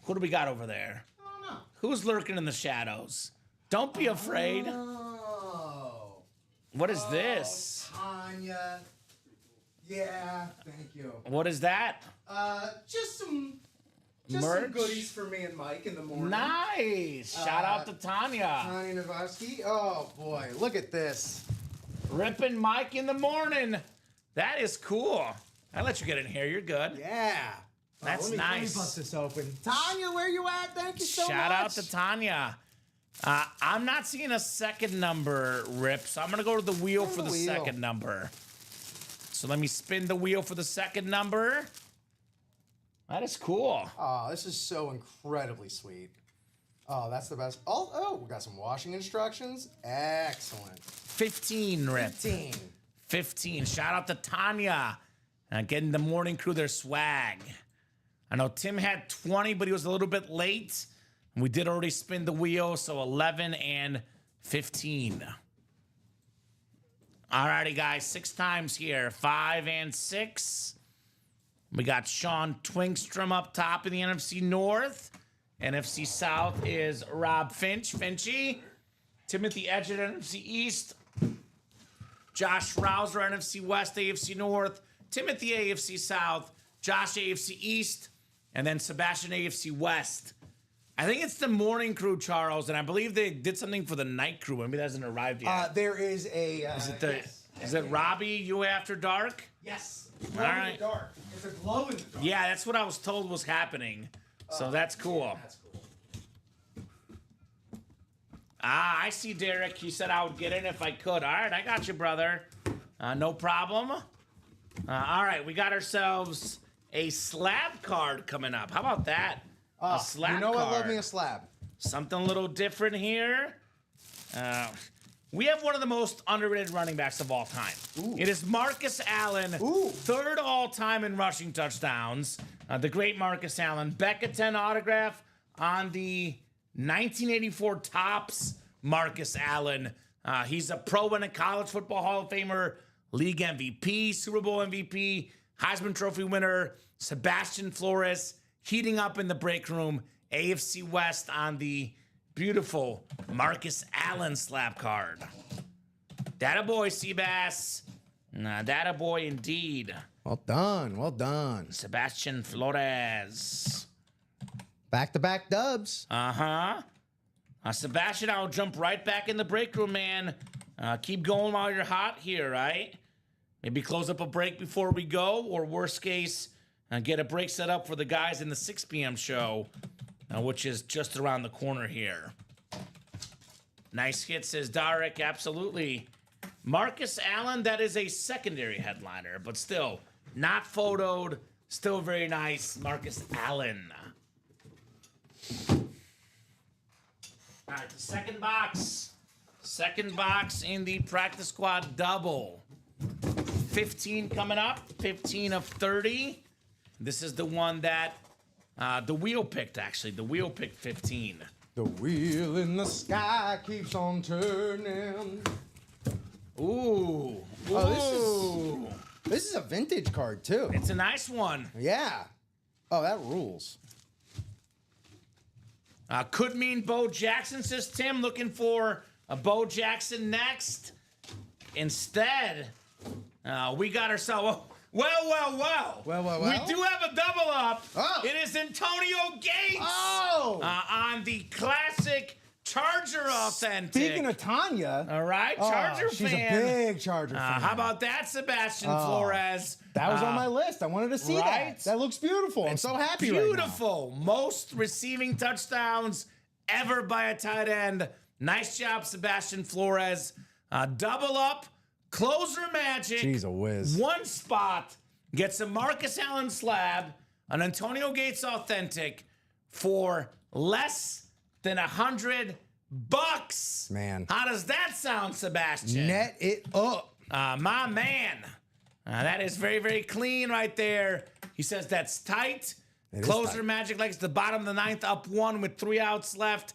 Who do we got over there?
I don't know.
Who's lurking in the shadows? Don't be afraid.
Oh,
What is this?
Tanya. Yeah, thank you.
What is that?
Just some
Merch?
goodies for me and Mike in the morning.
Nice. Shout out to Tanya.
Tanya Navosky. Oh boy, look at this.
Ripping Mike in the morning. That is cool. I'll let you get in here. You're good.
Yeah.
That's
let me
nice.
bust this open. Tanya, where you at? Thank you so much.
Shout out to Tanya. I'm not seeing a second number, Rip, so I'm going to go to the wheel for the
wheel.
second number. So let me spin the wheel for the second number. That is cool.
Oh, this is so incredibly sweet. Oh, that's the best. Oh, we got some washing instructions. Excellent.
15, Rip. 15. Shout out to Tanya. Getting the morning crew their swag. I know Tim had 20, but he was a little bit late. We did already spin the wheel, so 11 and 15. Alrighty, guys, 6 times here. 5 and 6. We got Sean Twinkstrom up top in the NFC North. NFC South is Rob Finchy. Timothy Edgett, NFC East. Josh Rouser, NFC West, AFC North. Timothy, AFC South. Josh, AFC East. And then Sebastian, AFC West. I think it's the morning crew, Charles, and I believe they did something for the night crew. Maybe that hasn't arrived yet.
There is a.
Is it Robbie, You After Dark?
Yes.
All right.
Dark. It's a glow in the dark.
Yeah, that's what I was told was happening. So that's cool.
That's cool.
I see Derek. He said I would get in if I could. All right, I got you, brother. No problem. All right, we got ourselves a slab card coming up. How about that? A slab
You know
card.
what? Love me a slab.
Something a little different here. We have one of the most underrated running backs of all time.
Ooh.
It is Marcus Allen,
Ooh.
3rd all time in rushing touchdowns. The great Marcus Allen. Becca 10 autograph on the 1984 Topps Marcus Allen. He's a pro and a college football Hall of Famer, league MVP, Super Bowl MVP, Heisman Trophy winner, Sebastian Flores, heating up in the break room, AFC West on the beautiful Marcus Allen slab card. Data boy, Seabass. Data boy indeed.
Well done. Well done.
Sebastian Flores.
Back-to-back dubs.
Sebastian, I'll jump right back in the break room, man. Keep going while you're hot here, right? Maybe close up a break before we go, or worst case, get a break set up for the guys in the 6 p.m. show, which is just around the corner here. Nice hit, says Darek. Absolutely. Marcus Allen, that is a secondary headliner, but still not photoed. Still very nice. Marcus Allen. All right, the second box. Second box in the practice squad double. 15 coming up. 15 of 30. This is the one that the wheel picked, actually. The wheel picked 15.
The wheel in the sky keeps on turning.
Ooh.
Oh, this is a vintage card too.
It's a nice one.
Yeah. Oh, that rules.
Could mean Bo Jackson, says Tim. Looking for a Bo Jackson next. Instead, we got ourselves. Well. We do have a double up.
Oh.
It is Antonio Gates.
Oh.
On the classic Charger authentic.
Speaking of Tanya.
All right, Charger
she's
fan.
a big Charger fan.
How about that, Sebastian Flores?
That was on my list. I wanted to see
right?
that. That looks beautiful. I'm so happy right now.
Beautiful. Most receiving touchdowns ever by a tight end. Nice job, Sebastian Flores. Double up. Closer magic.
Jeez, a whiz.
One spot. Gets a Marcus Allen slab. An Antonio Gates authentic for less than $100.
Man.
How does that sound, Sebastian?
Net it up.
My man. That is very, very clean right there. He says that's tight.
It is
Closer
tight.
magic like it's the bottom of the ninth, up one with 3 outs left.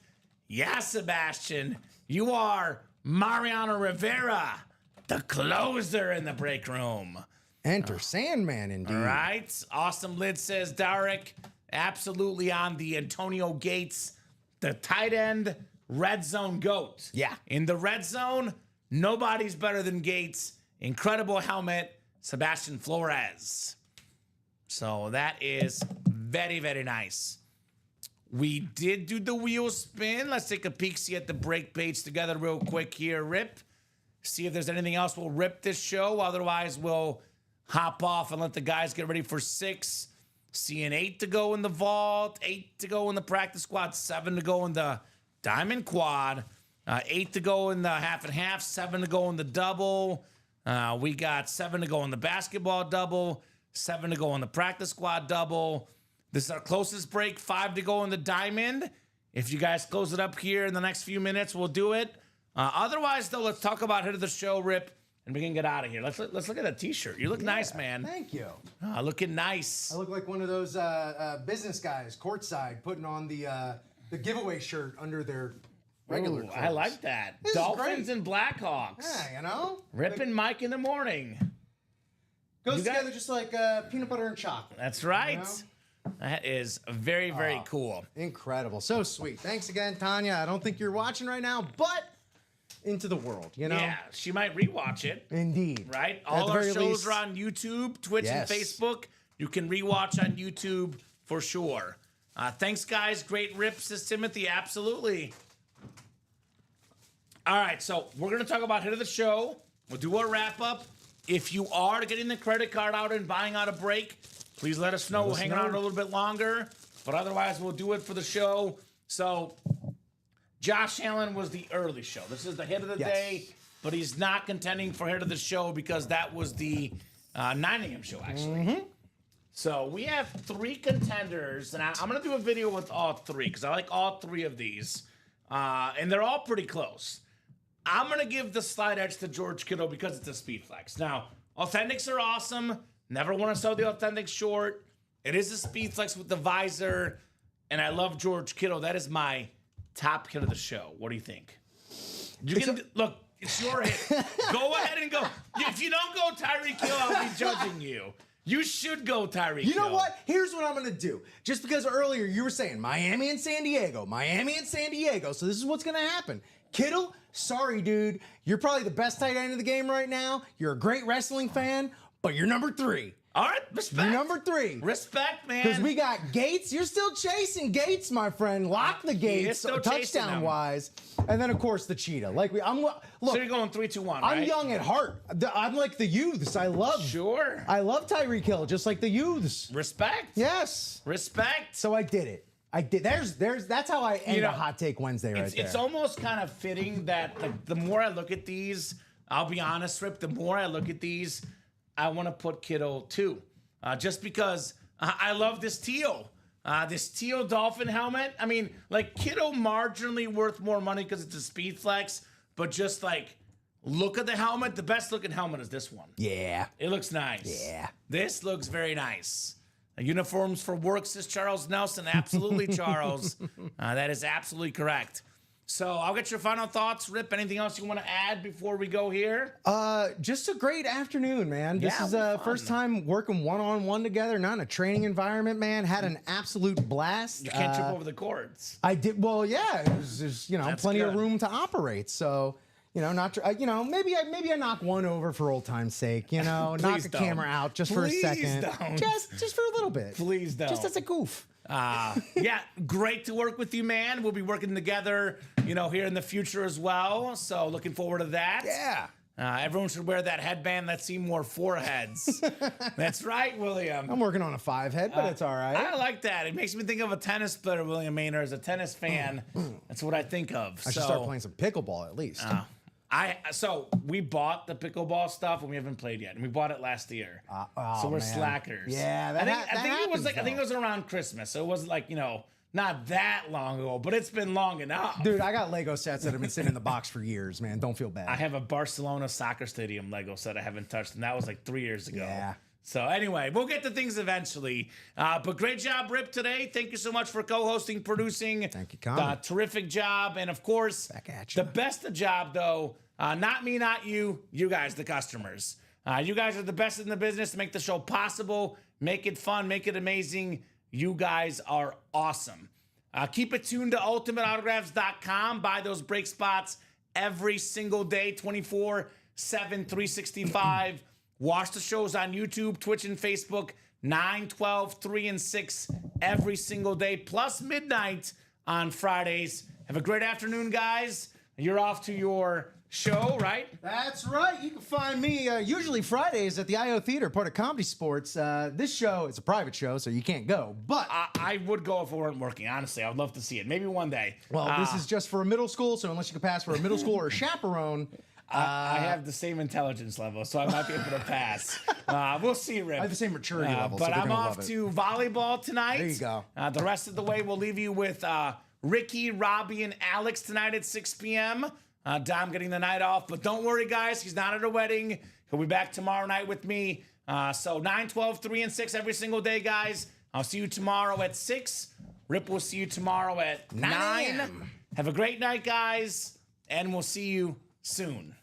Yeah, Sebastian. You are Mariano Rivera, the closer in the break room.
Enter Sandman, indeed.
All right. Awesome Lid says Derek. Absolutely on the Antonio Gates, the tight end red zone GOAT.
Yeah.
In the red zone, nobody's better than Gates. Incredible helmet, Sebastian Flores. So that is very, very nice. We did do the wheel spin. Let's take a peek, see at the break page together real quick here, Rip. See if there's anything else. We'll rip this show. Otherwise, we'll hop off and let the guys get ready for 6. Seeing 8 to go in the vault, 8 to go in the practice squad, 7 to go in the diamond quad, 8 to go in the half and half, 7 to go in the double. We got 7 to go in the basketball double, 7 to go in the practice squad double. This is our closest break, 5 to go in the diamond. If you guys close it up here in the next few minutes, we'll do it. Otherwise, though, let's talk about Hit of the Show, Rip, and we can get out of here. Let's look at that T-shirt. You look nice, man.
Thank you.
Looking nice.
I look like one of those business guys courtside putting on the giveaway shirt under their regular
Ooh,
clothes.
I like that.
This is
Dolphins
great.
and Blackhawks.
Yeah, you know?
Rip and Mike in the morning.
Goes
You got-
together just like peanut butter and chocolate.
That's right.
You know?
That is very, very cool.
Incredible. So sweet. Thanks again, Tanya. I don't think you're watching right now, but into the world, you know?
Yeah, she might rewatch it,
Indeed.
right?
At
All
the
our
very
shows
least-
are on YouTube, Twitch,
Yes.
and Facebook. You can rewatch on YouTube for sure. Thanks, guys. Great rip, says Timothy. Absolutely. All right, so we're going to talk about Hit of the Show. We'll do our wrap up. If you are getting the credit card out and buying out a break, please let us know. We'll hang on a little bit longer, but otherwise we'll do it for the show. So Josh Allen was the early show. This is the hit of the
Yes.
day, but he's not contending for hit of the show because that was the 9 a.m. show, actually. So we have 3 contenders, and I'm going to do a video with all 3 because I like all 3 of these, and they're all pretty close. I'm going to give the slight edge to George Kittle because it's a speed flex. Now, authentics are awesome. Never want to sell the authentic short. It is a speed flex with the visor, and I love George Kittle. That is my top hit of the show. What do you think? You can look. It's your hit. Go ahead and go. If you don't go Tyreek Hill, I'll be judging you. You should go Tyreek Hill.
You know what? Here's what I'm going to do. Just because earlier you were saying Miami and San Diego. So this is what's going to happen. Kittle, sorry, dude. You're probably the best tight end of the game right now. You're a great wrestling fan, but you're number 3.
All right, respect.
You're number 3.
Respect, man.
Because we got Gates. You're still chasing Gates, my friend. Lock the Gates,
still chasing
touchdown
him.
wise. And then, of course, the cheetah. Look,
So you're going 3-2-1, right?
I'm young at heart. I'm like the youths. I love Tyreek Hill, just like the youths.
Respect.
Yes.
Respect.
So I did it. I did. That's how I end a Hot Take Wednesday right there.
It's almost kind of fitting that the more I look at these, I'll be honest, Rip, the more I look at these, I want to put Kiddo 2. Just because I love this teal. This teal dolphin helmet. I mean, like, Kiddo marginally worth more money because it's a speed flex, but just like, look at the helmet. The best looking helmet is this one.
Yeah.
It looks nice.
Yeah.
This looks very nice. Uniforms for work, says Charles Nelson. Absolutely, Charles. That is absolutely correct. So I'll get your final thoughts, Rip. Anything else you want to add before we go here?
Just a great afternoon, man. This
Yeah,
is
fun.
first time working one-on-one together, not in a training environment, man. Had an absolute blast.
You can't trip over the cords.
I did. Well, yeah, there's
That's
plenty of
good.
room to operate. So, maybe I knock one over for old time's sake. Knock
Please
a
don't.
camera out just for a
Please
second.
don't.
Just for a little bit.
Please don't.
Just as a goof.
Yeah, great to work with you, man. We'll be working together, here in the future as well. So looking forward to that.
Yeah.
Everyone should wear that headband that's seen more foreheads. That's right, William.
I'm working on a 5-head, but it's all right.
I like that. It makes me think of a tennis player, William Maynard. As a tennis fan, that's what I think of.
I should start playing some pickleball at least.
So we bought the pickleball stuff and we haven't played yet, and we bought it last year. So we're
man.
slackers.
Yeah,
I think
that
it was
happens,
I think it
though.
was around Christmas, so it wasn't like not that long ago, but it's been long enough.
Dude, I got Lego sets that have been sitting in the box for years, man. Don't feel bad.
I have a Barcelona soccer stadium Lego set I haven't touched, and that was like 3 years ago.
Yeah.
So anyway, we'll get to things eventually. But great job, Rip, today. Thank you so much for co-hosting, producing.
Thank you, Colin.
Terrific job. And of course,
Back at ya.
the best of job, though, not me, not you, you guys, the customers. You guys are the best in the business to make the show possible, make it fun, make it amazing. You guys are awesome. Keep it tuned to ultimateautographs.com. Buy those break spots every single day, 24/7, 365. Watch the shows on YouTube, Twitch, and Facebook, 9, 12, 3, and 6 every single day, plus midnight on Fridays. Have a great afternoon, guys. You're off to your show, right?
That's right. You can find me usually Fridays at the IO Theater, part of Comedy Sports. This show is a private show, so you can't go. But,
I would go if it weren't working, honestly. I would love to see it. Maybe one day.
well, this is just for a middle school, so unless you can pass for a middle school or a chaperone,
I have the same intelligence level, so I might be able to pass. We'll see, Rip.
I have the same maturity level, so
But
they're
I'm
gonna
off
love it.
to volleyball tonight.
There you go.
The rest of the way, we'll leave you with Ricky, Robbie, and Alex tonight at 6 p.m. Dom getting the night off. But don't worry, guys. He's not at a wedding. He'll be back tomorrow night with me. So 9, 12, 3, and 6 every single day, guys. I'll see you tomorrow at 6. Rip will see you tomorrow at 9.
a.m.
Have a great night, guys. And we'll see you soon.